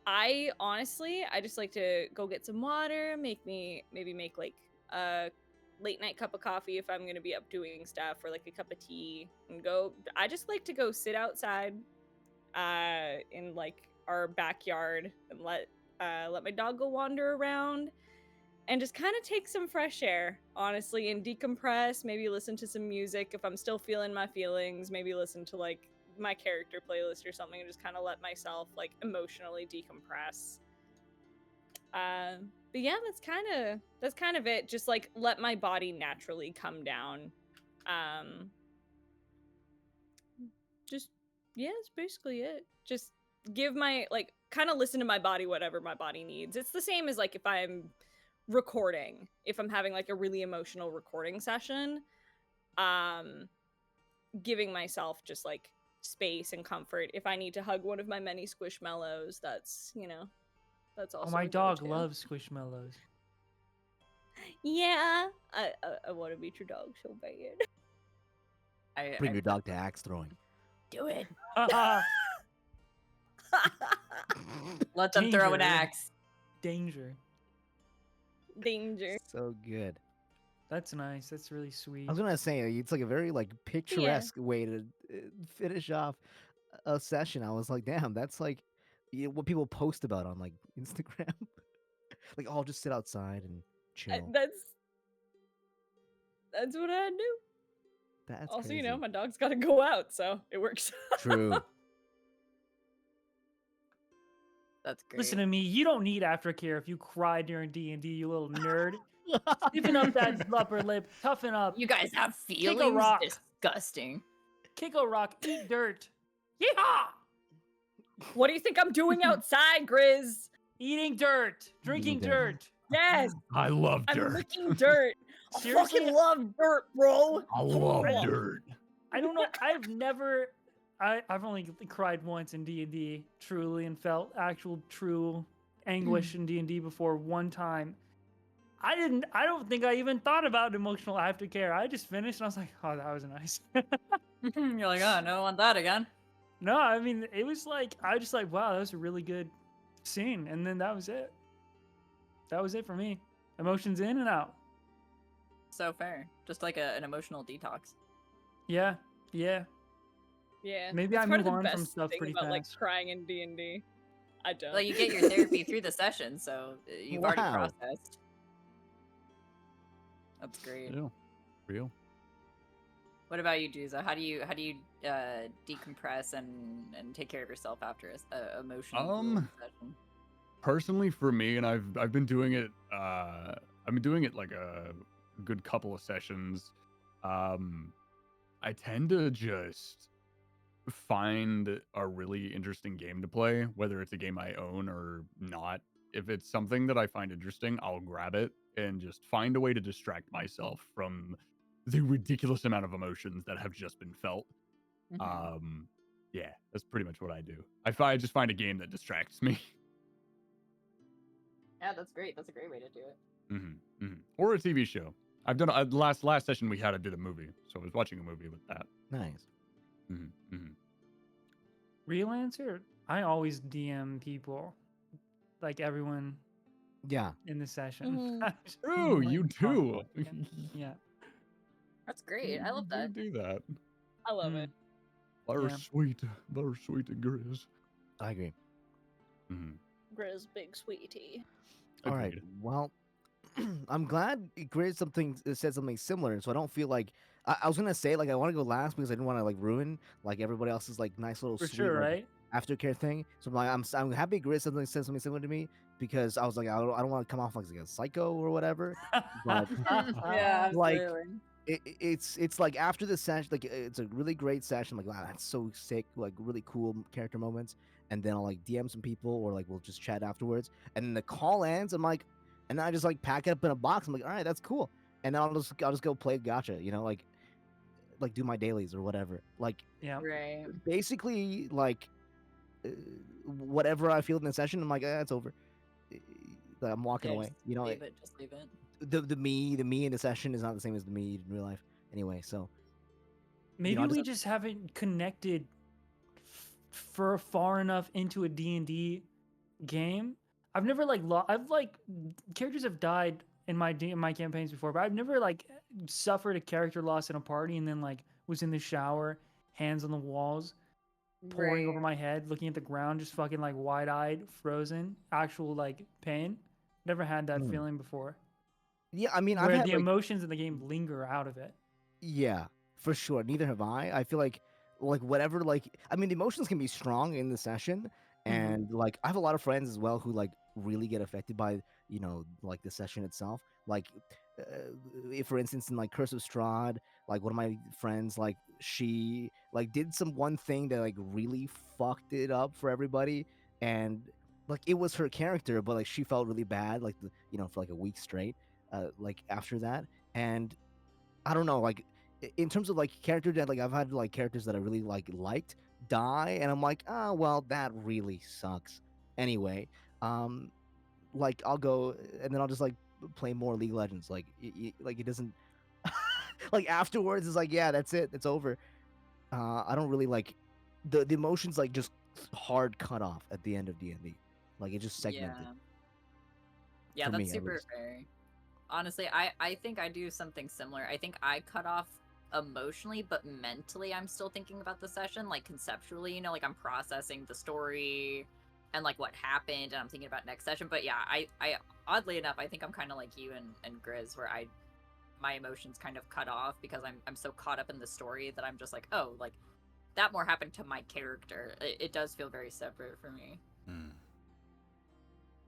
I honestly just like to go get some water, maybe make like a late night cup of coffee if I'm gonna be up doing stuff, or like a cup of tea, and go. I just like to go sit outside in like our backyard and let my dog go wander around and just kind of take some fresh air, honestly, and decompress, maybe listen to some music if I'm still feeling my feelings, maybe listen to like my character playlist or something, and just kind of let myself like emotionally decompress. But yeah, that's kind of it. Just like let my body naturally come down. Just yeah, that's basically it. Just give my like kind of listen to my body, whatever my body needs. It's the same as like if I'm recording, if I'm having like a really emotional recording session, giving myself just like space and comfort. If I need to hug one of my many squishmallows, that's, you know, that's also Oh, my a dog go-to. loves squishmallows. Yeah, I want to meet your dog so bad. Bring your dog to axe throwing. Do it. Haha, Let them throw an Danger. axe. Danger. Danger. So good. That's nice. That's really sweet. I was gonna say it's like a very like picturesque way to finish off a session. I was like, damn, that's like what people post about on like Instagram. Like, I'll just sit outside and chill. That's what I do. That's Also, crazy. you know, my dog's got to go out, so it works. True. That's great. Listen to me. You don't need aftercare if you cry during D&D, you little nerd. Stiffen up that upper lip. Toughen up. You guys have a feelings? rock. Disgusting. Kick a rock. Eat dirt. Yeehaw! What do you think I'm doing outside, Grizz? Eating dirt. Drinking Eating dirt. Yes, I love I'm dirt. licking dirt. I Seriously? fucking love dirt, bro. I love Oh. dirt. I don't know. I've only cried once in D&D, truly, and felt actual true anguish in D&D before one time. I don't think I even thought about emotional aftercare. I just finished and I was like, oh, that was nice. You're like, oh, no, I want that again. No, I mean, it was like, I was just like, wow, that was a really good scene. And then that was it. That was it for me. Emotions in and out. So fair. Just like an emotional detox. Yeah. Yeah. Yeah. Maybe that's I part of move the on from best stuff thing pretty about like fast. crying in D&D. I don't. Like you get your therapy through the session, so you've already Wow. processed. That's great. Yeah. Real. What about you, Juza? How do you decompress and take care of yourself after a emotional grueling session? Personally, for me, and I've been doing it. I've been doing it like a good couple of sessions. I tend to just find a really interesting game to play, whether it's a game I own or not. If it's something that I find interesting, I'll grab it and just find a way to distract myself from the ridiculous amount of emotions that have just been felt. Mhm. Yeah, that's pretty much what I do. I just find a game that distracts me. Yeah, that's great. That's a great way to do it. Or a TV show. I've done last session we had to do the movie, so I was watching a movie with that. Nice. Real answer, I always DM people, like everyone Yeah. in the session. Oh, you too. Yeah. That's great. I love that. Do that. I love it. Very Yeah. sweet, Grizz. I agree. Grizz, big sweetie. All right. Agreed. Well, I'm glad Grizz said something similar, so I don't feel like I was gonna say like I want to go last because I didn't want to like ruin like everybody else's like nice little For sweet sure, like, right? aftercare thing. So I'm happy Grizz said something similar to me because I was like I don't want to come off like a psycho or whatever. But Yeah, like absolutely. it's like after the session, like it's a really great session. Like wow, that's so sick. Like really cool character moments. And then I'll like DM some people or like we'll just chat afterwards. And then the call ends. I'm like, and then I just like pack it up in a box. I'm like, all right, that's cool. And then I'll just go play gacha. You know, like do my dailies or whatever. Like Yeah. Right. basically like whatever I feel in the session. I'm like, it's over. I'm walking Yeah, away. just You know, leave it. Just leave it. the me in the session is not the same as the me in real life. Anyway, so Maybe I we just haven't connected for far enough into a D&D game. I've never like I've like characters have died in my campaigns before, but I've never like suffered a character loss in a party and then like was in the shower, hands on the walls, pouring over my head, looking at the ground, just fucking like wide-eyed, frozen, actual like pain. Never had that feeling before. Yeah, I mean, I've Where had the like, emotions in the game linger out of it. yeah, for sure. Neither have I. I feel like whatever like I mean the emotions can be strong in the session and like I have a lot of friends as well who like really get affected by like the session itself. Like if for instance in like Curse of Strahd, like one of my friends like she like did some one thing that like really fucked it up for everybody and like it was her character but like she felt really bad like for like a week straight like after that. And I don't know, like in terms of like character that like I've had like characters that I really liked die, and I'm like, oh well, that really sucks. Anyway, like I'll go and then I'll just like play more League of Legends. Like like it doesn't like afterwards it's like yeah, that's it, it's over. I don't really like the emotions like just hard cut off at the end of D&D. Like it just segmented. Yeah, for that's me, at super least. fair. Honestly, I think I do something similar. I think I cut off emotionally, but mentally I'm still thinking about the session, like conceptually, like I'm processing the story and like what happened and I'm thinking about next session. But yeah, I oddly enough, I think I'm kind of like you and Grizz where my emotions kind of cut off because I'm so caught up in the story that I'm just like, oh, like that more happened to my character. It does feel very separate for me.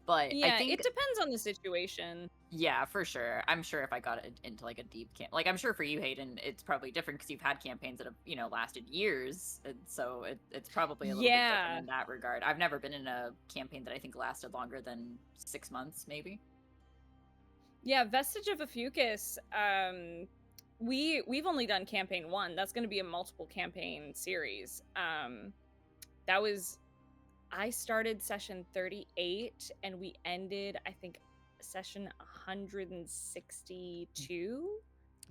But yeah, I think it depends on the situation. Yeah, for sure. I'm sure if I got it into like a deep camp, like I'm sure for you, Hayden, it's probably different because you've had campaigns that have lasted years, and so it's probably a little bit different in that regard. I've never been in a campaign that I think lasted longer than 6 months, maybe. Yeah, Vestige of Ophiuchus. We've only done campaign 1. That's going to be a multiple campaign series. That was. I started session 38 and we ended, I think, session 162.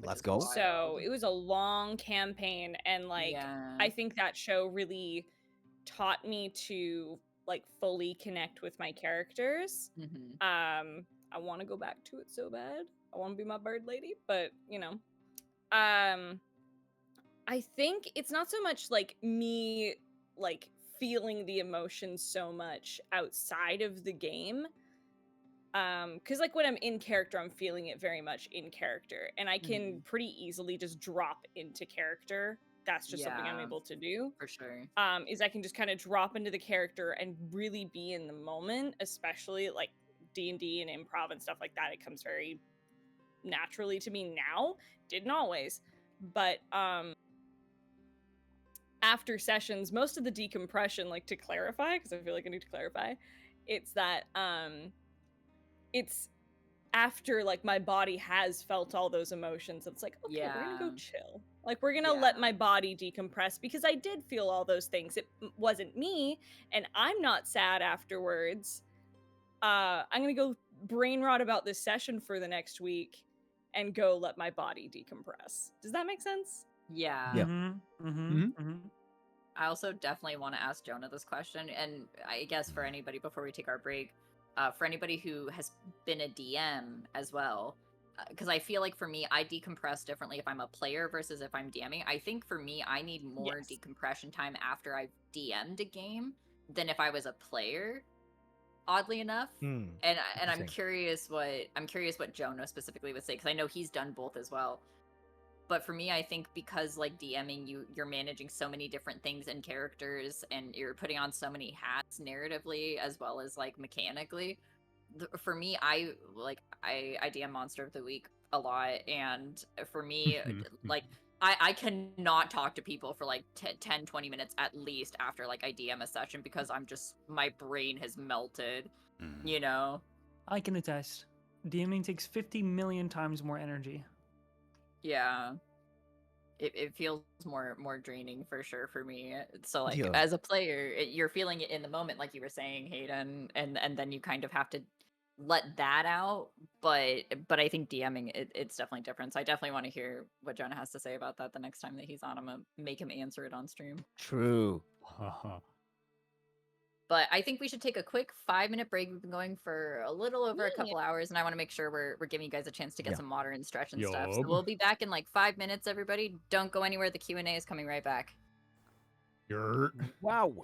Let's go. So it was a long campaign and like I think that show really taught me to like fully connect with my characters. Mhm. I want to go back to it so bad. I want to be my bird lady, but you know, I think it's not so much like me like feeling the emotions so much outside of the game. Because like when I'm in character, I'm feeling it very much in character, and I can pretty easily just drop into character. That's just something I'm Yeah, able to do. for sure. Is I can just kind of drop into the character and really be in the moment, especially like D&D and improv and stuff like that. It comes very naturally to me now. Didn't always, but after sessions, most of the decompression, like to clarify, because I feel like I need to clarify, it's that it's after like my body has felt all those emotions. It's like, okay, we're gonna go Yeah. chill. Like we're gonna let Yeah. my body decompress because I did feel all those things. It wasn't me, and I'm not sad afterwards. I'm gonna go brain rot about this session for the next week and go let my body decompress. Does that make sense? Yeah. Yeah. Mm-hmm. Mm-hmm. Mhm. Mm-hmm. I also definitely want to ask Jonah this question, and I guess for anybody before we take our break, for anybody who has been a DM as well, because I feel like for me, I decompress differently if I'm a player versus if I'm DMing. I think for me, I need more Yes. decompression time after I've DM'd a game than if I was a player. Oddly enough, and I'm Interesting. curious what Jonah specifically would say, because I know he's done both as well. But for me, I think because like DMing, you're managing so many different things and characters, and you're putting on so many hats narratively as well as like mechanically. For me, I DM Monster of the Week a lot, and for me, like I cannot talk to people for like 10, 20 minutes at least after like I DM a session, because my brain has melted, Mm. you know? I can attest. DMing takes 50 million times more energy. Yeah. It feels more draining for sure for me. So like Yeah. as a player, you're feeling it in the moment, like you were saying, Hayden, and then you kind of have to let that out. But I think DMing it's definitely different. So I definitely want to hear what Jonah has to say about that the next time that he's on. I'm gonna make him answer it on stream. True. But I think we should take a quick 5-minute break. We've been going for a little over a couple hours, and I want to make sure we're giving you guys a chance to get Yeah. some water and stretch and stuff. So Yup. we'll be back in like 5 minutes, everybody. Don't go anywhere. The Q&A is coming right back. You're Wow.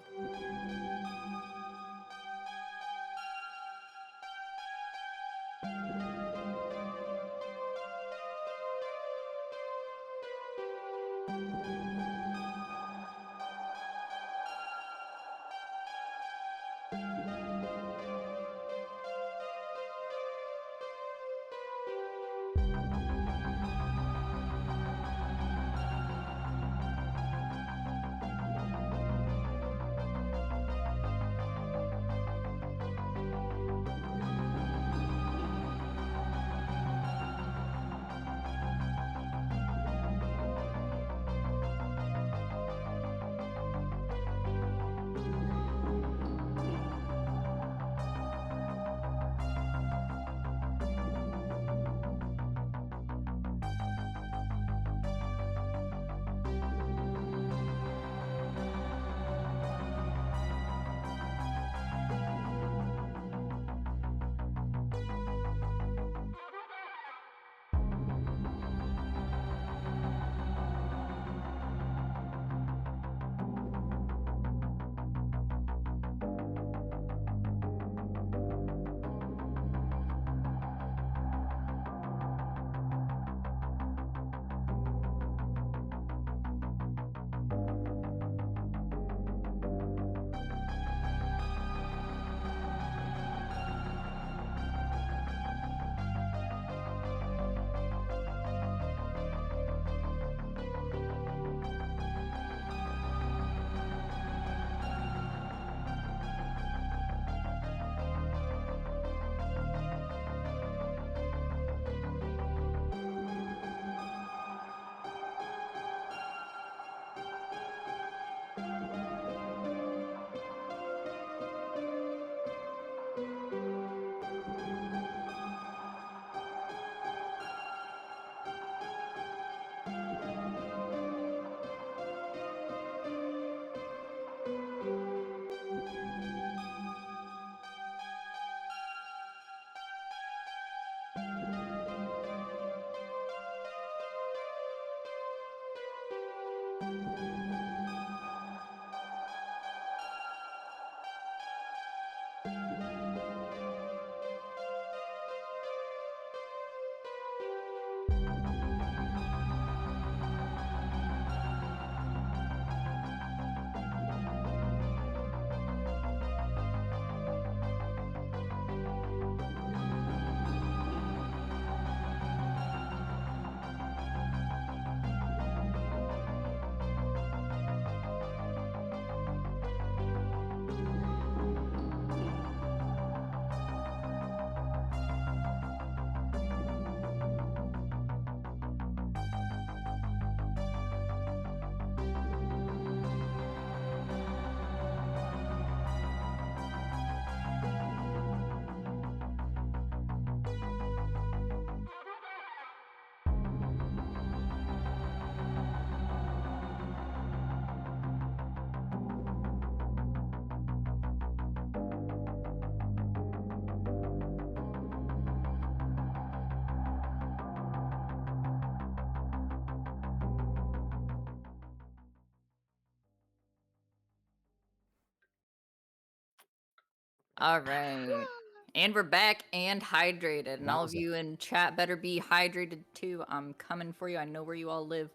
All right. And we're back and hydrated. And all of Wowza. you in chat better be hydrated too. I'm coming for you. I know where you all live.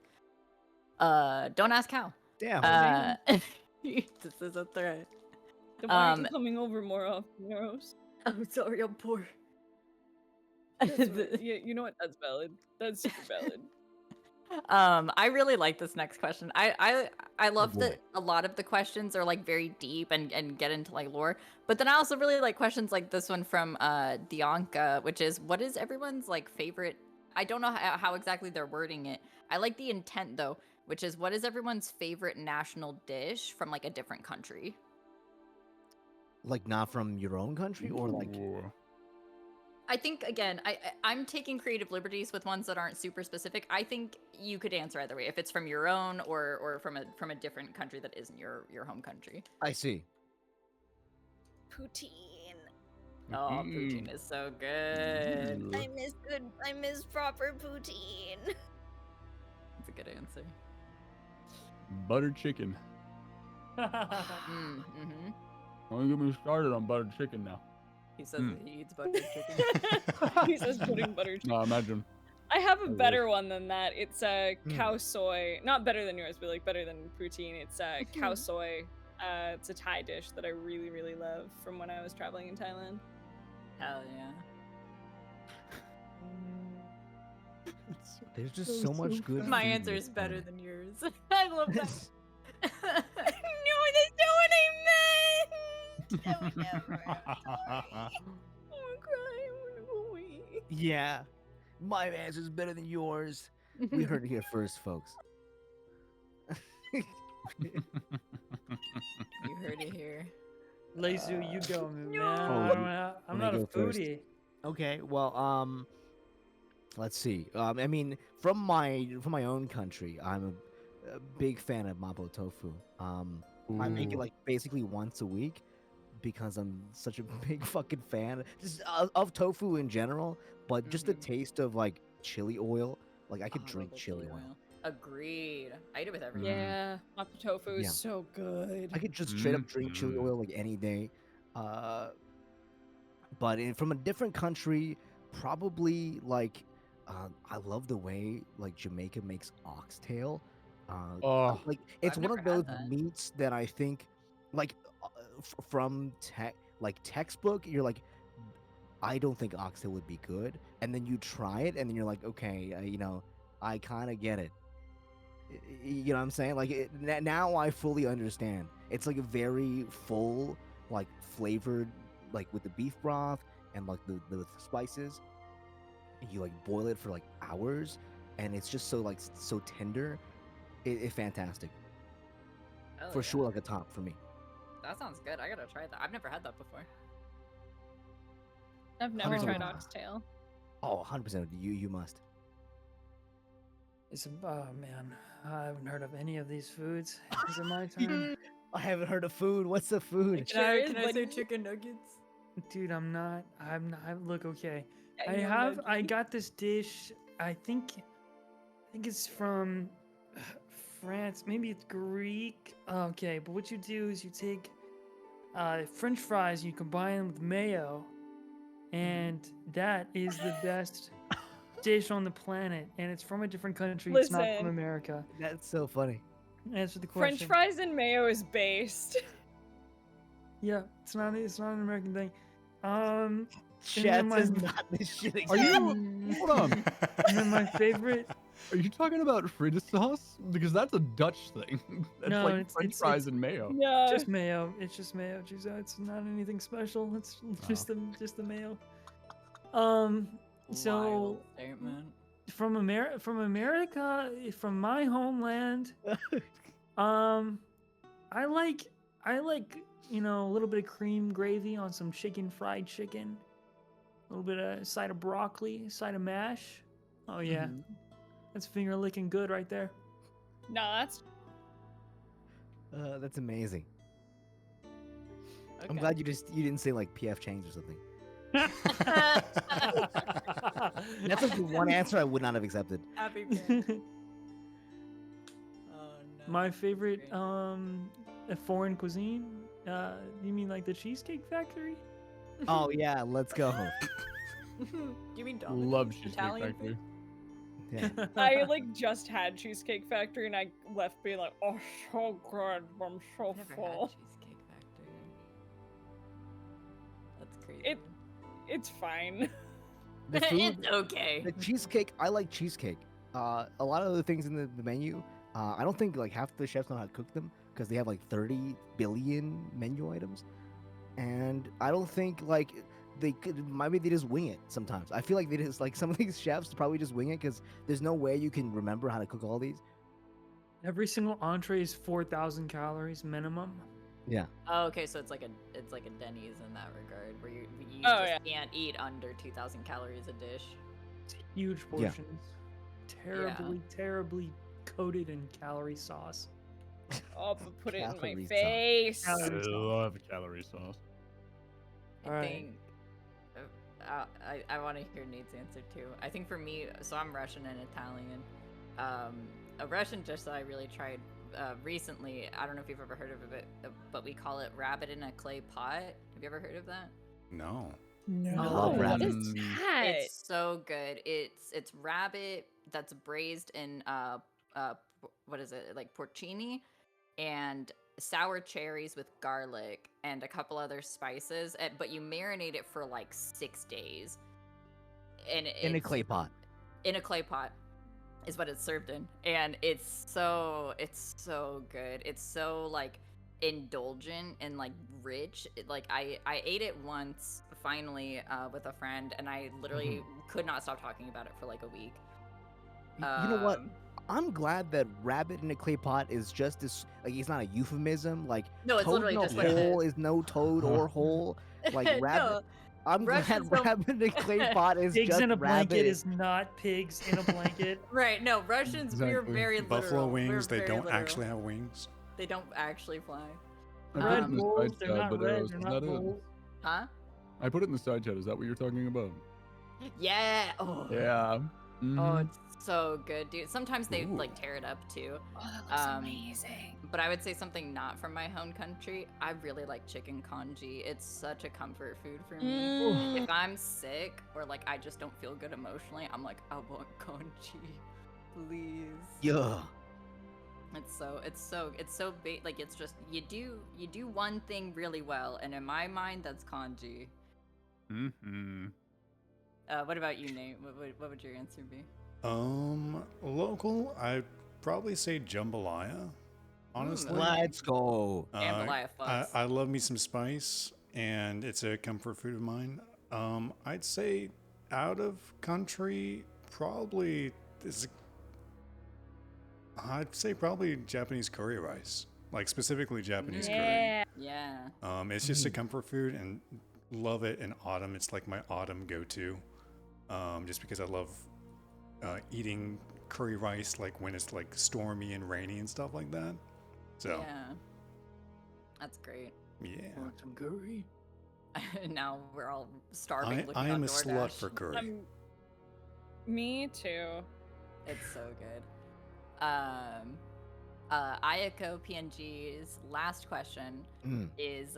Don't ask how. Damn. This is a threat. Then why aren't you coming over more often, Eros? I'm sorry, I'm poor. You know what? That's valid. That's super valid. I really like this next question. I love boy. that a lot of the questions are like very deep and get into like lore. But then I also really like questions like this one from Dianca, which is what is everyone's like favorite? I don't know how exactly they're wording it. I like the intent though, which is what is everyone's favorite national dish from like a different country? Like not from your own country or like Ooh. I think again, I'm taking creative liberties with ones that aren't super specific. I think you could answer either way, if it's from your own or from a different country that isn't your home country. I see. Poutine. Oh, poutine is so good. Ooh. I miss proper poutine. That's a good answer. Buttered chicken. Mm-hmm. Don't get me started on buttered chicken now. He says that he eats buttered chicken. He says putting butter chicken. No, imagine. I have a I better one than that. It's Hmm. cow soy. Not better than yours, but like better than poutine. It's cow soy. It's a Thai dish that I really, really love from when I was traveling in Thailand. Hell yeah. There's just so much good. My food in answer this is better planet. than yours. I love that. No, that's not what I meant. I would never. I'm gonna cry. I'm gonna go away. Yeah, my answer's better than yours. We heard it here first, folks. You heard it here. Lazu, you go, man. No. I'm Let not me a go first. foodie. Okay, well, let's see. I mean, from my own country, I'm a big fan of mapo tofu. I make it Ooh. like basically once a week because I'm such a big fucking fan just of tofu in general, but just the Mhm. taste of like chili oil. Like I could Oh, I drink love the chili oil. Agreed. I eat it with everything. Yeah, mapo tofu is Yeah. so good. I could just straight up drink chili Mhm. oil like any day. But from a different country, probably like I love the way like Jamaica makes oxtail. Oh, Like it's I've one never of had those that. meats that I think like from textbook, you're like I don't think oxtail would be good, and then you try it, and then you're like, okay, I kind of get it. You know what I'm saying? Like now I fully understand. It's like a very full, like flavored, like with the beef broth and like the spices. And you like boil it for like hours, and it's just so like so tender. It's fantastic Hell for yeah. sure. Like a top for me. That sounds good. I gotta try that. I've never had that before. I've never 100%. tried oxtail. Oh, 100%. You must. Oh man, I haven't heard of any of these foods. Is it my turn? I haven't heard of food. What's the food? Can I say chicken nuggets? Dude, I'm not. Look, okay. I know, I got this dish. I think it's from France. Maybe it's Greek. Okay, but what you do is you take French fries, you combine them with mayo, and that is the best dish on the planet. And it's from a different country. It's not from Listen. America. That's so funny. Answer the question. French fries and mayo is based. Yeah, it's not an American thing. And Chat then is not this shit Are again. you? Hold on. And then my favorite. Are you talking about Frites sauce? Because that's a Dutch thing. That's No, like it's- French it's- fries it's- and mayo. No. Just mayo. It's just mayo. Geez, it's not anything special. It's just the mayo. So Wild statement. from America, from my homeland, I like a little bit of cream gravy on some fried chicken, a little bit of side of broccoli, side of mash. Oh yeah, that's finger licking good right there. No, that's That's amazing. I'm Okay. glad you didn't say like PF Chang's or something. That's like the one answer I would not have accepted. Happy birthday. Oh no. My favorite Great. foreign cuisine. You mean like the Cheesecake Factory? Oh yeah, let's go. Do you mean Domino's? Love Cheesecake Italian Factory. food? Yeah. I like just had Cheesecake Factory and I left being like, oh, so good. I'm so I've never full. had Cheesecake Factory. That's crazy. It's fine. The food, It's okay. the cheesecake. I like cheesecake. A lot of the things in the menu. I don't think like half the chefs know how to cook them because they have like 30 billion menu items, and I don't think like they could. Maybe they just wing it sometimes. I feel like they just like some of these chefs probably just wing it because there's no way you can remember how to cook all these. Every single entree is 4,000 calories minimum. Yeah. Oh, okay, so it's like a Denny's in that regard, where you Oh, just can't eat under 2,000 calories a dish. Huge Yeah. portions. Terribly coated in calorie sauce. Oh, but put it in my Calorie sauce. face. I Calorie sauce. love calorie sauce. I Alright. think I want to hear Nate's answer too. I think for me, so I'm Russian and Italian. A Russian dish that I really tried recently. I don't know if you've ever heard of it, but we call it rabbit in a clay pot. Have you ever heard of that? No. No, love what rabbit. is that? It's so good. It's rabbit that's braised in what is it, like porcini and sour cherries with garlic and a couple other spices, but you marinate it for like 6 days. And In a it's- clay pot. in a clay pot is what it's served in, and it's so good. It's so like indulgent and like rich. Like I ate it once finally with a friend, and I literally could not stop talking about it for like a week. You know what? Um, I'm glad that rabbit in a clay pot is just this. Like, it's not a euphemism. Like, No, it's toad literally in a just what it hole is. is no toad or hole. Like No, rabbit. I'm Russians glad don't- rabbit in a clay pot is Pigs just in a rabbit. blanket is not pigs in a blanket. Right, no, Russians, we're Exactly. very literal. Buffalo We're wings, they very don't literal. actually have wings. They don't actually fly. I put it Red in the bulls, side they're chat, not but red, is they're that not it? bulls. Huh? I put it in the side chat. Is that what you're talking about? Yeah. Oh. Yeah. Oh, Mhm. it's so good, dude. Sometimes they Ooh. like tear it up too. Oh, that looks Um, amazing. But I would say something not from my home country. I really like chicken congee. It's such a comfort food for me. Mm. If I'm sick or like I just don't feel good emotionally, I'm like, I want congee, please. Yeah. It's so like it's just you do one thing really well, and in my mind that's congee. Mhm. What about you, Nate? What would your answer be? Local, I'd probably say jambalaya. Honestly, Let's go. Jambalaya fucks. I love me some spice, and it's a comfort food of mine. I'd say out of country, probably I'd say probably Japanese curry rice, like specifically Japanese curry. Yeah. Yeah. It's just a comfort food, and love it in autumn. It's like my autumn go-to, just because I love eating curry rice, like when it's like stormy and rainy and stuff like that. So Yeah. That's great. yeah, Want some curry? Now we're all starving. looking I am on a slut DoorDash. for curry. Me too. It's so good. Ayako PNG's last question Mm. is Is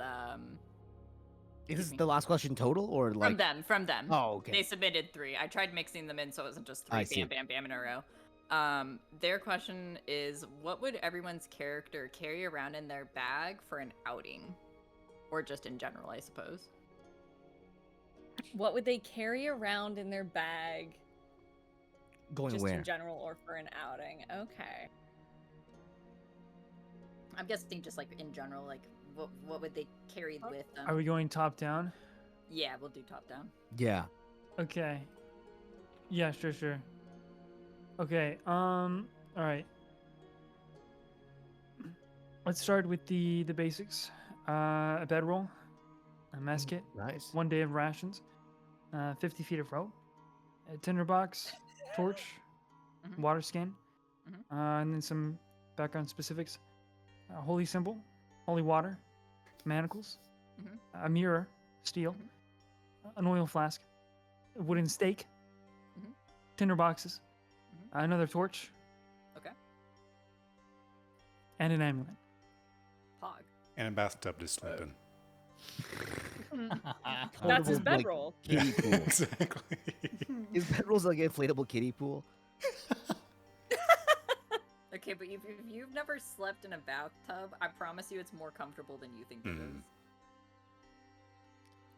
Excuse this me. the last question total or like? From them. Oh, okay. They submitted 3. I tried mixing them in so it wasn't just 3 I see. bam in a row. Their question is, what would everyone's character carry around in their bag for an outing? Or just in general, I suppose. What would they carry around in their bag, Going just where? in general, or for an outing? Okay. I'm guessing just like in general, like what would they carry with them? Are we going top down? Yeah, we'll do top down. Yeah. Okay. Yeah, sure. Okay, all right. Let's start with the basics. A bedroll, a mess kit, Nice. 1 day of rations, 50 feet of rope, a tinderbox, torch, Mhm. water skin, Mhm. and then some background specifics. A holy symbol, holy water, manacles, Mhm. a mirror, steel, Mhm. an oil flask, a wooden stake, Mhm. tinder boxes, Mhm. another torch, Okay. and an amulet. Pog. And a bathtub to sleep in. That's his Portable, like, bedroll. kiddie pool. Exactly. Is bedrolls like an inflatable kiddie pool? Okay, but if you've never slept in a bathtub, I promise you it's more comfortable than you think it Mhm. is.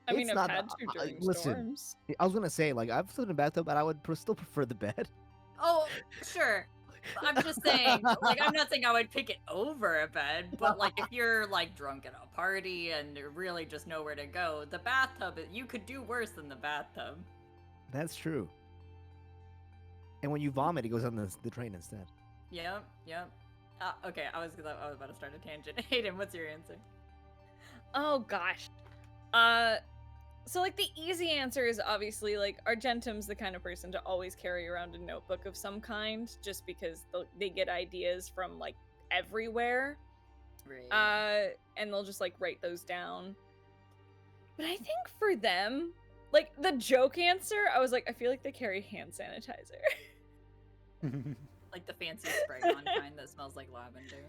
I mean, It's I've not- had to during listen. storms. I was gonna say, like, I've slept in a bathtub, but I would still prefer the bed. Oh, sure. I'm just saying, like, I'm not saying I would pick it over a bed, but like if you're like drunk at a party and you really just know where to go, the bathtub, you could do worse than the bathtub. That's true. And when you vomit, it goes on the drain instead. Yep. Okay, I was about to start a tangent. Hayden, what's your answer? Oh gosh. So like the easy answer is obviously like Argentum's the kind of person to always carry around a notebook of some kind, just because they get ideas from like everywhere. Right. And they'll just like write those down. But I think for them, like the joke answer, I was like, I feel like they carry hand sanitizer. Like the fancy spray-on kind that smells like lavender.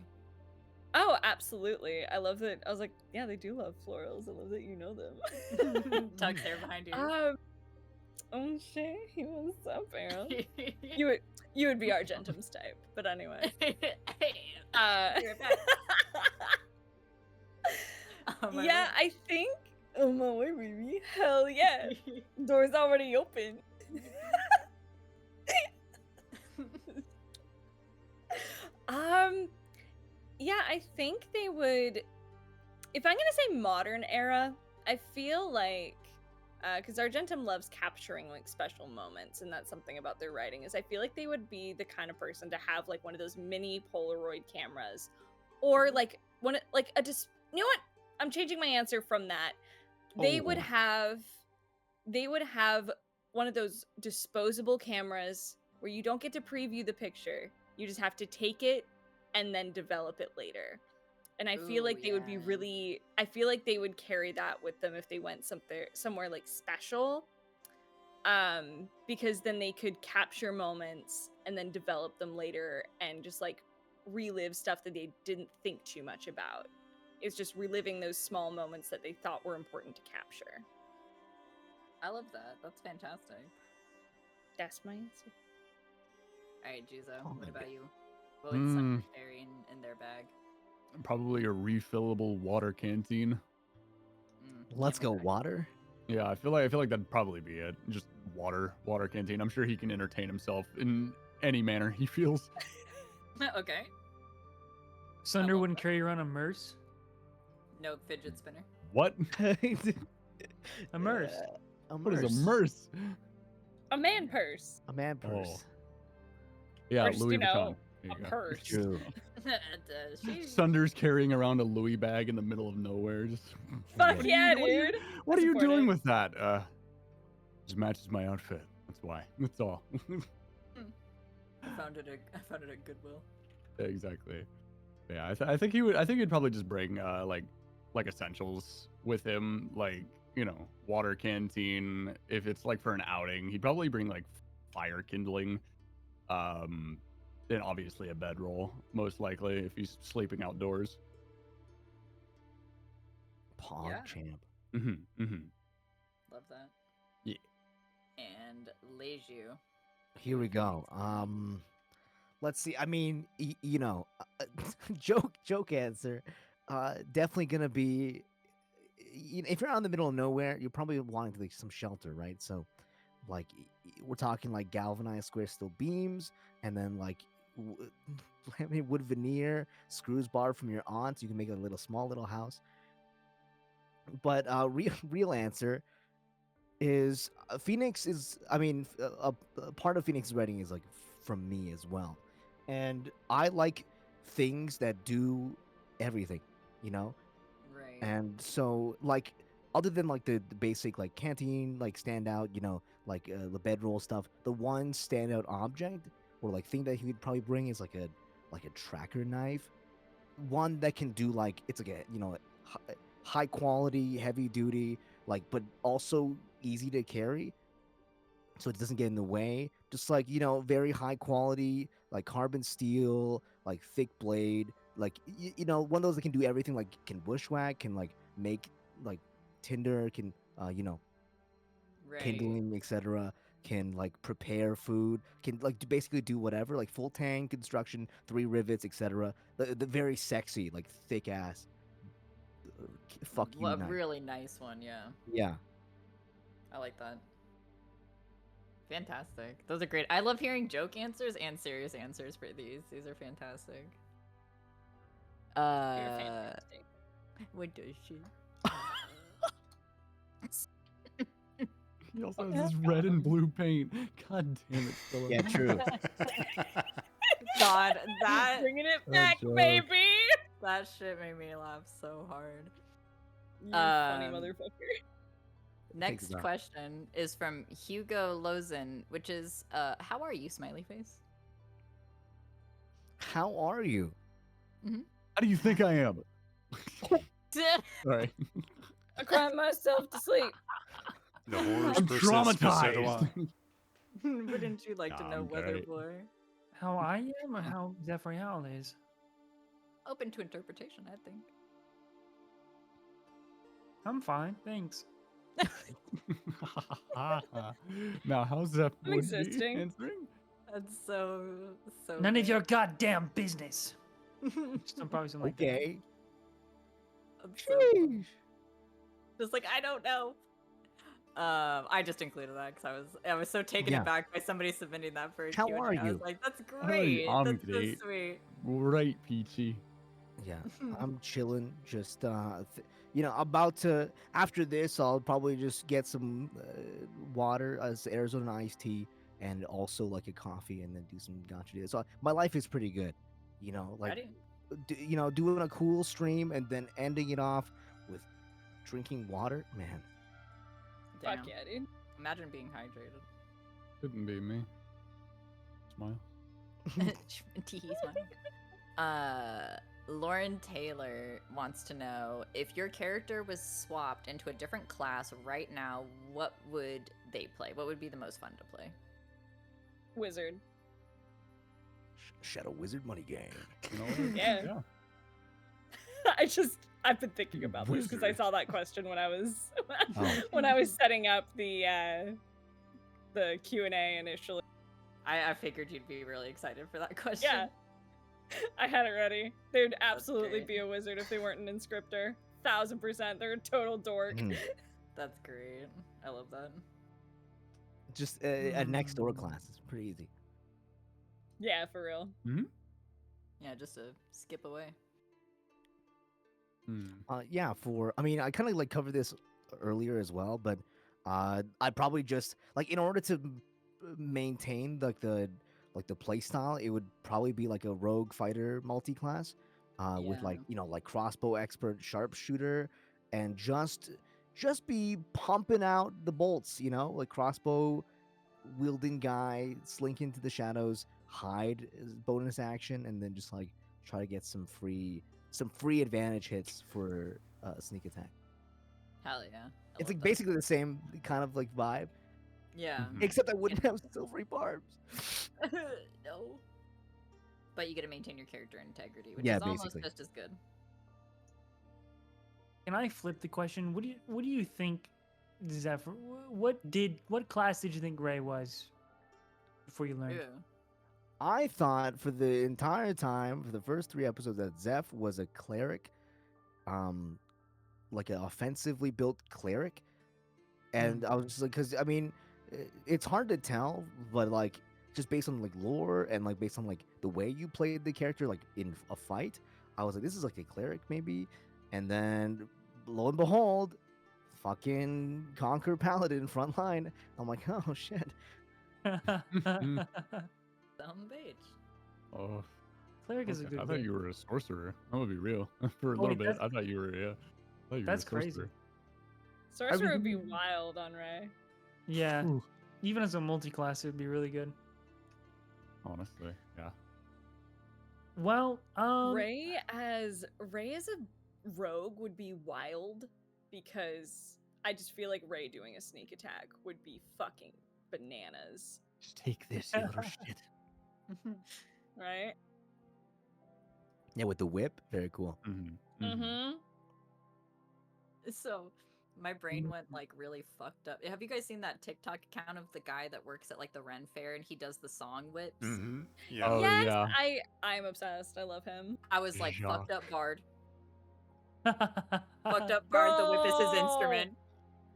Oh, absolutely. I love that. I was like, yeah, they do love florals. I love that you know them. Tuck's hair behind you. Oh shit, he was so feral. You would be Argentum's type, but anyway. You're back. Oh, my Yeah, I think. Oh my way, baby. Hell yeah. Door's already open. Yeah, I think they would. If I'm gonna say modern era, I feel like because Argentum loves capturing like special moments, and that's something about their writing. Is I feel like they would be the kind of person to have like one of those mini Polaroid cameras, or like one like a just. You know what? I'm changing my answer from that. They would Oh. have one of those disposable cameras where you don't get to preview the picture. You just have to take it and then develop it later. And I feel Ooh, like they would be yeah. really I feel like they would carry that with them if they went somewhere like special. Because then they could capture moments and then develop them later and just like relive stuff that they didn't think too much about. It's just reliving those small moments that they thought were important to capture. I love that. That's fantastic. That's my answer. All right, Juzo, Oh what my about you? What would someone carry in their bag? Probably a refillable water canteen. Let's Camel go bag. water. Yeah, I feel like that'd probably be it. Just water canteen. I'm sure he can entertain himself in any manner he feels. Okay. Sunder love wouldn't that. carry around a merce. No fidget spinner. What? A merce. What is a merce? A man purse. A man purse. Yeah, Or just, Louis you know, Vuitton. There a you go. purse. True. Sunder's carrying around a Louis bag in the middle of nowhere. Just Fuck what are yeah, you- dude. What are you support doing it. with that? Just matches my outfit. That's why. That's all. I found it at Goodwill. Exactly. Yeah, I think he would. I think he'd probably just bring like essentials with him, like water canteen. If it's like for an outing, he'd probably bring like fire kindling, and obviously a bedroll, most likely if he's sleeping outdoors. Pog Yeah. champ. Love that. Yeah. And Leju. Here we go. Let's see. I mean, joke answer. Definitely gonna be. If you're out in the middle of nowhere, you're probably wanting to like some shelter, right? So, like, we're talking like galvanized square steel beams, and then like wood veneer, screws borrowed from your aunt, so you can make a small little house. But real answer is Phoenix is. I mean, a part of Phoenix's writing is like from me as well, and I like things that do everything, you know. Right. And so, like, other than like the basic like canteen like standout, like the bedroll stuff, the one standout object or like thing that he would probably bring is like a tracker knife, one that can do like it's like a high quality, heavy duty, like but also easy to carry, so it doesn't get in the way. Just like very high quality, like carbon steel, like thick blade, like one of those that can do everything. Like can bushwhack, can like make like tinder, can Right. kindling, etc. Can like prepare food, can like basically do whatever. Like full tank construction, 3 rivets, etc. The very sexy, like thick ass. Fuck you, A knife. really nice one, yeah. Yeah. I like that. Fantastic. Those are great. I love hearing joke answers and serious answers for these. These are fantastic. You're fantastic. What does she? He also has this red and blue paint. God damn it, Philip. Yeah, true. God, that Bringing it Oh, back, joke. baby. that shit made me laugh so hard. You funny Um, motherfucker. Next that. question is from Hugo Lozen, which is, how are you, smiley face? How are you? How do you think I am? Sorry. I cried myself to sleep. The horrors I'm persist, but so do I. traumatized. Wouldn't you like to Nah, know, I'm Weather great. Boy? How I am or how Zephyrial is? Open to interpretation, I think. I'm fine, thanks. Now, how's that I'm would be existing. answering? That's so None of good. your goddamn business. Some probably something like that. Okay. That's so funny. Just like, I don't know. I just included that because I was so taken Yeah. aback by somebody submitting that for a How Q&A. are I was you? like, that's Hey, great. I'm That's great. so sweet. Great, Peachy. Yeah, I'm chilling. Just about to. After this, I'll probably just get some water, as Arizona iced tea, and also like a coffee, and then do some gotcha days. So my life is pretty good. Like Ready? doing a cool stream and then ending it off with drinking water. Man, Damn. Fuck yeah, dude. Imagine being hydrated. Couldn't be me. Smile. Teehee smile. Lauren Taylor wants to know, if your character was swapped into a different class right now, what would they play? What would be the most fun to play? Wizard. Shadow Wizard money game. You know what? Yeah. I've been thinking about this because I Wizard. saw that question when I was Oh. when I was setting up the Q&A initially. I figured you'd be really excited for that question. Yeah. I had it ready. They would absolutely great. be a wizard if they weren't an inscriptor. 1000%. They're a total dork. Mhm. That's great. I love that. Just a next door class. It's pretty easy. Yeah, for real. Yeah, just to skip away. Yeah, I mean, I kind of like covered this earlier as well, but I'd probably just like, in order to maintain like the play style, it would probably be like a rogue fighter multi-class with like like crossbow expert, sharpshooter, and just be pumping out the bolts, like crossbow wielding guy, slink into the shadows, hide as bonus action, and then just like try to get some free advantage hits for sneak attack. Hell yeah. It's like basically the same kind of like vibe, Yeah. Mhm. except I wouldn't have silvery barbs. No. but you get to maintain your character integrity, which Yeah, is almost basically. just as good. Can I flip the question? What do you think, Zephyr? What class did you think Ray was before you learned? Ew. I thought for the entire time, for the first 3 episodes, that Zeph was a cleric, like an offensively built cleric. And I was just like, because I mean, it's hard to tell, but like just based on like lore and like based on like the way you played the character, like in a fight, I was like, this is like a cleric maybe. And then lo and behold, fucking conquer paladin front line. I'm like, oh shit. Some bitch. Oh, Cleric is a okay. good I thought pick. you were a sorcerer. I'm gonna be real. For a Oh, little wait, bit, that's- I thought you were. Yeah, I thought you That's were a crazy. sorcerer. Sorcerer would be mean- wild on Ray. Yeah. Ooh. Even as a multi-class, it would be really good. Honestly, yeah. Well, Ray as a rogue would be wild because I just feel like Ray doing a sneak attack would be fucking bananas, Just take this, you little shit. right? Yeah, with the whip, very cool. Mm-hmm. Mm-hmm. So my brain went like really fucked up. Have you guys seen that TikTok account of the guy that works at like the Ren Fair and he does the song whips? Mm-hmm. Yeah. Oh, yes, yeah. I'm obsessed. I love him. I was like, Jacques. fucked up Bard. Fucked up Bard, the whip is his Bro! instrument.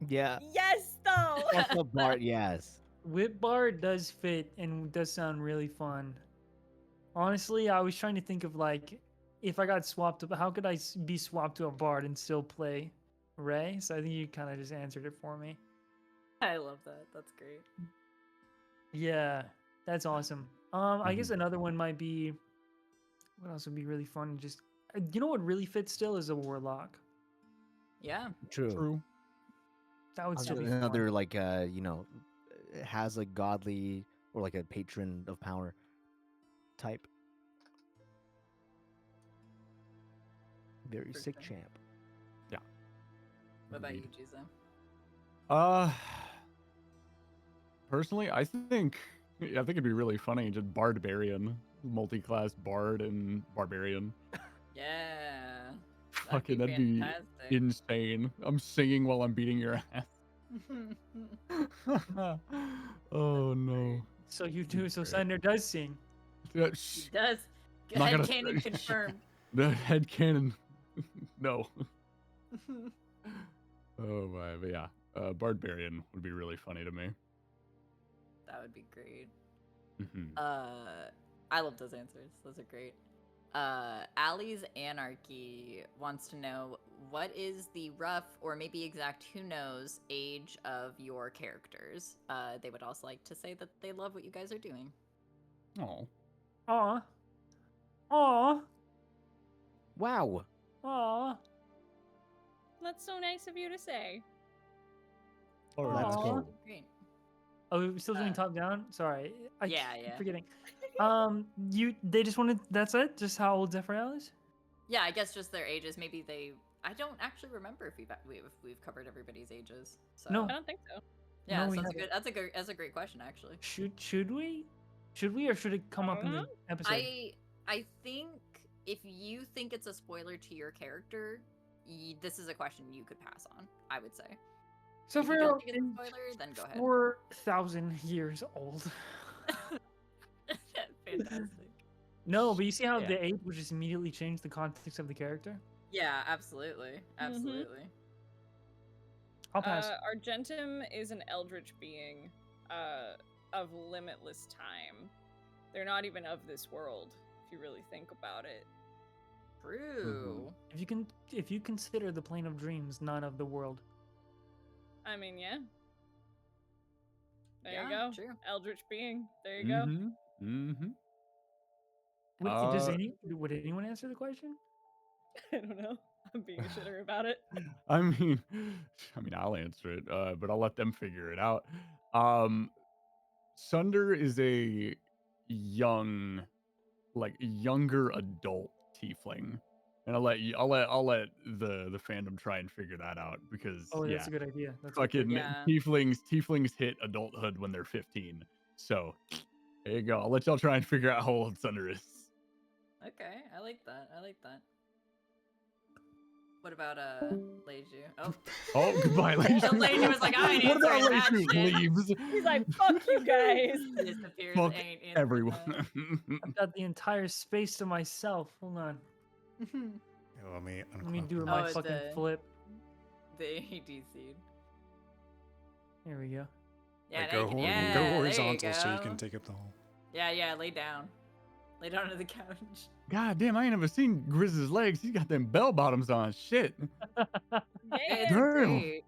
Yeah. Yes, though. Fuck up Bart, yes. Whip bar does fit and does sound really fun. Honestly, I was trying to think of like if I got swapped up, how could I be swapped to a bard and still play Ray? So I think you kind of just answered it for me. I love that. That's great. Yeah, that's awesome. I guess another one might be. What else would be really fun? Just you know what really fits still is a warlock. Yeah. True. True. That would still be Another fun. like has a godly or like a patron of power type. Very For sick sure. champ. What about you, Indeed. Jiza? Personally, I think it'd be really funny, just barbarian, multi-class bard and barbarian. Yeah. Fucking, that'd be fantastic. insane. I'm singing while I'm beating your ass. Oh no. So you do. So Great. Sunder does sing. Yeah, He shh, does. Not gonna- Headcanon confirmed. the headcanon. No. Oh my, but yeah. Barbarian would be really funny to me. That would be great. Mhm. I love those answers. Those are great. Allie's Anarchy wants to know what is the rough or maybe exact, who knows, age of your characters. They would also like to say that they love what you guys are doing. Oh. Aw. Aw. Wow. Aw. That's so nice of you to say. All right. Let's Aw. go. Great. Oh, we're still doing Uh, top down? Sorry. I yeah, keep yeah. forgetting. They just wanted, that's it? Just how old Zephyr is? Yeah, I guess just their ages. Maybe they. I don't actually remember if we've covered everybody's ages. So No. I don't think so. Yeah, No, we so haven't. that's a great question actually. Should we? Should we, or should it come up in the Uh-huh. episode? I think if you think it's a spoiler to your character, this is a question you could pass on. I would say. So If you for don't think it's a spoiler, then go ahead. 4,000 years old. Fantastic. No, but you see how Yeah. the age would just immediately change the context of the character? Yeah, absolutely, absolutely. I'll pass. Argentum is an eldritch being of limitless time. They're not even of this world, if you really think about it. True. If you consider the plane of dreams none of the world. I mean, yeah. There you Yeah, go. true. Eldritch being. There you go. Mm-hmm. Mm-hmm. Would anyone answer the question? I don't know. I'm being a shitter about it. I mean, I'll answer it, but I'll let them figure it out. Sunder is a younger adult tiefling, and I'll let the fandom try and figure that out because Oh, that's yeah, a good idea. That's fucking Yeah. tieflings hit adulthood when they're 15. So there you go. I'll let y'all try and figure out how old Sunder is. Okay, I like that. I like that. What about Leiju? Oh, Oh, goodbye, Leishu. Leiju was like, I ain't What about answering that Leishu shit. leaves? He's like, fuck you guys. Disappears. Fuck ain't answering everyone. that. I've got the entire space to myself. Hold on. Yeah, let me Let me unclog do that. my Oh, fucking the- flip. The ADC. There we go. Yeah, Like, now you go, can- go yeah, there you horizontal so you go. can take up the whole. Yeah, lay down. Lay down on the couch. God damn, I ain't never seen Grizz's legs. He's got them bell bottoms on. Shit. It's Yeah, Damn. great.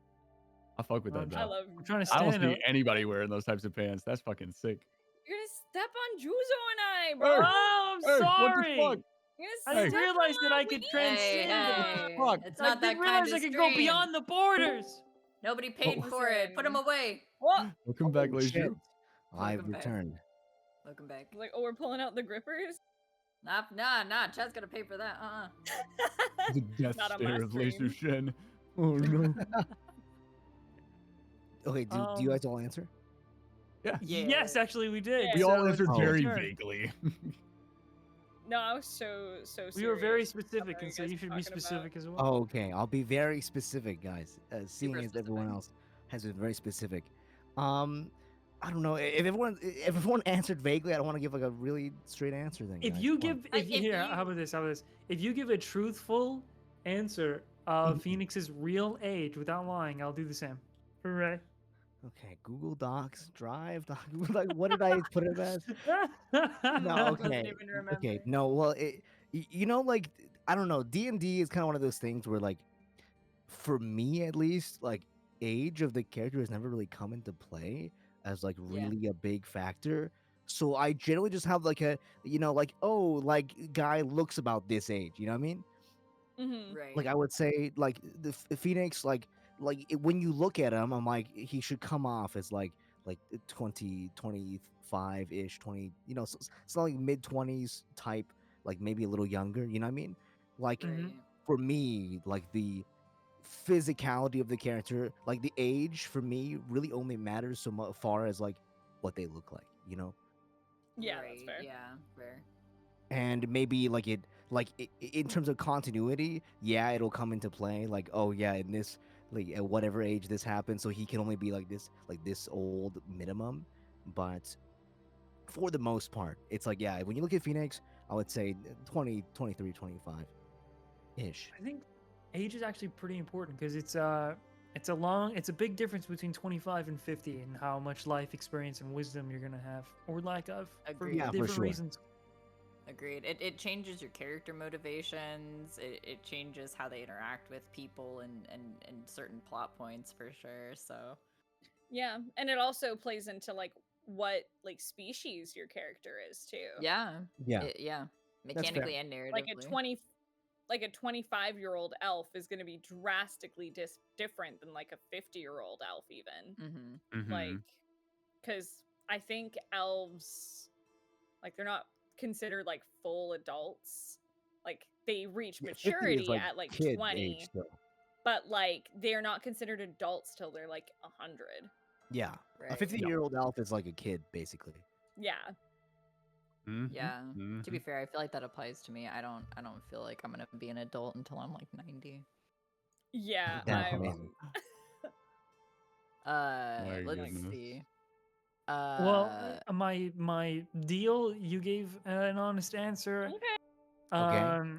I fuck with that I'm though. I love. I'm trying to I don't stand see up. anybody wearing those types of pants. That's fucking sick. You're gonna step on Juzo and I, bro. Hey, Oh, I'm hey, what the sorry. fuck? You're I gonna didn't step realize on that my I could wee. transcend. Hey, fuck? it's I not that didn't kind realize of I could stream. go beyond the borders. Nobody paid for it. Put them Listen. away. What? Welcome back, Oh, shit. Leishu. I've Welcome back. returned. Welcome back. Like, oh, we're pulling out the grippers. Nah. Chad's gonna pay for that. The death Not on my stare of Leishu stream. Shen. Oh no. Okay, do you guys all answer? Yeah. Yeah. Yes, actually, we did. We Yeah. all So answered it's Oh. your very turn. vaguely. No, I was so serious. We were very about specific, what and so guys you should were be talking about. specific as well. Oh, okay, I'll be very specific, guys. Seeing Super as everyone specific. else has been very specific. I don't know if everyone answered vaguely. I don't want to give like a really straight answer. Then, If guys. you Come on. give, Like, if if here, you- how about this? How about this? If you give a truthful answer of Phoenix's real age without lying, I'll do the same. Hooray! Okay, Google Docs, Drive, like what did I put it as? No, Doesn't okay, even remember. okay, no. Well, you know, like I don't know. D&D is kind of one of those things where, like, for me at least, like age of the character has never really come into play as like Yeah. really a big factor. So I generally just have like a, you know, like, oh, like guy looks about this age. You know what I mean? Mm-hmm. Right. Like I would say, like the Phoenix, when you look at him, I'm like he should come off as like 20, 25 ish, 20. You know, so it's not like mid 20s type, like maybe a little younger. You know what I mean? Like Right. for me, like the physicality of the character, like the age for me really only matters so much far as like what they look like. You know. Yeah, Right, that's fair. Yeah, fair. And maybe in terms of continuity, yeah, it'll come into play. Like, oh yeah, in this, like at whatever age this happened, so he can only be like this old minimum. But for the most part, it's like, yeah, when you look at Phoenix, I would say 20, 23, 25 ish. I think age is actually pretty important because it's a big difference between 25 and 50 and how much life experience and wisdom you're gonna have or lack of for Agreed. Yeah, for different sure. reasons. Agreed. It changes your character motivations. It changes how they interact with people and certain plot points for sure. So Yeah, and it also plays into like what like species your character is too. yeah, Yeah, yeah, fair. mechanically and narratively. Like a 25-year-old elf is going to be drastically different than like a 50-year-old elf even. Mm-hmm. Like cuz I think elves like they're not considered like full adults. Like they reach Yeah, 50 is, maturity like, at like kid 20, age, though. but like they're not considered adults till they're like 100. Yeah, a Right. 50-year-old elf is like a kid, basically. Yeah. Yeah. To be fair, I feel like that applies to me. I don't feel like I'm gonna be an adult until I'm like 90. Yeah, That's I'm amazing. My Let's goodness. see. Well, my deal, you gave an honest answer. okay. Okay.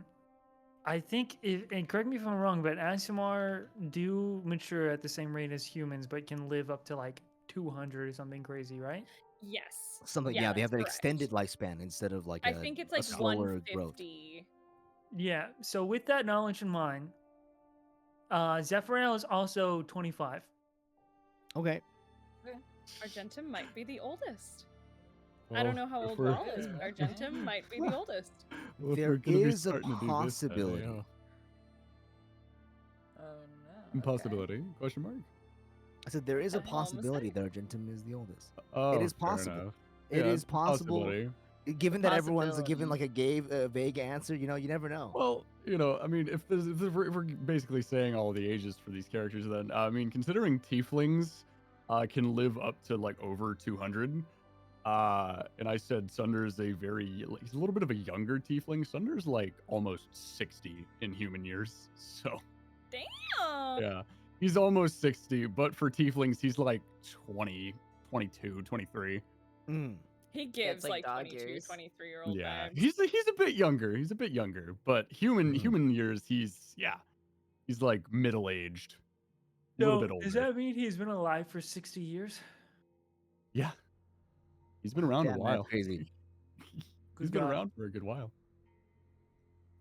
I think and correct me if I'm wrong, but Asimar do mature at the same rate as humans, but can live up to like 200 or something crazy, right? Yes. Something, yeah, they have that's an correct. extended lifespan instead of like I think it's a like slower growth. 150. Yeah. So with that knowledge in mind, Zephyrael is also 25. Okay. Argentum might be the oldest. I Well, don't know how if old we're- Raul is, but Argentum might be the oldest. well, if There we're gonna be is a starting to do this, possibility. yeah. Oh no. Possibility? Question mark? I said there is a I'm almost possibility there. that Argentum is the oldest. Oh, is fair possible. enough. It Yeah, is possible. possibility. Given that everyone's giving Possibility. like a vague answer, you know, you never know. Well, you know, I mean, if we're basically saying all the ages for these characters, then I mean, considering tieflings can live up to like over 200, And I said Sunder's he's a little bit of a younger tiefling. Sunder's like almost 60 in human years. So Damn. yeah, he's almost 60, but for tieflings, he's like 20, 22, 23. Mm. He gives like like dog 22, years. 23-year-old Yeah, vibes. he's a bit younger. He's a bit younger, but human years, he's like middle aged, a little bit older. Does that mean he's been alive for 60 years? Yeah, he's been around a Damn, while. that's crazy. He's Good been God. around for a good while.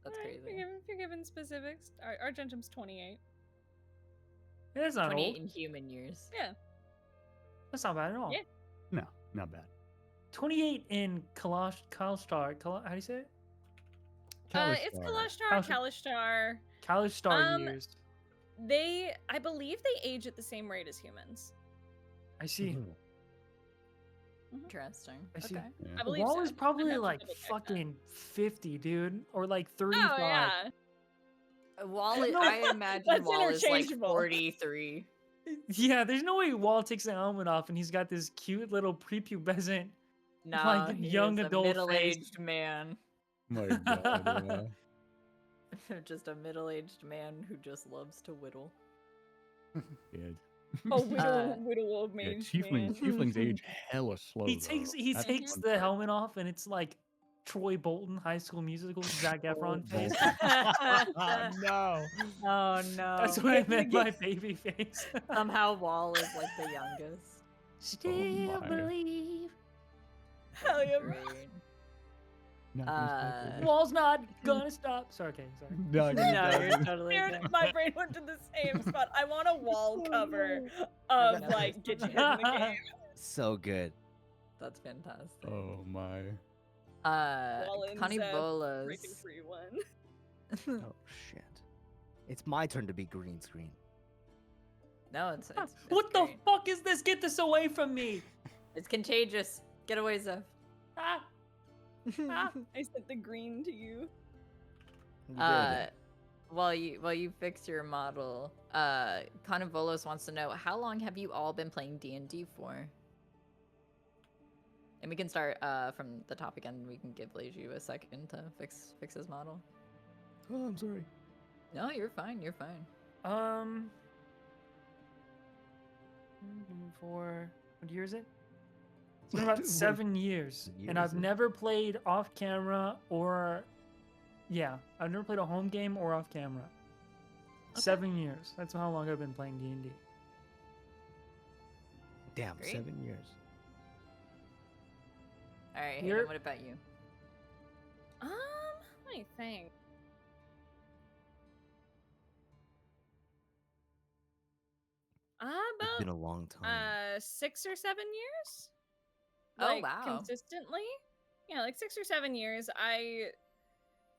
That's Alright, crazy. if you're giving specifics, Argentum's 28. Yeah, that's not 28 old. in human years. Yeah. That's not bad at all. Yeah. No, not bad. 28 in Kalashtar. How do you say it? It's Kalashtar, Kalashtar. Kalashtar. Kalashtar years. I believe they age at the same rate as humans. I see. Interesting. I see. Okay. Yeah. I believe Wall so. is I'd probably have to like double-check that. fucking 50, dude, or like 35. Oh yeah. Wall, No, I imagine that's Wall is like interchangeable. 43. Yeah, there's no way Wall takes the helmet off and he's got this cute little prepubescent. No, Like, he young is a adult face. middle-aged man. My God, yeah. Just a middle-aged man who just loves to whittle. Yeah. Oh, whittle of Yeah, mage man. tieflings age hella slow. He takes That's takes fun the part. helmet off and it's like Troy Bolton High School Musical Zac Efron face. No. Oh no. That's what I meant by baby face. Somehow Wall is like the youngest. Still my. believe. Hell yeah, bro. Great. Not gonna stop it. Wall's not gonna stop. Sorry, okay, sorry. Not gonna No, stop you're it. totally Dude, good. my brain went to the same spot. I want a wall cover of like get you in the game. So good. That's fantastic. Oh my. Wallen's, Connie Freaking Bolas. free one. Oh shit. It's my turn to be green screen. No, it's What great. the fuck is this? Get this away from me! It's contagious. Get away, Zeph. Ah, ah. I sent the green to you. You did it. While you fix your model, Convolos wants to know how long have you all been playing D&D for? And we can start from the top again. We can give Leju a second to fix his model. Oh, I'm sorry. No, you're fine. You're fine. For what year is it? It's been about 7 years, year and is I've it? never played off camera or, yeah, I've never played a home game or off camera. 7 years. That's how long I've been playing D&D. Damn, Great. 7 years. All right. You're- Hayden, what about you? Let me think. It's been About a long time. 6 or 7 years. Oh, Like, wow. consistently. Yeah, like 6 or 7 years. I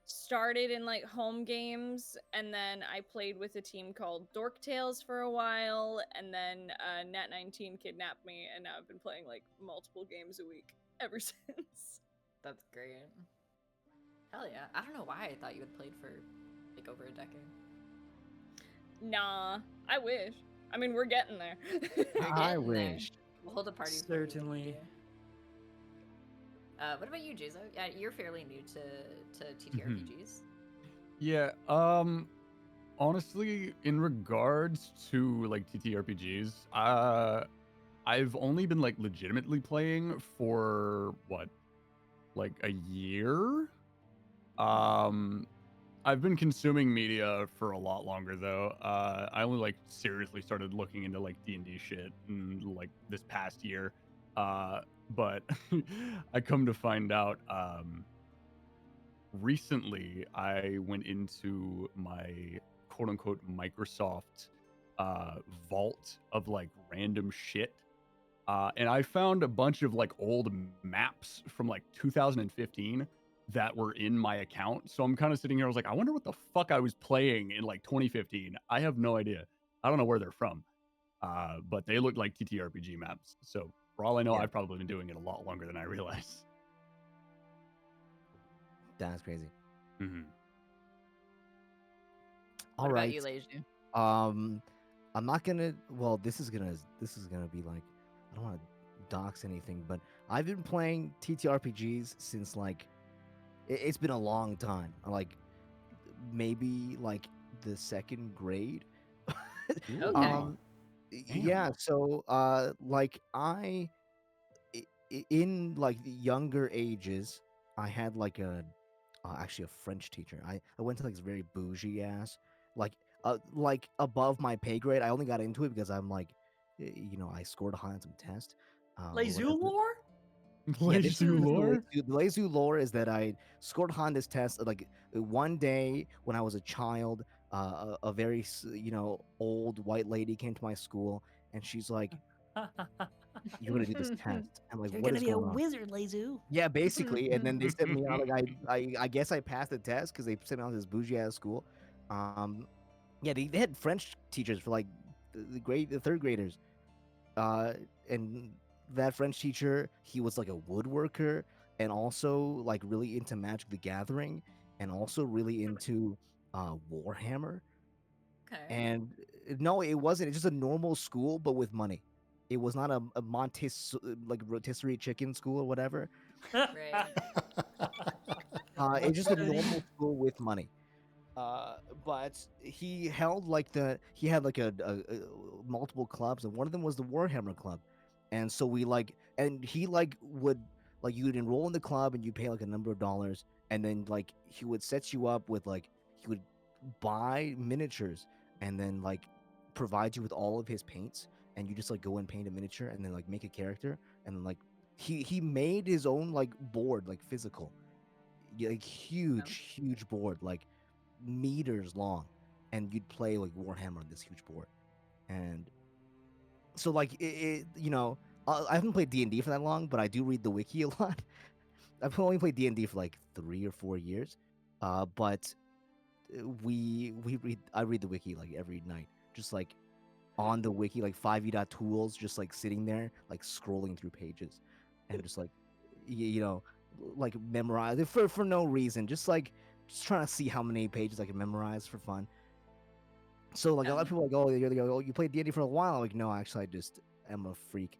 started in like home games, and then I played with a team called Dork Tales for a while, and then Nat 19 kidnapped me, and now I've been playing like multiple games a week ever since. That's great. Hell yeah. I don't know why I thought you had played for like over a decade. Nah, I wish. I mean, we're getting there. You're I getting there. wish. We'll hold a party. for you next Certainly. year. What about you, Jizo? Yeah, you're fairly new to TTRPGs. Yeah. Honestly, in regards to like TTRPGs, I've only been like legitimately playing for what, like a year. I've been consuming media for a lot longer though. I only like seriously started looking into like D&D shit in like this past year. But I come to find out recently I went into my quote unquote Microsoft vault of like random shit. And I found a bunch of like old maps from like 2015 that were in my account. So I'm kind of sitting here, I was like, I wonder what the fuck I was playing in like 2015. I have no idea. I don't know where they're from. But they look like TTRPG maps. So for all I know, Yeah. I've probably been doing it a lot longer than I realize. That's crazy. Mm-hmm. What All about right. you, Leju? I'm not gonna. Well, this is gonna be like, I don't want to dox anything, but I've been playing TTRPGs since like it's been a long time. Like maybe like the second grade. Okay. Wow. Yeah. So like in like the younger ages, I had like a actually a French teacher. I went to like this very bougie ass like above my pay grade. I only got into it because I'm like, I scored high on some test. Les Whatever. Zulor? Yeah, this is lore? the Lazy lore is that I scored high on this test. Like one day when I was a child, a very old white lady came to my school and she's like, "You're gonna do this test." I'm like, You're "What gonna is be a going on?" wizard, Lezu. Yeah, basically. And then they sent me out. Like I guess I passed the test because they sent me out to this bougie ass school. Yeah, they had French teachers for like the third graders. And that French teacher, he was like a woodworker and also like really into Magic the Gathering and also really into Warhammer. Okay. And no, it wasn't. It's just a normal school, but with money. It was not a like rotisserie chicken school or whatever. Right. It's just a normal school with money. But he held like he had like a multiple clubs, and one of them was the Warhammer Club, and so and he would you would enroll in the club and you pay like a number of dollars, and then like he would set you up with he would buy miniatures and then provide you with all of his paints, and you just go and paint a miniature and then make a character, and then he made his own board physical, huge board meters long, and you'd play Warhammer on this huge board. And so I haven't played D&D for that long, but I do read the wiki a lot. I've only played D&D for 3 or 4 years, but I read the wiki every night, just on the wiki 5e.tools, just sitting there scrolling through pages and just memorize it for no reason, just trying to see how many pages I can memorize for fun. So a lot of people oh, you played D&D for a while. I'm like, no, actually I just am a freak.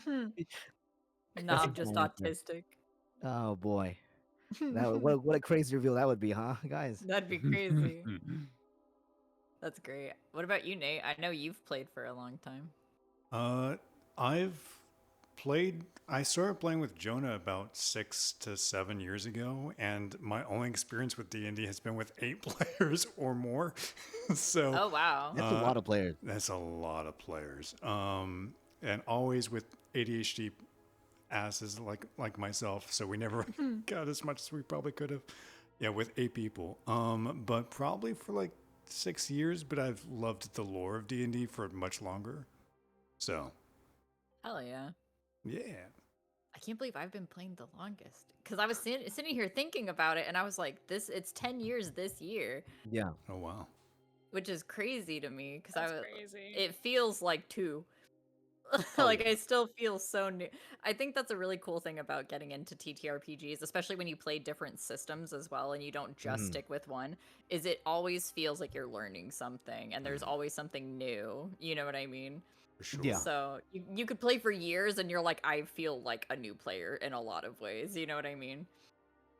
No, I'm just autistic. Oh boy. What a crazy reveal that would be, huh, guys? That'd be crazy. That's great. What about you, Nate? I know you've played for a long time. I started playing with Jonah about 6 to 7 years ago, and my only experience with D&D has been with 8 players or more. So Oh wow. That's a lot of players. That's a lot of players. And always with ADHD asses like myself, so we never got as much as we probably could have. Yeah, with 8 people. But probably for 6 years, but I've loved the lore of D&D for much longer. So Hell yeah. yeah. I can't believe I've been playing the longest. Because I was sitting here thinking about it, and I was like, it's 10 years this year. Yeah. Oh wow. Which is crazy to me. Because That's crazy. it feels like 2. I still feel so new. I think that's a really cool thing about getting into TTRPGs, especially when you play different systems as well and you don't just stick with one, is it always feels like you're learning something and there's always something new. You know what I mean? For sure. Yeah. So you could play for years and you're like, I feel like a new player in a lot of ways. You know what I mean?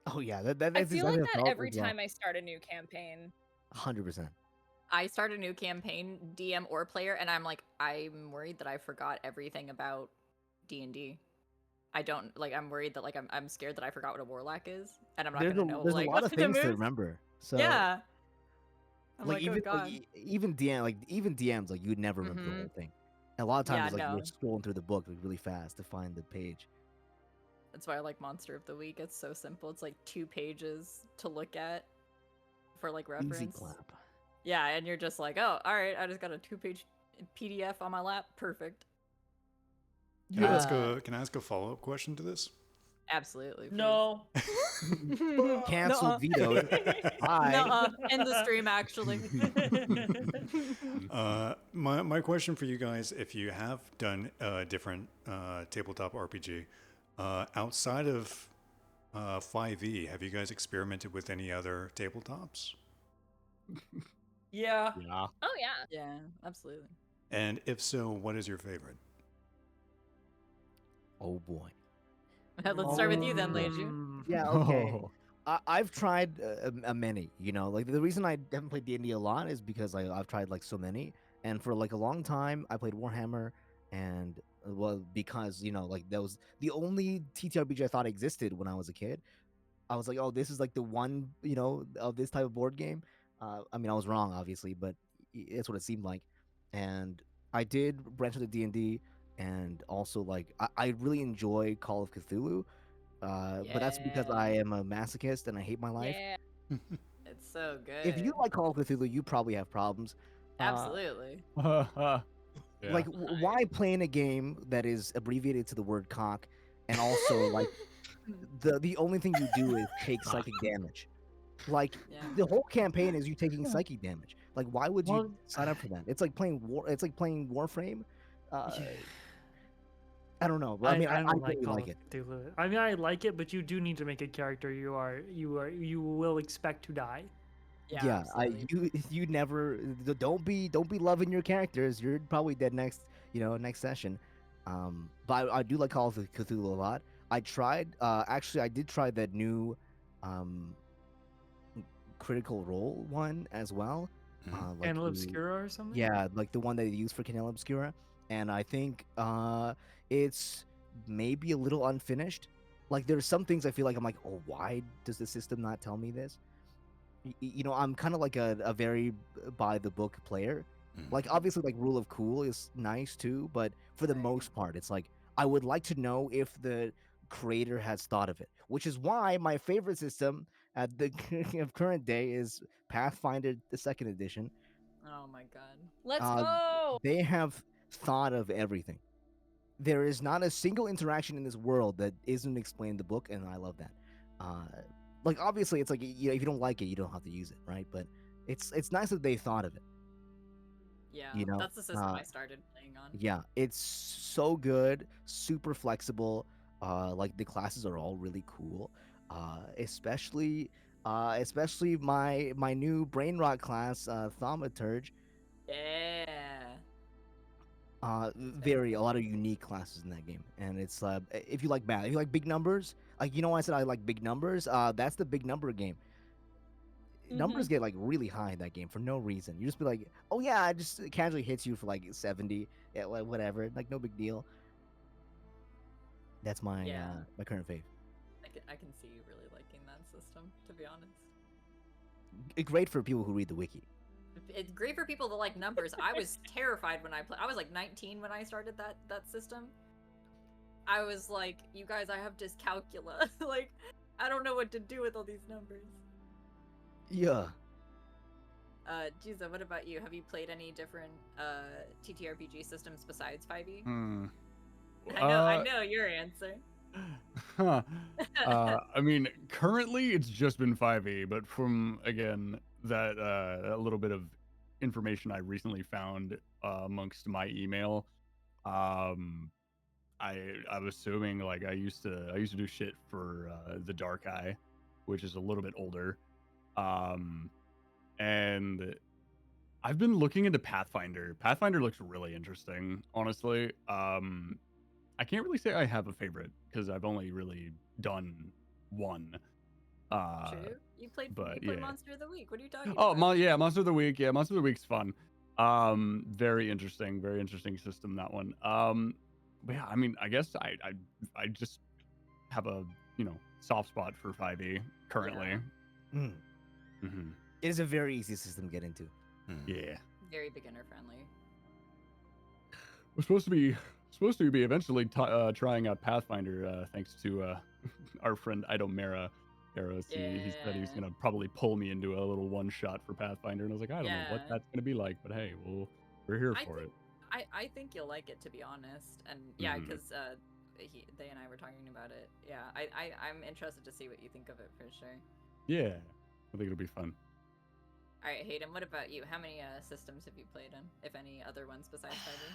Oh yeah. I That's feel exactly like how that it every was, yeah. time I start a new campaign. 100%. I start a new campaign, DM or player, and I'm like, I'm worried that I forgot everything about D&D. I don't I'm worried that I'm scared that I forgot what a warlock is, and I'm not gonna know. There's a lot of the things to moves. remember. So Yeah. I'm like, even oh god. even DMs you'd never remember the whole thing. And a lot of times Yeah, you're no. scrolling through the book really fast to find the page. That's why I like Monster of the Week. It's so simple. It's 2 pages to look at for reference. Easy clap. Yeah, and you're just like, oh, all right, I just got a 2-page PDF on my lap. Perfect. Can I ask a follow-up question to this? Absolutely. Please. No. Canceled, vetoed. Bye. Nuh-uh. End the stream, actually. My question for you guys, if you have done a different tabletop RPG, outside of 5e, have you guys experimented with any other tabletops? Yeah. Yeah. Oh yeah. Yeah, absolutely. And if so, what is your favorite? Oh boy. Let's start with you then, Leiju. Yeah. Okay. Oh. I've tried a many. Like the reason I haven't played D&D a lot is because I've tried like so many, and for like a long time I played Warhammer, and well, because like that was the only TTRPG I thought existed when I was a kid. I was like, oh, this is like the one of this type of board game. I mean, I was wrong, obviously, but it's what it seemed like. And I did branch into D&D, and also like I really enjoy Call of Cthulhu. But that's because I Yeah. am a masochist and I hate my life. Yeah. It's so If you good. like Call of Cthulhu, you probably have problems. Absolutely. Yeah. Like, why play in a game that is abbreviated to the word cock, and also like the only thing you do is take psychic damage. Like Yeah. the whole campaign is you taking psychic damage. Like, why would you Well, sign up for that? It's like playing It's like playing Warframe. I don't know. But I mean, I don't like really Call like of it. Cthulhu. I mean, I like it, but you do need to make a character you will expect to die. Yeah, absolutely. you never don't be loving your characters. You're probably dead next session. But I do like Call of Cthulhu a lot. I tried actually I did try that new um Critical Role one as well. Like Annal the Obscura or something? yeah, like the one they use for Canela Obscura, and I think it's maybe a little unfinished. Like there's some things I feel like I'm like, oh, why does the system not tell me this? I'm kind of like a very by the book player. Like obviously like Rule of Cool is nice too, but for the Right. most part it's like I would like to know if the creator has thought of it, which is why my favorite system at the of current day is Pathfinder the second edition. Oh my god. Let's uh, go. they have thought of everything. There is not a single interaction in this world that isn't explained in the book, and I love that. Uh, like obviously, it's like if you don't like it, you don't have to use it, right? But it's nice that they thought of it. Yeah, You know, that's the system I started playing on. yeah, it's so good, super flexible. Like the classes are all really cool. Especially my new brain rot class, Thaumaturge. Yeah. A lot of unique classes in that game, and it's if you like math, if you like big numbers, like I said I like big numbers. That's the big number game. Numbers get like really high in that game for no reason. You just be like, oh yeah, it just casually hits you for like 70, yeah, whatever, like no big deal. That's my Yeah. my current fave. I can see you really liking that system, to be honest. Great for people who read the wiki. It's great for people that like numbers. I was terrified when I played. I was like 19 when I started that system. I was like, you guys, I have dyscalculia. Like, I don't know what to do with all these numbers. Yeah. Jiza, what about you? Have you played any different TTRPG systems besides 5e? I know your answer. I mean, currently it's just been 5e, but from again that a little bit of information I recently found amongst my email, I'm assuming like I used to do shit for the Dark Eye, which is a little bit older, and I've been looking into Pathfinder. Pathfinder looks really interesting, honestly. I can't really say I have a favorite because I've only really done one. True. You played yeah. Monster of the Week. What are you talking Oh, about? yeah, Monster of the Week. Yeah, Monster of the Week's fun. Very interesting system, that one. But yeah, I mean, I guess I just have a soft spot for 5e currently. Yeah. Mm-hmm. It is a very easy system to get into. Yeah. Very beginner friendly. We're supposed to be eventually trying out Pathfinder, thanks to our friend Idomera Eros. He said he's gonna probably pull me into a little one shot for Pathfinder, and I was like, I don't know what that's gonna be like, but hey, we're here for it. I think you'll like it, to be honest, and yeah, because they and I were talking about it. Yeah, I'm interested to see what you think of it for sure. Yeah, I think it'll be fun. All right, Hayden, what about you? How many systems have you played in, if any other ones besides 5e?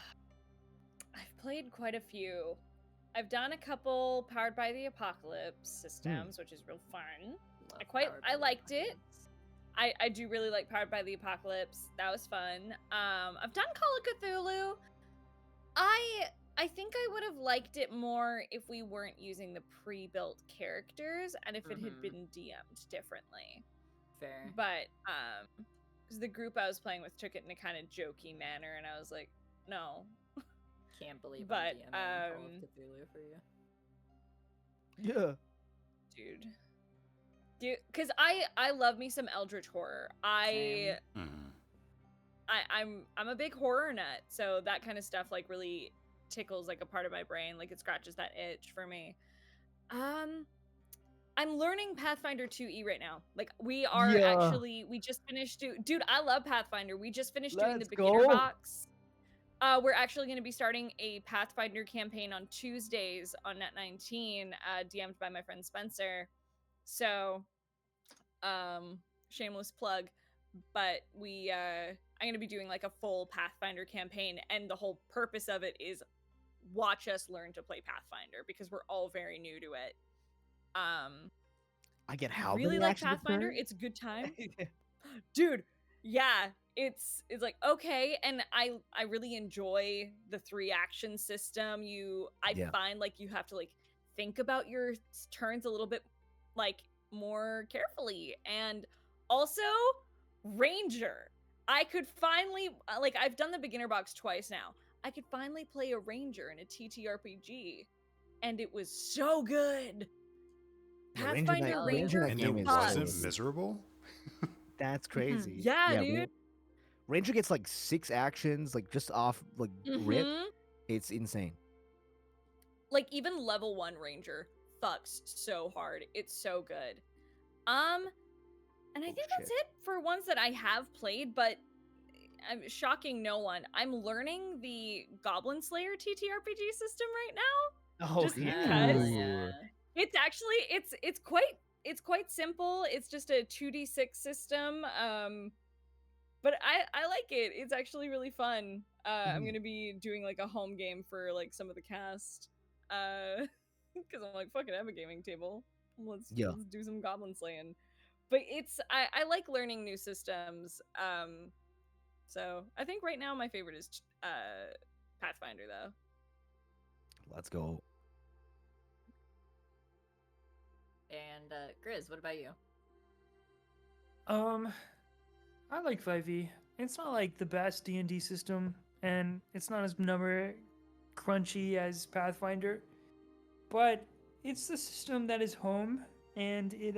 I've played quite a few. I've done a couple Powered by the Apocalypse systems, which is real fun. I liked it. I do really like Powered by the Apocalypse. That was fun. I've done Call of Cthulhu. I think I would have liked it more if we weren't using the pre-built characters and if it had been DM'd differently. Fair. But because the group I was playing with took it in a kind of jokey manner, and I was like, no. Can't believe But, I'm DMing Call of Cthulhu for you. Yeah. Dude, because I love me some Eldritch horror. Same. I'm a big horror nut, so that kind of stuff like really tickles like a part of my brain, like it scratches that itch for me. I'm learning Pathfinder 2E right now. Like we are actually, we just finished. Dude, I love Pathfinder. We just finished doing the Let's beginner go. box. We're actually going to be starting a Pathfinder campaign on Tuesdays on Net 19, DM'd by my friend Spencer. So, shameless plug, but I'm going to be doing like a full Pathfinder campaign, and the whole purpose of it is watch us learn to play Pathfinder because we're all very new to it. I get I how really many like actions per Pathfinder. turn? It's a good time. Dude, yeah, it's like okay, and I really enjoy the 3 action system. I find like you have to like think about your turns a little bit like more carefully, and also Ranger. I could finally like I've done the beginner box twice now. I could finally play a Ranger in a TTRPG, and it was so good. Yeah, Pathfinder Ranger And it fucks. wasn't miserable? That's crazy. Yeah, dude. Ranger gets like 6 actions, like just off like rip. It's insane. Like even level 1 Ranger fucks so hard. It's so good. And I think that's it for ones that I have played, but I'm shocking no one. I'm learning the Goblin Slayer TTRPG system right now. Oh, just because it's actually it's quite simple. It's just a 2d6 system. But I like it. It's actually really fun. I'm gonna be doing like a home game for like some of the cast. Because I'm like, fuck it, I have a gaming table. Let's do some goblin slaying. But I like learning new systems. So I think right now my favorite is Pathfinder though. Let's go. And Grizz, what about you? I like 5e. It's not like the best D&D system, and it's not as number crunchy as Pathfinder, but it's the system that is home, and it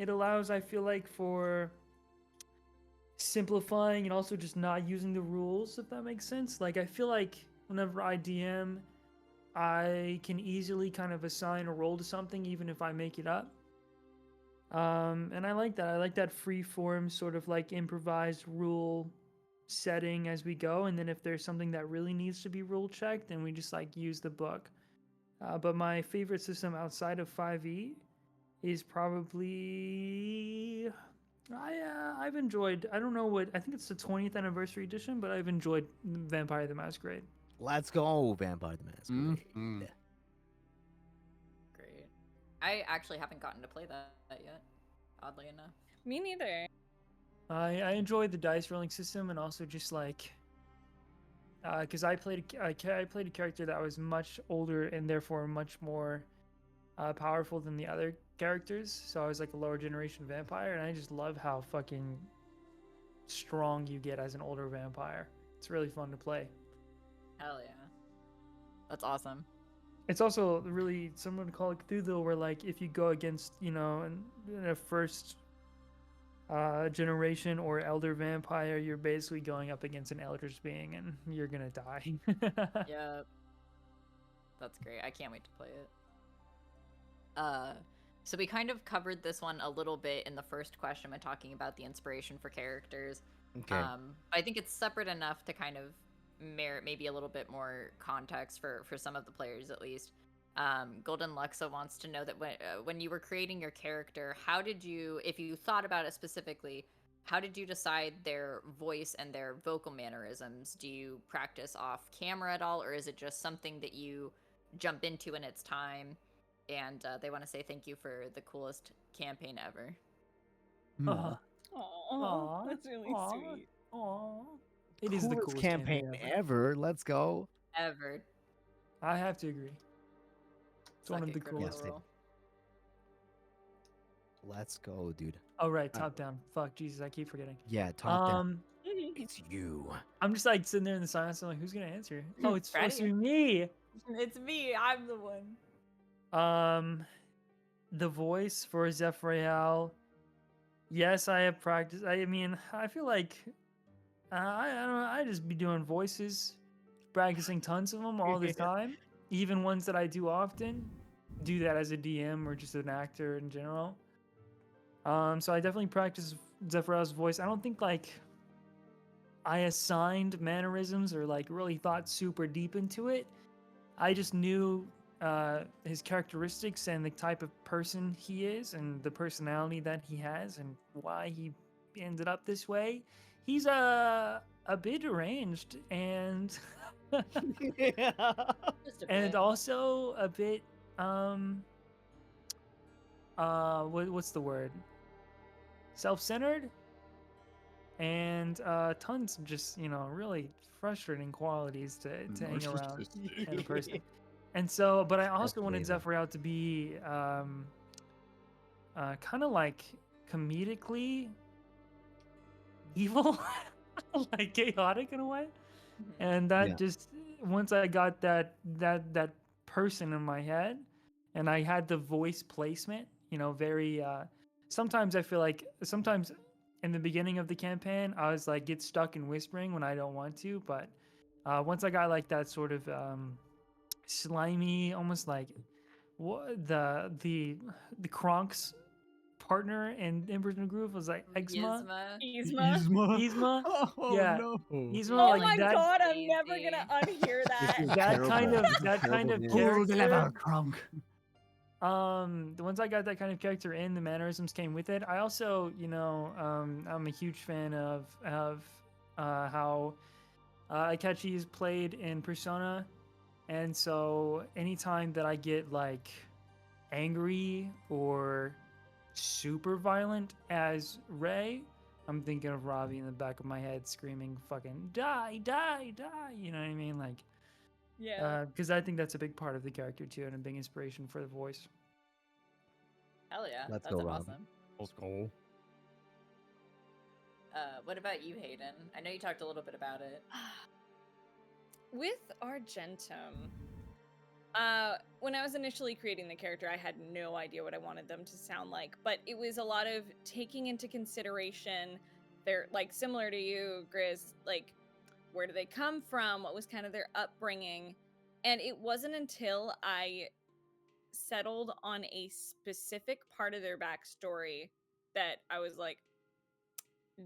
allows, I feel like, for simplifying and also just not using the rules, if that makes sense. Like I feel like whenever I DM, I can easily kind of assign a role to something even if I make it up. And I like that. I like that free form sort of like improvised rule setting as we go. And then if there's something that really needs to be rule checked, then we just like use the book. But my favorite system outside of 5e is probably I've enjoyed, I don't know what, I think it's the 20th anniversary edition, but I've enjoyed Vampire the Masquerade. Let's go, Vampire the Masquerade. Great. I actually haven't gotten to play that yet, oddly enough. Me neither. I enjoyed the dice rolling system, and also just like because I played a character that was much older and therefore much more powerful than the other characters, so I was like a lower generation vampire, and I just love how fucking strong you get as an older vampire. It's really fun to play. Hell yeah. That's awesome. It's also really similar to Call of Cthulhu, where like if you go against, you know, in a first generation or elder vampire, you're basically going up against an eldritch being, and you're gonna die. Yeah. That's great. I can't wait to play it. So we kind of covered this one a little bit in the first question when talking about the inspiration for characters. Okay. I think it's separate enough to kind of merit maybe a little bit more context for some of the players at least. Golden Luxa wants to know that when you were creating your character, how did you, if you thought about it specifically, how did you decide their voice and their vocal mannerisms? Do you practice off camera at all, or is it just something that you jump into in its time? And they want to say thank you for the coolest campaign ever. Aww, that's really sweet. Aww. It is the coolest campaign ever. Let's go. Ever. I have to agree. It's one Suck of it, the Critical Yeah, coolest. same. Role. Let's go, dude. Oh right, Uh, top down. Fuck, Jesus, I keep forgetting. Yeah, top down. Um, It's you. I'm just like sitting there in the silence. I'm like, who's gonna answer? Oh, it's supposed to be Freddie. me. It's me. I'm the one. The voice for Zephyrial. Yes, I have practiced. I mean, I feel like I don't know. I just be doing voices, practicing tons of them all the time, even ones that I do often. Do that as a DM or just an actor in general. So I definitely practice Zephyrial's voice. I don't think like I assigned mannerisms or like really thought super deep into it. I just knew his characteristics and the type of person he is and the personality that he has and why he ended up this way. He's a bit deranged and Just a and bit. also a bit what's the word? Self-centered and tons of just really frustrating qualities to hang around in a person. And so, but I also wanted Flavor. Zephyrial to be kind of like comedically evil, like chaotic in a way. Mhm. And that Yeah. just once I got that person in my head, and I had the voice placement, very. Sometimes I feel like sometimes in the beginning of the campaign I was like get stuck in whispering when I don't want to, but once I got like that sort of slimy, almost like what the Kronk's partner in Emperor's New Groove was like Eczema. Yzma. Yzma. Yzma? Oh Yeah. no. Yzma, Oh like my that. god, I'm never Daisy. gonna unhear that. is That terrible. kind of This is that kind terrible of news. character. Crunk. The once I got that kind of character in, the mannerisms came with it. I also, I'm a huge fan of how Akechi is played in Persona, and so anytime that I get like angry or super violent as Ray, I'm thinking of Robbie in the back of my head screaming fucking die, die, die. You know what I mean? Like, Yeah. because I think that's a big part of the character too, and a big inspiration for the voice. Hell yeah. Let's That's go, Rob. awesome. Let's go. What about you, Hayden? I know you talked a little bit about it. With Argentum, when I was initially creating the character, I had no idea what I wanted them to sound like, but it was a lot of taking into consideration their, like, similar to you, Grizz, like, where do they come from? What was kind of their upbringing? And it wasn't until I settled on a specific part of their backstory that I was like,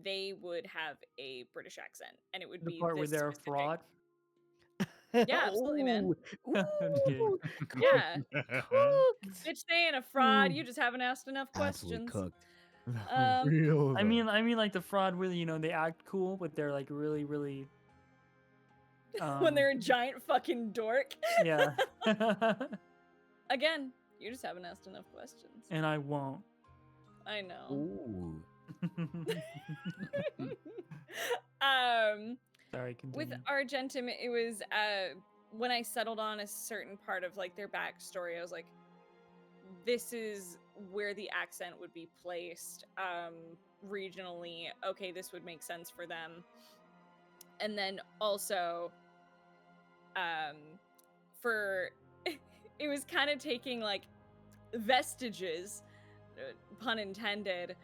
they would have a British accent, and it would The be part where this they're a specific. fraud. Yeah, absolutely, man. Ooh, I'm just kidding. ooh, Yeah. cooked. Bitch, they ain't a fraud. Ooh. You just haven't asked enough Absolutely questions. cooked. Real. I mean like the fraud where they act cool, but they're like really, really. When they're a giant fucking dork. Yeah. Again, you just haven't asked enough questions. And I won't. I know. Ooh. Sorry, With continue. Argentum, it was when I settled on a certain part of like their backstory, I was like, this is where the accent would be placed regionally. Okay, this would make sense for them. And then also for it was kind of taking like vestiges, pun intended,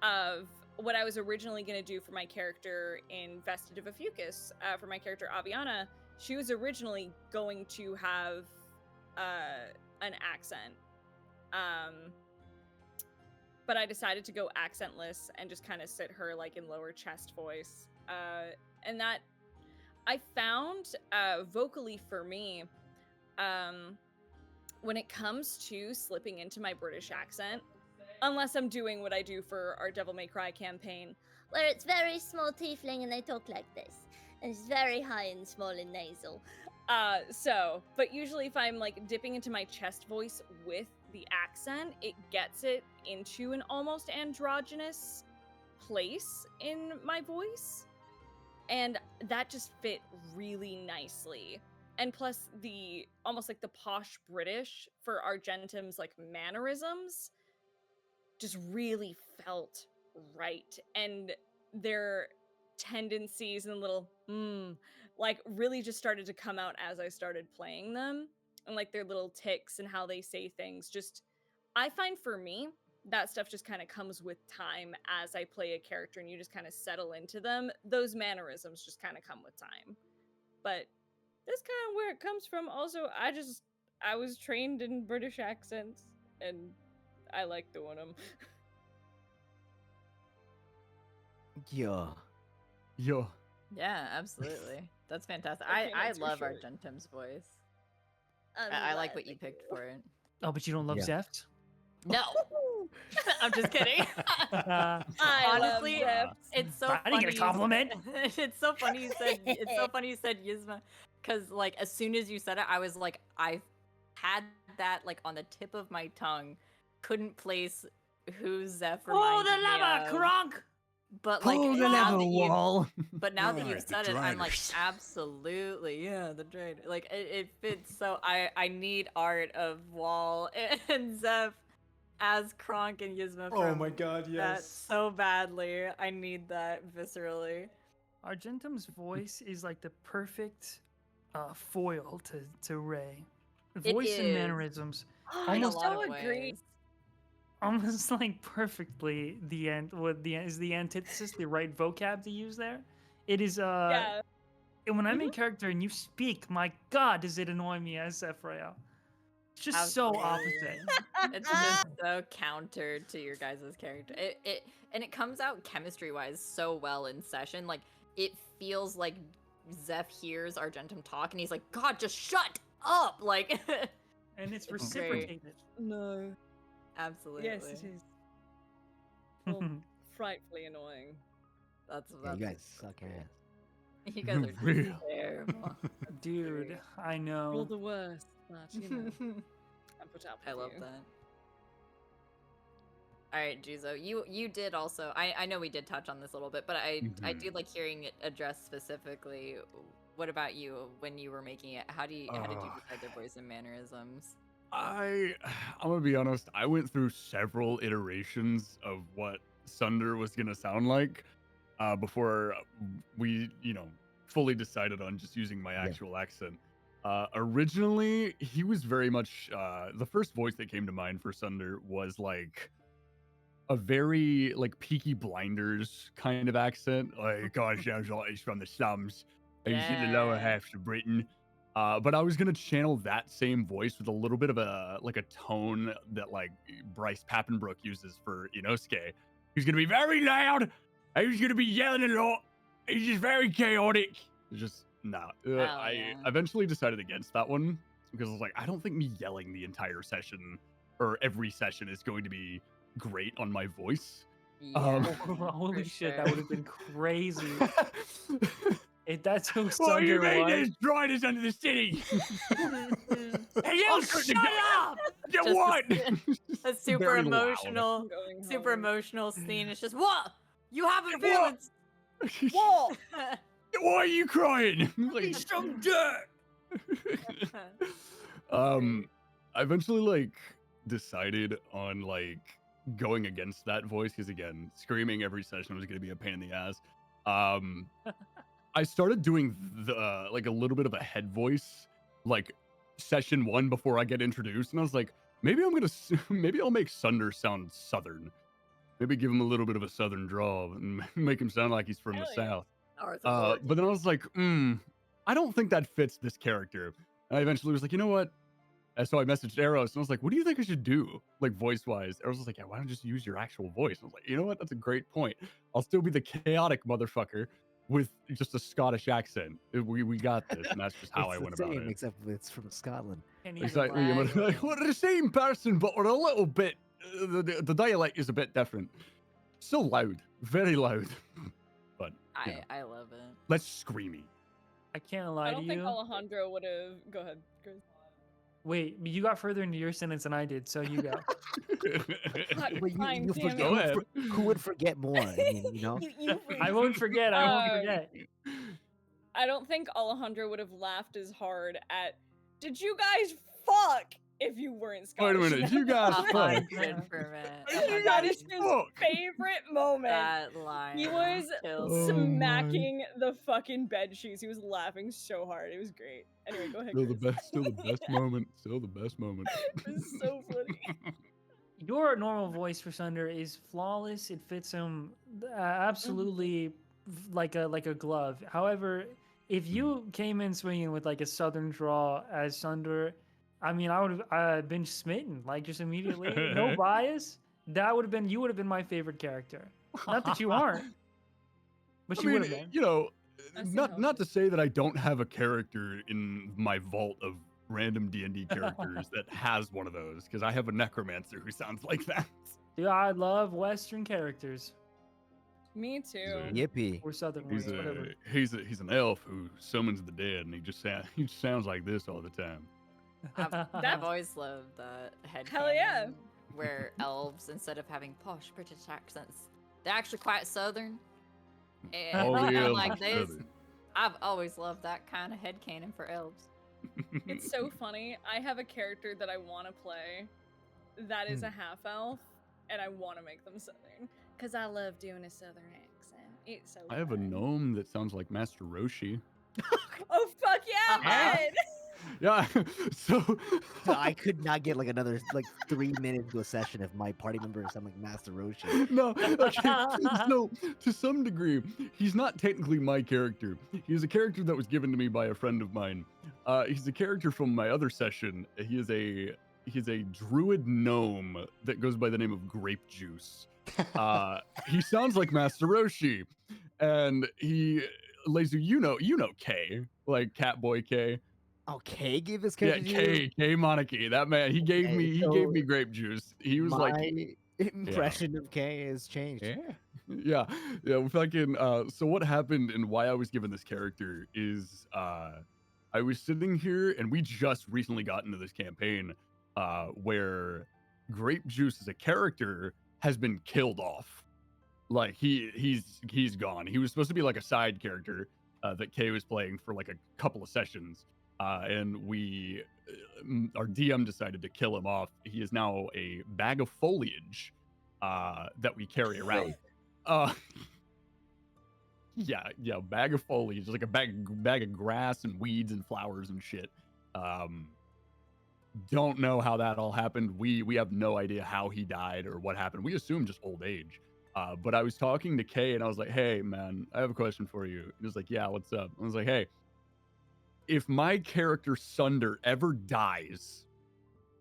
of what I was originally going to do for my character in Vestige of a Fucus. For my character Aviana, she was originally going to have an accent, but I decided to go accentless and just kind of sit her like in lower chest voice, and that I found vocally for me, when it comes to slipping into my British accent, unless I'm doing what I do for our Devil May Cry campaign, Where it's very small tiefling and they talk like this. And it's very high and small and nasal. but usually if I'm like dipping into my chest voice with the accent, it gets it into an almost androgynous place in my voice. And that just fit really nicely. and plus the almost like the posh British for Argentum's like mannerisms just really felt right, and their tendencies and little like really just started to come out as I started playing them, and like their little ticks and how they say things. Just I find for me that stuff just kind of comes with time as I play a character, and you just kind of settle into them. Those mannerisms just kind of come with time. But that's kind of where it comes from. Also, I was trained in British accents, and I like doing them. Yeah. Yo. Yeah, absolutely. That's fantastic. Okay, I that's for love sure. Argentum's voice. I'm I like glad what you that picked for it. Oh, but you don't love Yeah. Zeft? No, I'm just kidding. I Honestly, love it's so I didn't get a funny. compliment. It's so funny you said. It's so funny you said Yzma, because like as soon as you said it, I was like, I had that like on the tip of my tongue, couldn't place who Zeph Oh, reminded the me lever, of. Kronk! But like Pull the now lever, that you, Wall. but now that you've Right, the said it, I'm like, drivers. absolutely, yeah, the trade. Like it fits so. I need art of Wall and Zeph as Kronk and Yzma. Oh from my god, that yes. so badly. I need that viscerally. Argentum's voice is like the perfect foil to Ray. It Voice and is. mannerisms, In a almost lot of so agree. ways. almost like perfectly the end. What the is the antithesis, the right vocab to use there? It is Yeah. and when I'm in character and you speak, my God, does it annoy me as Ephraim? It's just so opposite. It's just so counter to your guys' character. It comes out chemistry wise so well in session. Like it feels like Zeph hears Argentum talk and he's like, God, just shut up! Like And it's It's great. reciprocated. No. absolutely. Yes, it is. Well, frightfully annoying. That's Yeah, you guys suck ass. You guys are Real. just terrible. Dude, I You're know. the worst, but you know, I'm put up with I love you. that. All right, Juzo, you did also. I know we did touch on this a little bit, but I do like hearing it addressed specifically. What about you when you were making it? How did you decide their voice and mannerisms? I'm gonna be honest. I went through several iterations of what Sunder was gonna sound like before we, fully decided on just using my actual accent. Originally, he was very much the first voice that came to mind for Sunder was like a very like Peaky Blinders kind of accent. Like, God, sounds like he's from the slums. He's in the lower Yeah. half of Britain. But I was gonna channel that same voice with a little bit of a tone that like Bryce Pappenbrook uses for Inosuke. He's gonna be very loud. He's gonna be yelling a lot. He's just very chaotic. Just no. I yeah. eventually decided against that one because I was like, I don't think me yelling the entire session or every session is going to be great on my voice. Yeah, Holy for shit, sure. that would have been crazy. If that's who What do you Sunder mean was. there's dryness under the city? Hey, you shut up! You Just what? A super Very loud. emotional, Going super home. emotional scene. It's just what you haven't What? feelings. What? Why are you crying? Like, some dirt. I eventually like decided on like going against that voice because again, screaming every session was gonna be a pain in the ass. I started doing the like a little bit of a head voice, like session 1 before I get introduced, and I was like, maybe maybe I'll make Sunder sound southern. Maybe give him a little bit of a southern drawl and make him sound like he's from the Hell yeah. south. Arthur But then I was like, I don't think that fits this character. And I eventually was like, you know what? And so I messaged Eros and I was like, what do you think I should do? Like voice wise. Eros was like, yeah, why don't you just use your actual voice? I was like, you know what? That's a great point. I'll still be the chaotic motherfucker with just a Scottish accent. We got this. And that's just how I It's went the about same, it. except it's from Scotland. Can't even Exactly. lie. I'm like, we're the same person, but we're a little bit, the dialect is a bit different. So loud, very loud. But you know, I love it. less screamy. I can't lie I to don't think you. Alejandro would have. Go ahead, Chris. Wait, you got further into your sentence than I did, so you go. But Fine, you damn forget, it. Go ahead. who would forget more? I mean, You I won't forget. I won't Uh, forget. I don't think Alejandro would have laughed as hard at, did you guys fuck if you weren't Wait a Scottish minute, enough? you guys fuck. 100%. That is his Fuck. favorite moment. That line. He was kills Oh me. smacking the fucking bed sheets. He was laughing so hard. It was great. Anyway, go ahead, Still the Chris. best. Still the best moment. Still the best moment. It was so funny. Your normal voice for Sunder is flawless. It fits him absolutely like a glove. However, if you came in swinging with like a southern draw as Sunder, I mean, I would have been smitten like just immediately. No bias. That would have been, you would have been my favorite character. Not that you aren't, but I you would mean, have been. you know, That's not to say that I don't have a character in my vault of random D&D characters that has one of those, because I have a necromancer who sounds like that. Dude, I love Western characters Me too. Yippee. or Southern ones, whatever. He's an elf who summons the dead, and he just sounds like this all the time. I've always loved that head. Hell yeah. Where elves, instead of having posh British accents, they're actually quite southern. And All the I'm elves like are this. southern. I've always loved that kind of headcanon for elves. It's so funny. I have a character that I want to play that is a half elf, and I want to make them southern because I love doing a southern accent. It's so I have a fun. gnome that sounds like Master Roshi. Oh fuck yeah, man! Yeah, so So I could not get like another like 3 minutes to a session if my party members sound like Master Roshi. no, okay, so to some degree, he's not technically my character. He's a character that was given to me by a friend of mine. He's a character from my other session. He's a druid gnome that goes by the name of Grape Juice. He sounds like Master Roshi, and Lazu, you know K, like Catboy K. Oh, Kay gave this Yeah, character to you? K Monarchy. That man, he gave me grape juice. He was my like, impression of Kay has changed. yeah. Fucking. So what happened and why I was given this character is, I was sitting here and we just recently got into this campaign, where Grape Juice as a character has been killed off. Like he's gone. He was supposed to be like a side character, that Kay was playing for like a couple of sessions. And our DM decided to kill him off. He is now a bag of foliage that we carry around. Yeah, bag of foliage, like a bag of grass and weeds and flowers and shit. Don't know how that all happened. We have no idea how he died or what happened. We assume just old age. But I was talking to Kay and I was like, hey man, I have a question for you. He was like, yeah, what's up? I was like, hey, if my character Sunder ever dies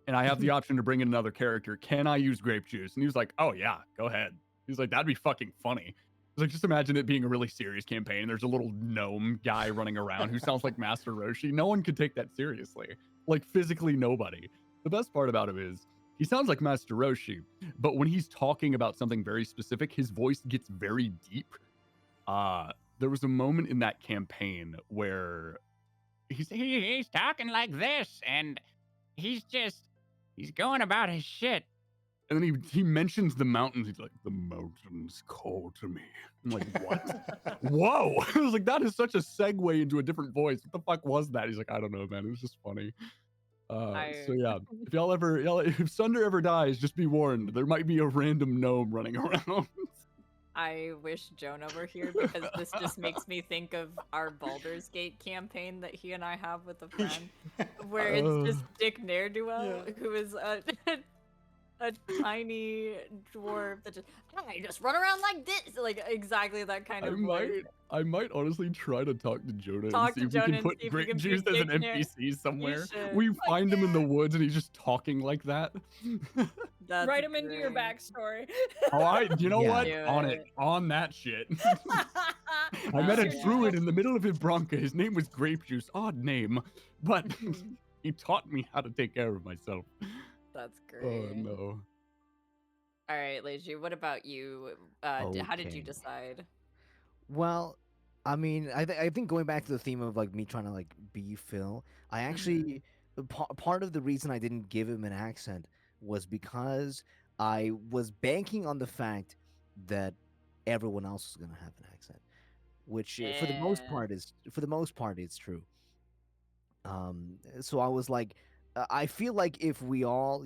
and I have the option to bring in another character, can I use grape juice? And he was like, oh yeah, go ahead. He's like, that'd be fucking funny. I was like, just imagine it being a really serious campaign. There's a little gnome guy running around who sounds like Master Roshi. No one could take that seriously. Like physically nobody. The best part about him is he sounds like Master Roshi, but when he's talking about something very specific, his voice gets very deep. There was a moment in that campaign where he's talking like this, and he's going about his shit. And then he mentions the mountains. He's like, the mountains call to me. I'm like, what? Whoa! I was like, that is such a segue into a different voice. What the fuck was that? He's like, I don't know, man. It was just funny. So yeah, if Sunder ever dies, just be warned. There might be a random gnome running around. I wish Jonah were here because this just makes me think of our Baldur's Gate campaign that he and I have with a friend, where it's just Dick Ne'er-do-well, who is a tiny dwarf that just run around like this, like exactly that kind of voice. I might honestly try to talk to Jonah Talk and to see if we Jonah can and put see if we Grape can be Juice as an Dick Ne'er- NPC somewhere. should. We Fuck find him in the yeah. woods and he's just talking like that. That's Write him into your great. backstory. You know Yeah. what? Do On it. it. On that shit. I Oh, met a yeah. druid in the middle of Ibranca. His name was Grape Juice. Odd name. But he taught me how to take care of myself. That's great. Oh no. All right, Leiju, what about you? How did Okay. you decide? Well, I mean, I think going back to the theme of like me trying to like be Phil, I actually part of the reason I didn't give him an accent was because I was banking on the fact that everyone else was gonna have an accent. which Yeah. for the most part it's true. So I was like, I feel like if we all,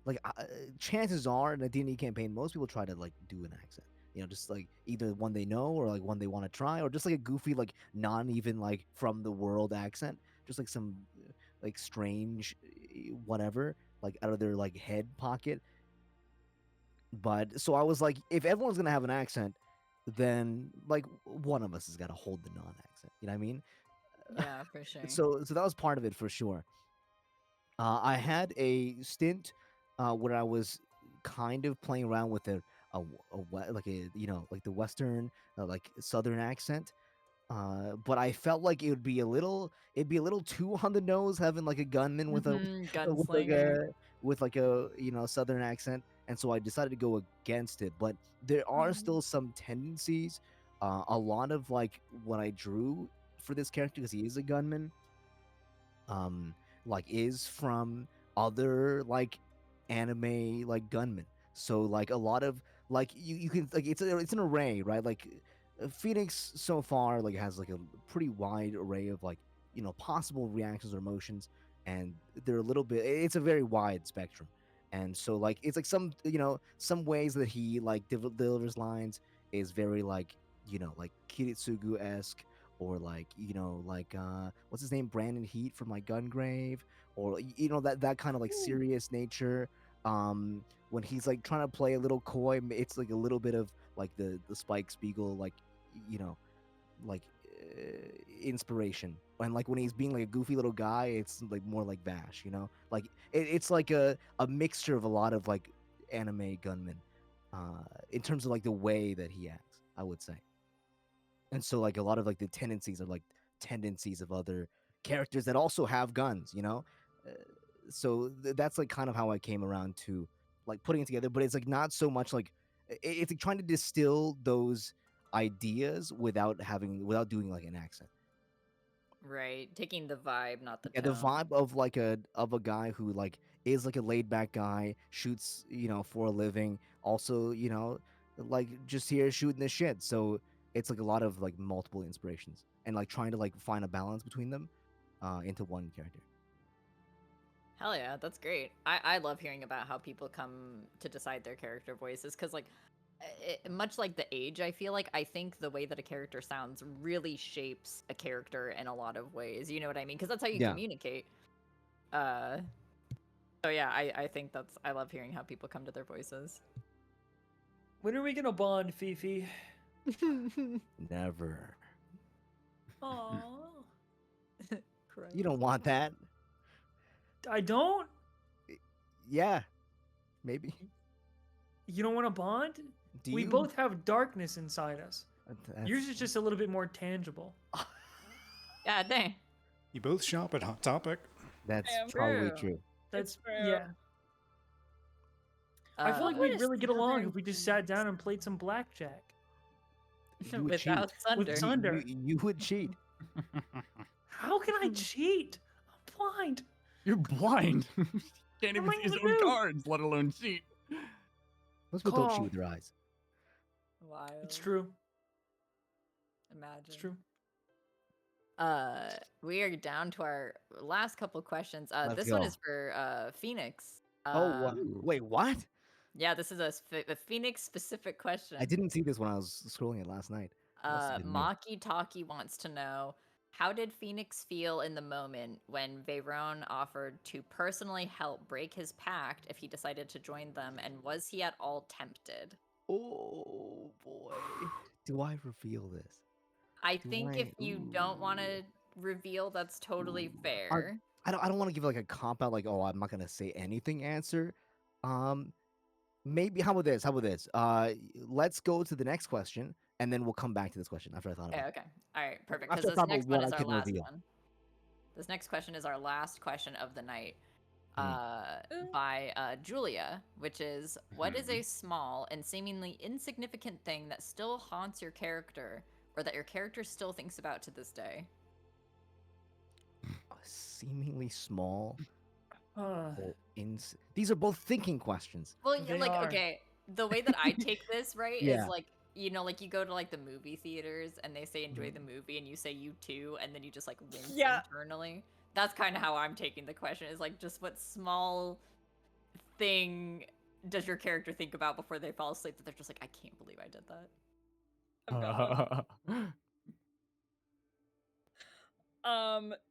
like chances are in a D&D campaign, most people try to like do an accent. Just like either one they know or like one they want to try, or just like a goofy, like not even like from the world accent, just like some like strange whatever, like out of their like head pocket. But so I was like, if everyone's gonna have an accent, then like one of us has got to hold the non-accent. You know what I mean? Yeah, for sure. So that was part of it for sure. I had a stint where I was kind of playing around with like a like the Western like Southern accent. But I felt like it'd be a little too on the nose having like a gunman with a with like Gunslinger. a Southern accent, and so I decided to go against it. But there are still some tendencies. A lot of like what I drew for this character, because he is a gunman, like is from other like anime like gunmen. So like a lot of like you can like it's an array, right? Like Phoenix so far like has like a pretty wide array of like possible reactions or emotions, and they're a little bit. It's a very wide spectrum, and so like it's like some ways that he like delivers lines is very like like Kiritsugu esque, or like like what's his name, Brandon Heat from like Gungrave, or that kind of like serious nature. When he's like trying to play a little coy, it's like a little bit of like the Spike Spiegel like you know like inspiration. And like when he's being like a goofy little guy, it's like more like Bash, like it's like a mixture of a lot of like anime gunmen in terms of like the way that he acts, I would say. And so like a lot of like the tendencies are like tendencies of other characters that also have guns. So that's like kind of how I came around to like putting it together. But it's like not so much like it's like trying to distill those ideas without doing like an accent. Right. Taking the vibe, not the Yeah, tone. the vibe of like a guy who like is like a laid back guy, shoots for a living, also like just here shooting the shit. So it's like a lot of like multiple inspirations and like trying to like find a balance between them into one character. Hell yeah, that's great. I love hearing about how people come to decide their character voices, because like much like the age, I feel like I think the way that a character sounds really shapes a character in a lot of ways. You know what I mean? Because that's how you Yeah. communicate. So yeah, I think I love hearing how people come to their voices. When are we gonna bond, Fifi? Never. Aww. You don't want that. I don't? Yeah, maybe. You don't want to bond? Do We you? both have darkness inside us. That's- Yours is just a little bit more tangible. Yeah, dang. You both shop at Hot Topic. That's Damn. probably True. true. That's true. yeah. I feel like What we'd is really get the along other if we just sat down and played some blackjack. You would without cheat. Sunder. With Sunder. You would cheat. How can I cheat? I'm blind. You're blind. Can't even What am see his I own gonna do? cards, let alone cheat. Most people don't cheat Call. with their eyes. Wild. It's true. Imagine. It's true. We are down to our last couple questions. Let's This one go. is for Phoenix. Wait, what? Yeah, this is a Phoenix specific question. I didn't see this when I was scrolling it last night. Must have been me. Maki Taki wants to know, how did Phoenix feel in the moment when Veyron offered to personally help break his pact if he decided to join them, and was he at all tempted? Oh boy, do I reveal this? I Do think I- if you don't want to reveal, that's totally fair. I don't want to give like a cop out like, oh, I'm not gonna say anything answer. Maybe how about this? Let's go to the next question and then we'll come back to this question after I thought about Okay, it. okay. All right, perfect. After Because I this thought next about one what is I our can last reveal. one. This next question is our last question of the night. Mm. By Julia, which is, what is a small and seemingly insignificant thing that still haunts your character, or that your character still thinks about to this day? Seemingly small. Uh, Or these are both thinking questions. Well, They like, are. okay, the way that I take this, right, Yeah. is like, you know, like you go to like the movie theaters and they say enjoy the movie and you say you too, and then you just like wince Yeah. internally. That's kind of how I'm taking the question, is like just what small thing does your character think about before they fall asleep that they're just like, I can't believe I did that. I've got one.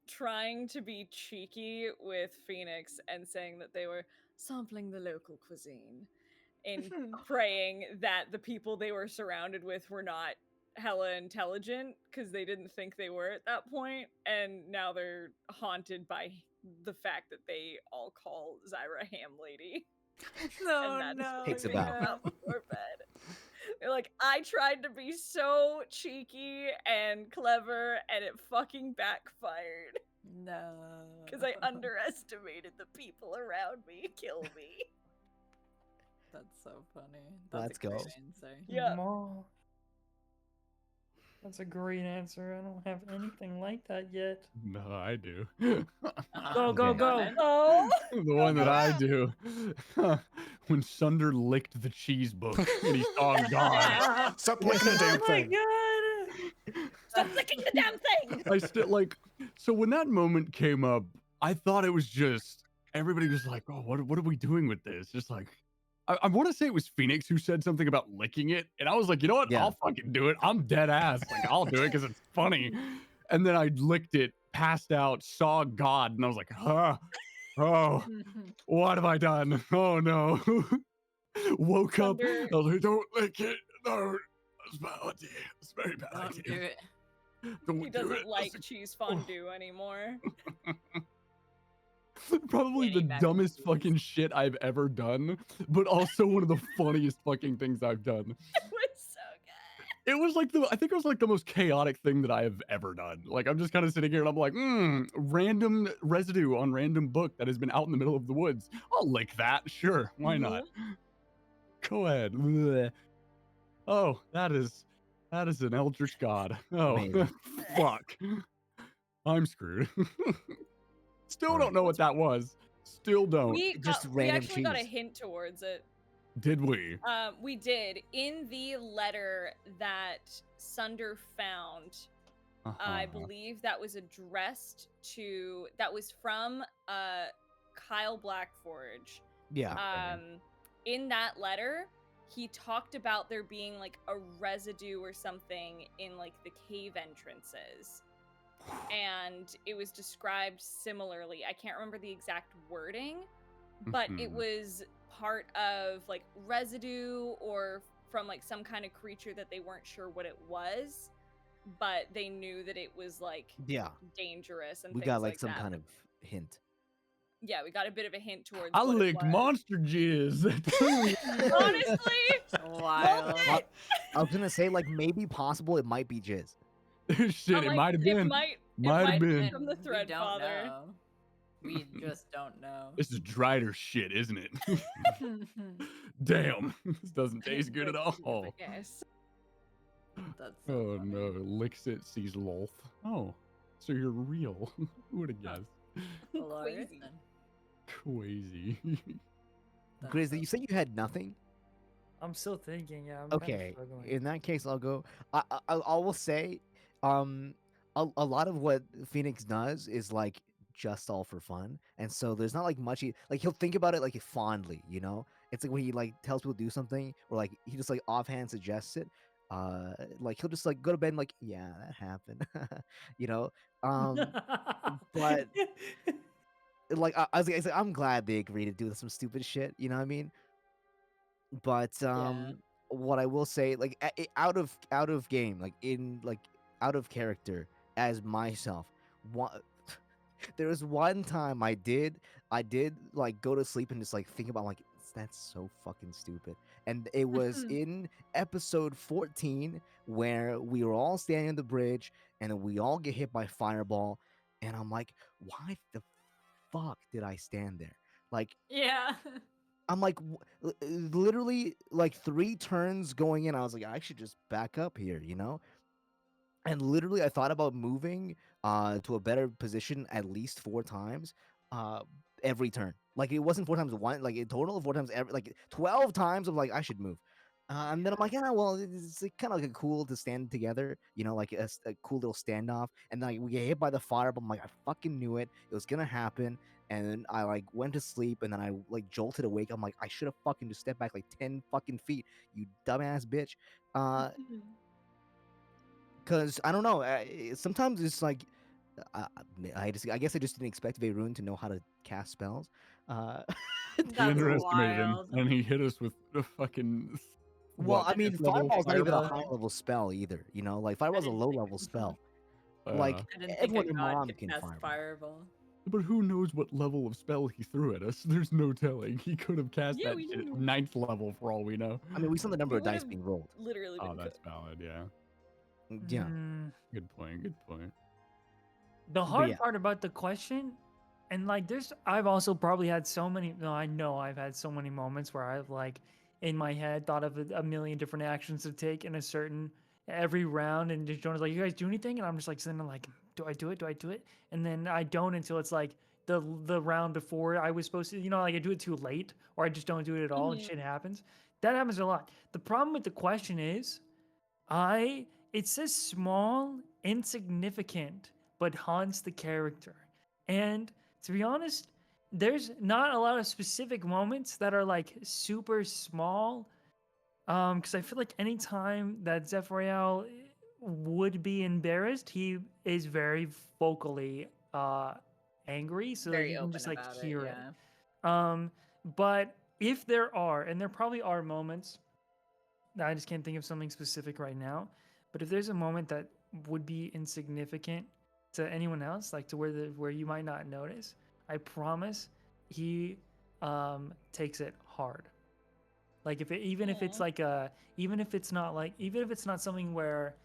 Trying to be cheeky with Phoenix and saying that they were sampling the local cuisine and praying that the people they were surrounded with were not hella intelligent because they didn't think they were at that point, and now they're haunted by the fact that they all call Zyra Ham Lady. No, and that's Takes a what they bow. come out before bed. They're like, I tried to be so cheeky and clever, and it fucking backfired No. because I underestimated the people around me. Kill me. That's so funny. That's Let's a great go. answer. Yeah. Ma. That's a great answer. I don't have anything like that yet. No, I do. Go, go, Okay. go. ahead. Oh, The one that I do. When Sunder licked the cheese book and he saw God. Stop licking the damn Oh my thing. god! stop licking the damn thing! I still like. So when that moment came up, I thought it was just everybody was like, "Oh, what are we doing with this?" Just like, I want to say it was Phoenix who said something about licking it, and I was like, you know what? Yeah. I'll fucking do it. I'm dead ass. Like I'll do it because it's funny. And then I licked it, passed out, saw God, and I was like, huh. Oh, what have I done? Oh no. Woke up. Sunder- I was like, don't lick it. No. It's a bad idea. It's a very bad Don't idea. do it. Don't He do doesn't it. like That's cheese fondue anymore. probably the Any mac and dumbest cheese. fucking shit I've ever done, but also one of the funniest fucking things I've done. It was so good. It was like I think it was like the most chaotic thing that I have ever done. Like I'm just kind of sitting here and I'm like, random residue on random book that has been out in the middle of the woods. I'll lick that. Sure. Why not? Go ahead. Blech. Oh, that is an eldritch god. Oh, Amazing. fuck. I'm screwed. Still All don't right. know what that was. Still don't. We Just we random actually got a cheese. hint towards it. Did we? We did. In the letter that Sunder found, I Uh-huh. believe that was addressed to, that was from Kyle Blackforge. Yeah. In that letter, he talked about there being like a residue or something in like the cave entrances. And it was described similarly. I can't remember the exact wording, but it Mhm. was part of like residue or from like some kind of creature that they weren't sure what it was, but they knew that it was like Yeah. dangerous and We things got like some that. kind of hint. Yeah, we got a bit of a hint towards I what licked it was. monster jizz. Honestly, Wild. moment. I was gonna say like maybe possible it might be jizz. Shit, I'm it like, might have been. It might Might have been. from the We thread don't father. know. We just don't know. This is drier shit, isn't it? Damn, this doesn't taste good at all. Yes. That's so Oh funny. no, licks it, sees Lolth. Oh, so you're real. Who would have guessed? Hilarious. Crazy. Crazy. That's Grizz, so you said you had nothing. I'm still thinking. Yeah. I'm kinda Okay, struggling. in that case, I'll go. I will say, a lot of what Phoenix does is like just all for fun, and so there's not like much. Like he'll think about it like fondly, you know. It's like when he like tells people to do something, or like he just like offhand suggests it. Like he'll just like go to bed and like, yeah, that happened, you know. But like I was like, I'm glad they agreed to do some stupid shit. You know what I mean? But what I will say, like out of game, like in like out of character as myself, one there was one time I did like go to sleep and just like think about like that's so fucking stupid, and it was in episode 14 where we were all standing on the bridge and then we all get hit by fireball, and I'm like, why the fuck did I stand there? Like Yeah. I'm like literally like 3 turns going in. I was like, I should just back up here, you know? And literally I thought about moving to a better position at least 4 times every turn. Like it wasn't 4 times one, like a total of 4 times every like 12 times of like I should move. And then I'm like, well, it's kind of like cool to stand together, like a cool little standoff. And then we get hit by the fire, but I'm like, I fucking knew it. It was gonna happen. And then I like went to sleep, and then I like jolted awake. I'm like, I should have fucking just stepped back like 10 fucking feet, you dumbass bitch. Cause I don't know. Sometimes it's like, I guess I just didn't expect Veyron to know how to cast spells. We That's underestimated him, wild. and he hit us with a fucking Well, I mean, fifth level Fireball's not even a fireball? high level spell either. Like Fireball's a didn't low think level it- spell. Uh, Like I didn't think everyone a and god mom could can cast Fireball. fireball. But who knows what level of spell he threw at us? There's no telling. He could have cast Yeah, that we shit at didn't know. 9th level for all we know. I mean, we saw the number We of dice would've being rolled. literally Oh, been that's cooked. valid. Yeah. Yeah. Good point. Good point. The hard yeah. part about the question, and like I've also probably had so many, no, I know I've had so many moments where I've like in my head thought of a million different actions to take in a certain every round, and just Jonah's like, you guys do anything? And I'm just like sitting there like, do I do it? Do I do it? And then I don't until it's like the round before I was supposed to, like I do it too late, or I just don't do it at all, and shit happens. That happens a lot. The problem with the question is, it says small, insignificant, but haunts the character. And to be honest, there's not a lot of specific moments that are like super small. Because I feel like anytime that Zephyriel would be embarrassed, he is very vocally angry, so that Very you can open just like about it, hear it. yeah. But if there are, and there probably are moments, I just can't think of something specific right now. But if there's a moment that would be insignificant to anyone else, like to where you might not notice, I promise he takes it hard. Like even if it's like even if it's not something where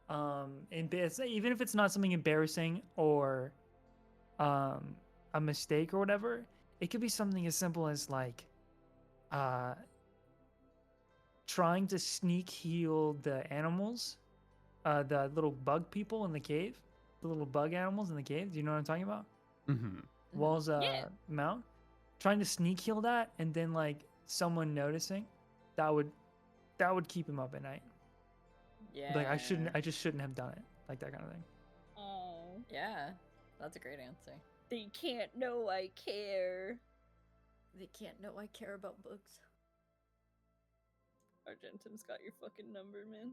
even if it's not something embarrassing or a mistake or whatever, it could be something as simple as like uh trying to sneak heal the animals, the little bug people in the cave, the little bug animals in the cave. Do you know what I'm talking about? Mm-hmm. Walls Yeah. mount. Trying to sneak heal that, and then like someone noticing, that would keep him up at night. Yeah. Like I just shouldn't have done it. Like that kind of thing. Oh, Yeah, that's a great answer. they can't know I care. They can't know I care about books. Argentum's got your fucking number, man.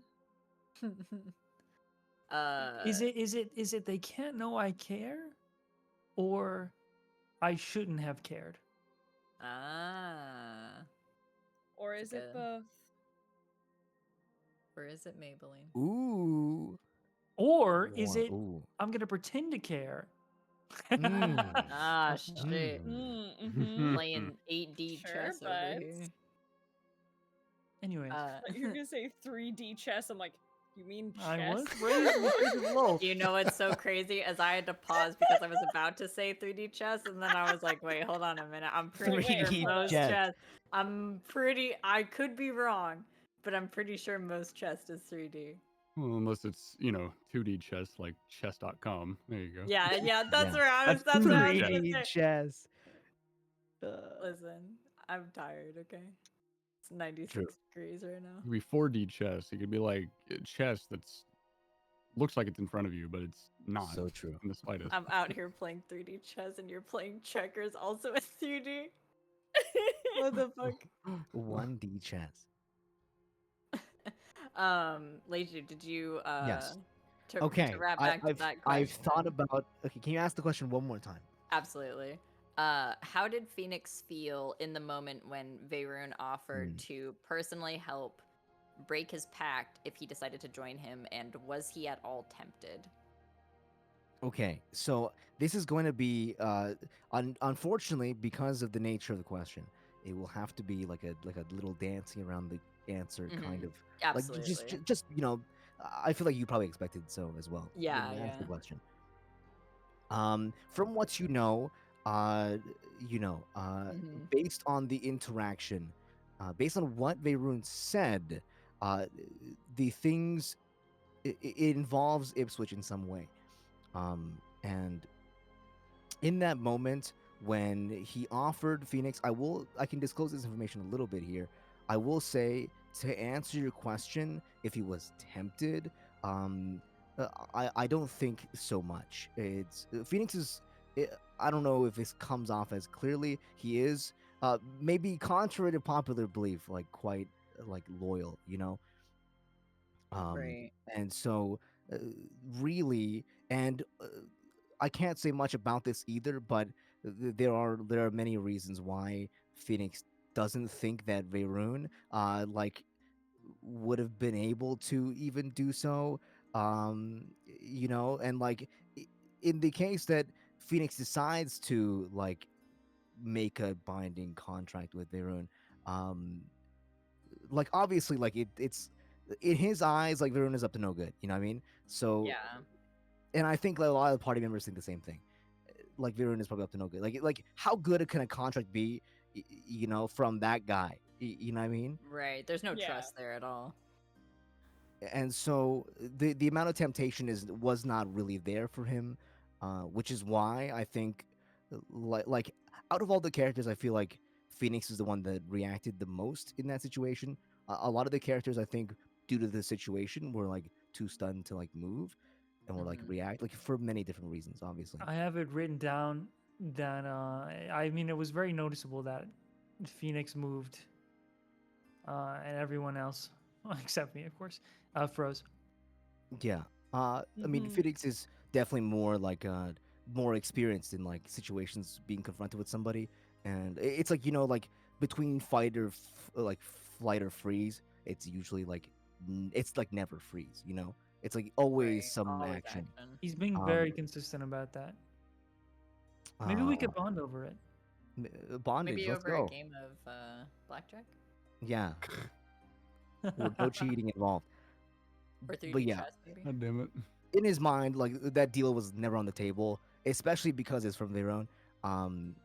Is it they can't know I care, or I shouldn't have cared? Ah. Or That's is it good. both? Or is it Maybelline? Ooh. Or is it Ooh. I'm gonna pretend to care? Ah, shit. Mm-hmm. Playing 8D Sure, chess over but- here. Anyways, You're gonna say 3D chess. I'm like, you mean chess? I was raised low. You know what's so crazy? As I had to pause because I was about to say 3D chess, and then I was like, wait, hold on a minute. I'm pretty 3D sure most chess. chess. I could be wrong, but I'm pretty sure most chess is 3D. Well, unless it's 2D chess like chess.com. There you go. Yeah, that's Yeah. where I was. That's That's what I was 3D gonna 3D say. chess. Listen, I'm tired. Okay, it's 96 True. degrees right now. It could be 4D chess. It could be like chess that's looks like it's in front of you, but it's not. So true. In the slightest. I'm out here playing 3D chess, and you're playing checkers also in 3D. What the fuck? 1D chess. Leiji, did you Yes. to Okay. wrap back to that question? I've thought about. Okay, can you ask the question one more time? Absolutely. How did Phoenix feel in the moment when Veyron offered to personally help break his pact if he decided to join him, and was he at all tempted? Okay, so this is going to be, unfortunately, because of the nature of the question, it will have to be like a little dancing around the answer kind of. Absolutely. Like just I feel like you probably expected so as well. when Yeah, you asked the yeah. question. From what you know, Mhm. based on the interaction, based on what Veyron said, the things it involves Ipswich in some way. And in that moment when he offered Phoenix, I can disclose this information a little bit here. I will say, to answer your question, if he was tempted, um, I don't think so much. It's Phoenix is. I don't know if this comes off as clearly. He is, maybe contrary to popular belief, like quite like loyal, you know. Right. And so, uh, really, and I can't say much about this either, but there are many reasons why Phoenix doesn't think that Veyron like would have been able to even do so. You know, and like in the case that Phoenix decides to like make a binding contract with Veyron, um, like obviously like it's in his eyes like Veyron is up to no good. You know what I mean? So, Yeah. and I think like, a lot of the party members think the same thing. Like Viren is probably up to no good. Like how good can a contract be, you know, from that guy? You know what I mean? Right. There's no Yeah. trust there at all. And so the amount of temptation was not really there for him, which is why I think like out of all the characters, I feel like Phoenix is the one that reacted the most in that situation. A lot of the characters, I think, due to the situation, were like too stunned to like move, and were like Mhm. react like for many different reasons, obviously. I have it written down that I mean it was very noticeable that Phoenix moved, and everyone else, except me, of course, froze. Yeah. I mean, Mhm. Phoenix is definitely more like more experienced in like situations being confronted with somebody, and it's like, you know, like between like flight or freeze, it's usually like it's like never freeze. You know, it's like always Right. some Always action. action. He's being Um, very consistent about that. Maybe uh, we could bond over it. bondage. Maybe Let's over a go. game of blackjack Yeah, with no cheating involved. or But 3D yeah, chess, maybe. God damn it. in his mind, like that deal was never on the table, especially because it's from their own. Um,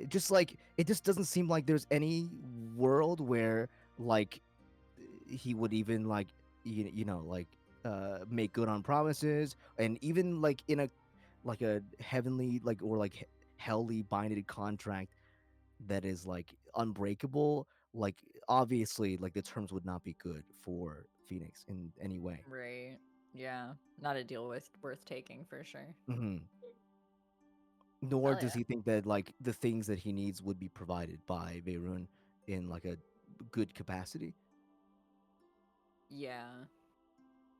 just like it just doesn't seem like there's any world where like he would even like you know like make good on promises, and even like in a heavenly like or like helly binded contract that is like unbreakable. Like obviously, like the terms would not be good for Phoenix in any way. Right. Yeah. Not a deal worth taking for sure. Hmm. Nor Hell does yeah. he think that like the things that he needs would be provided by Veyron in like a good capacity. Yeah.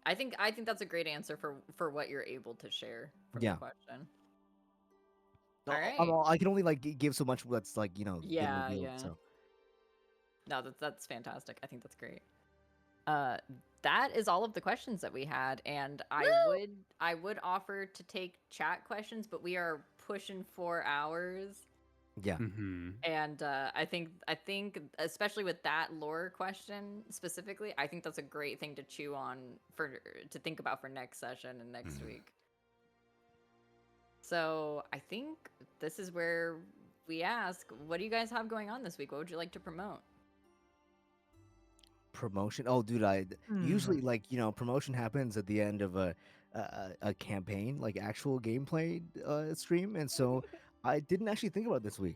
I think that's a great answer for what you're able to share from the Yeah. question. No, All right. I can only like give so much that's like, you know, been Yeah, revealed. yeah. So No, that's fantastic. I think that's great. Uh, that is all of the questions that we had, and Woo! I would offer to take chat questions, but we are pushing 4 hours, yeah. Mm-hmm. and I think especially with that lore question specifically, I think that's a great thing to chew on to think about for next session and next Mhm. week. So I think this is where we ask, what do you guys have going on this week? What would you like to promote? Promotion. Oh, dude, usually like, you know, promotion happens at the end of a campaign, like actual gameplay stream, and so I didn't actually think about this week.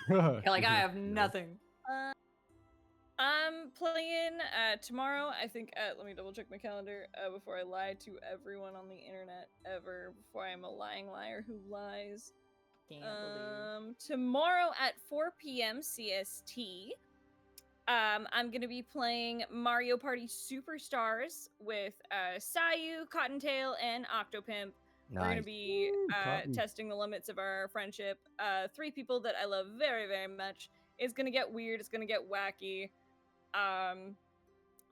You're like, I have Yeah. nothing. I'm playing tomorrow. I think let me double check my calendar before I lie to everyone on the internet ever. Before I'm a lying liar who lies. Can't believe. Tomorrow at 4 p.m. CST. I'm gonna be playing Mario Party Superstars with Sayu, Cottontail, and Octopimp. We're gonna Nice. be Cotton. testing the limits of our friendship. 3 people that I love very, very much. It's gonna get weird. It's gonna get wacky.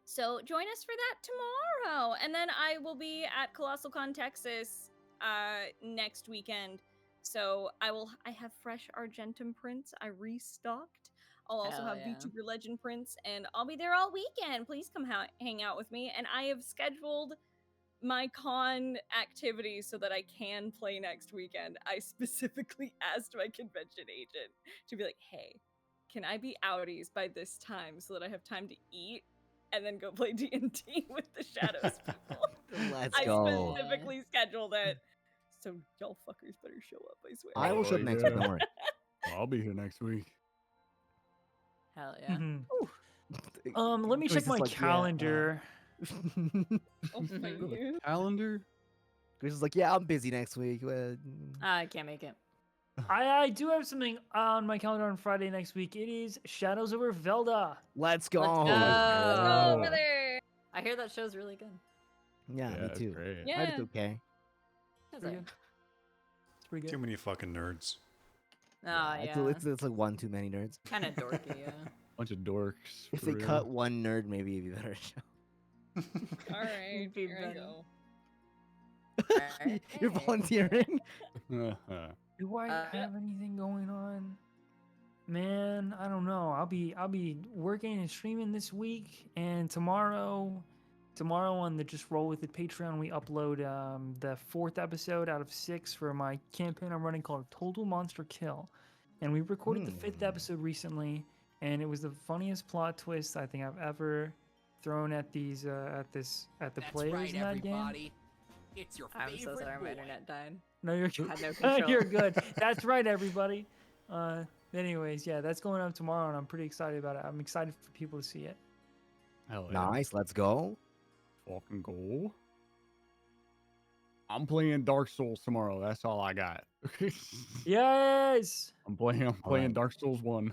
So join us for that tomorrow, and then I will be at Colossal Con Texas next weekend. So I have fresh Argentum prints. I restocked. I'll also Hell have yeah. VTuber Legend prints, and I'll be there all weekend. Please come hang out with me. And I have scheduled my con activities so that I can play next weekend. I specifically asked my convention agent to be like, hey, can I be outies by this time so that I have time to eat and then go play D&D with the Shadows people? Let's I go. specifically scheduled it. So y'all fuckers better show up, I swear. I will show up next week. Don't worry. I'll be here next week. Hell yeah. Mhm. It- Let me Grace check is my like, yeah, calendar. Oh, thank Mhm. you. Calendar. Grace is like, yeah, I'm busy next week. I can't make it. I do have something on my calendar on Friday next week. It is Shadows over Velda. Let's go. Let's go. Let's go, Oh. brother. I hear that show's really good. Yeah, me it's too. great. Yeah. I heard it's okay. That's Pretty like, good. It's pretty good. Too many fucking nerds. oh, It's, yeah. it's like one too many nerds. Kind of dorky, yeah. Bunch of dorks. If for they real. cut one nerd, maybe it'd be better show. All right, Be here I better. go. You're Alright. volunteering. Do I Uh, have anything going on? Man, I don't know. I'll be working and streaming this week, and tomorrow on the Just Roll With It Patreon, we upload the 4th episode out of 6 for my campaign I'm running called Total Monster Kill, and we recorded the 5th episode recently, and it was the funniest plot twist I think I've ever thrown at these at the That's players right, in that game. everybody. It's your I'm so favorite sorry my boy. internet died. No, you're Had no control. you're good. That's right, everybody. Anyways, yeah, that's going up tomorrow, and I'm pretty excited about it. I'm excited for people to see it. Hell yeah. Nice. Let's go. Fucking go. I'm playing Dark Souls tomorrow. That's all I got. Yes. I'm playing Alright. Dark Souls 1.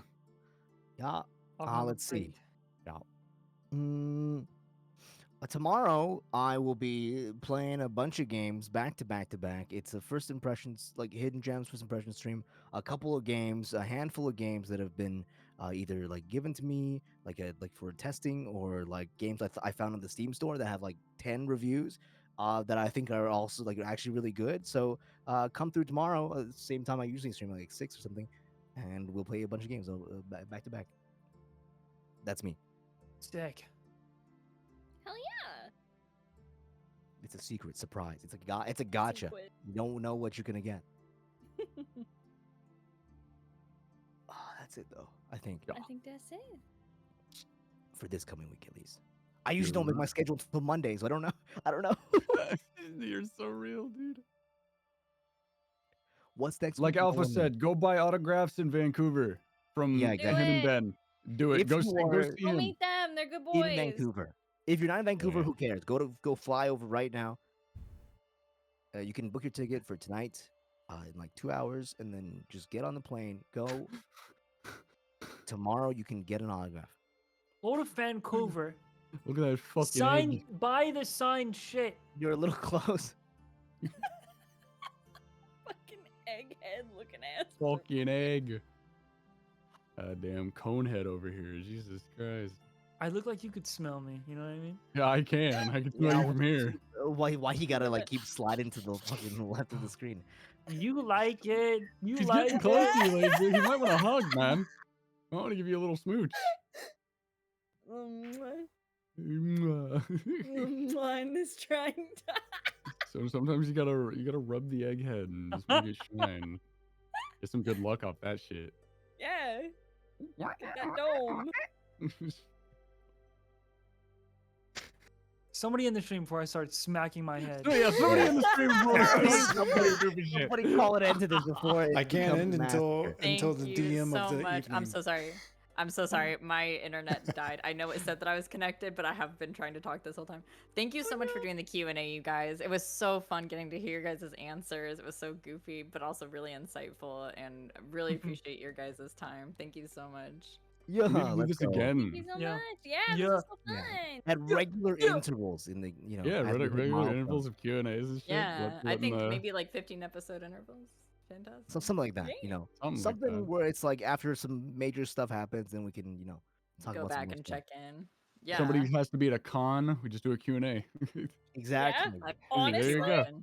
Yeah. I'll have a Let's see. great- Yeah. Tomorrow I will be playing a bunch of games back to back to back. It's a first impressions, like hidden gems first impression stream. A couple of games, a handful of games that have been either like given to me, like for testing, or like games I found on the Steam store that have like 10 reviews. That I think are also like actually really good. So come through tomorrow, same time I usually stream, like 6 or something, and we'll play a bunch of games back to back. That's me. Sick. Hell yeah. It's a secret surprise. It's a gotcha. Secret. You don't know what you're gonna get. Oh, that's it though. I think I think that's it. for this coming week at least. I usually don't make my schedule until Monday, so I don't know. I don't know. You're so real, dude. What's next? Like week? Alpha Tell me. said, go buy autographs in Vancouver from Yeah, him exactly. and Ben. Do it. If Go you see, go are see Go him. meet them. They're good in boys. Vancouver. If you're not in Vancouver, Yeah. who cares? Go fly over right now. You can book your ticket for tonight in like 2 hours, and then just get on the plane. Go. Tomorrow you can get an autograph. Go to Vancouver. Look at that fucking Sign. egg. Buy the signed shit. You're a little close. Fucking egghead looking ass. Fucking egg. Damn conehead over here. Jesus Christ. I look like you could smell me. You know what I mean? Yeah, I can. I can smell Yeah, you from here. Why you gotta like keep sliding to the fucking left of the screen? You like it. You He's like getting close to it. you, like, dude. He might want to hug, man. I want to give you a little smooch. Mine is trying to. So sometimes you gotta rub the egghead and just make it shine. Get some good luck off that shit. Yeah. Get that dome. Somebody in the stream before I start smacking my head. Oh yeah, somebody in the stream Somebody call it end to this before it I can't becomes end a until massacre. Thank the you DM so of the much. evening. I'm so sorry. I'm so sorry. My internet died. I know it said that I was connected, but I have been trying to talk this whole time. Thank you so much for doing the Q&A, you guys. It was so fun getting to hear your guys' answers. It was so goofy, but also really insightful, and really appreciate your guys' time. Thank you so much. Yeah, We need to do let's this go. again. Thank you so Yeah. much. Yeah, Yeah. this is so Yeah. fun. At regular intervals in the Yeah, as we hit regular milestones. intervals of Q and A's and shit. Yeah, I letting think the- maybe like 15 episode intervals. Fantastic. So something like that, Yeah. Something like something that. where it's like after some major stuff happens, then we can, talk Go about some back more and stuff. check in. Yeah. Somebody has to be at a con. We just do a Q&A. Exactly. Like, Honestly. There you go.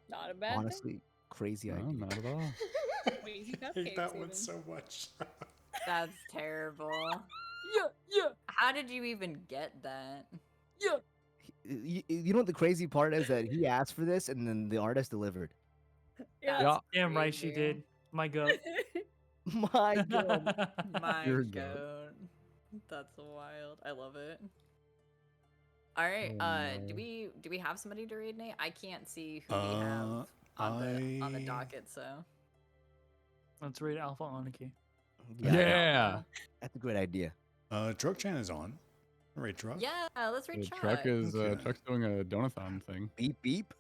Not a bad Honestly, crazy No, idea. not at all. thing. Wait, you I got hate that cakes one even. so much. That's terrible. Yeah. How did you even get that? You know what the crazy part is that he asked for this and then the artist delivered. Yeah. Yeah. Damn right she crazy. did. My goat. My God. My You're a goat. goat. That's wild. I love it. All right. Oh, Do no. we have somebody to raid Nate? I can't see who we have on the I- docket. So Let's read Alpha Anarchy. Yeah. That's a great idea. Drug Chan is on. All right, Drug. Yeah, let's The reach truck is Okay. truck's doing a donathon thing. Beep beep.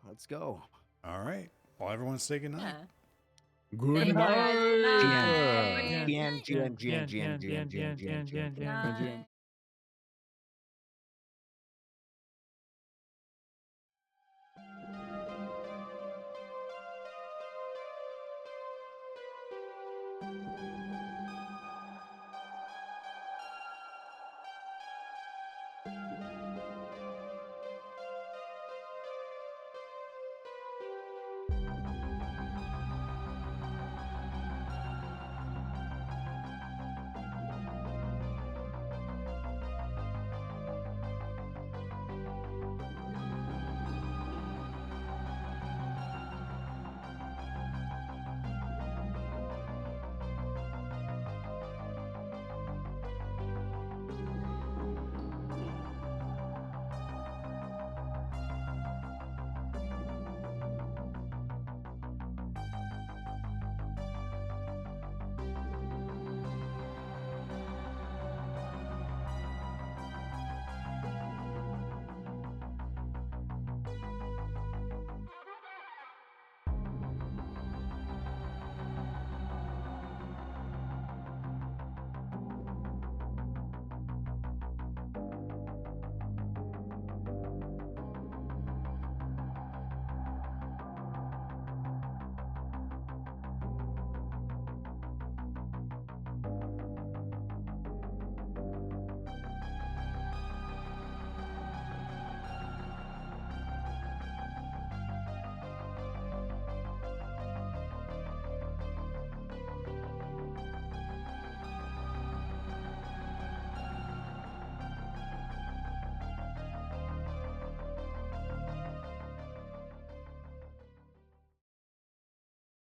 Let's go. All right. Well, everyone say goodnight. Yeah. Good Thank you guys. night. Night. GN. Night.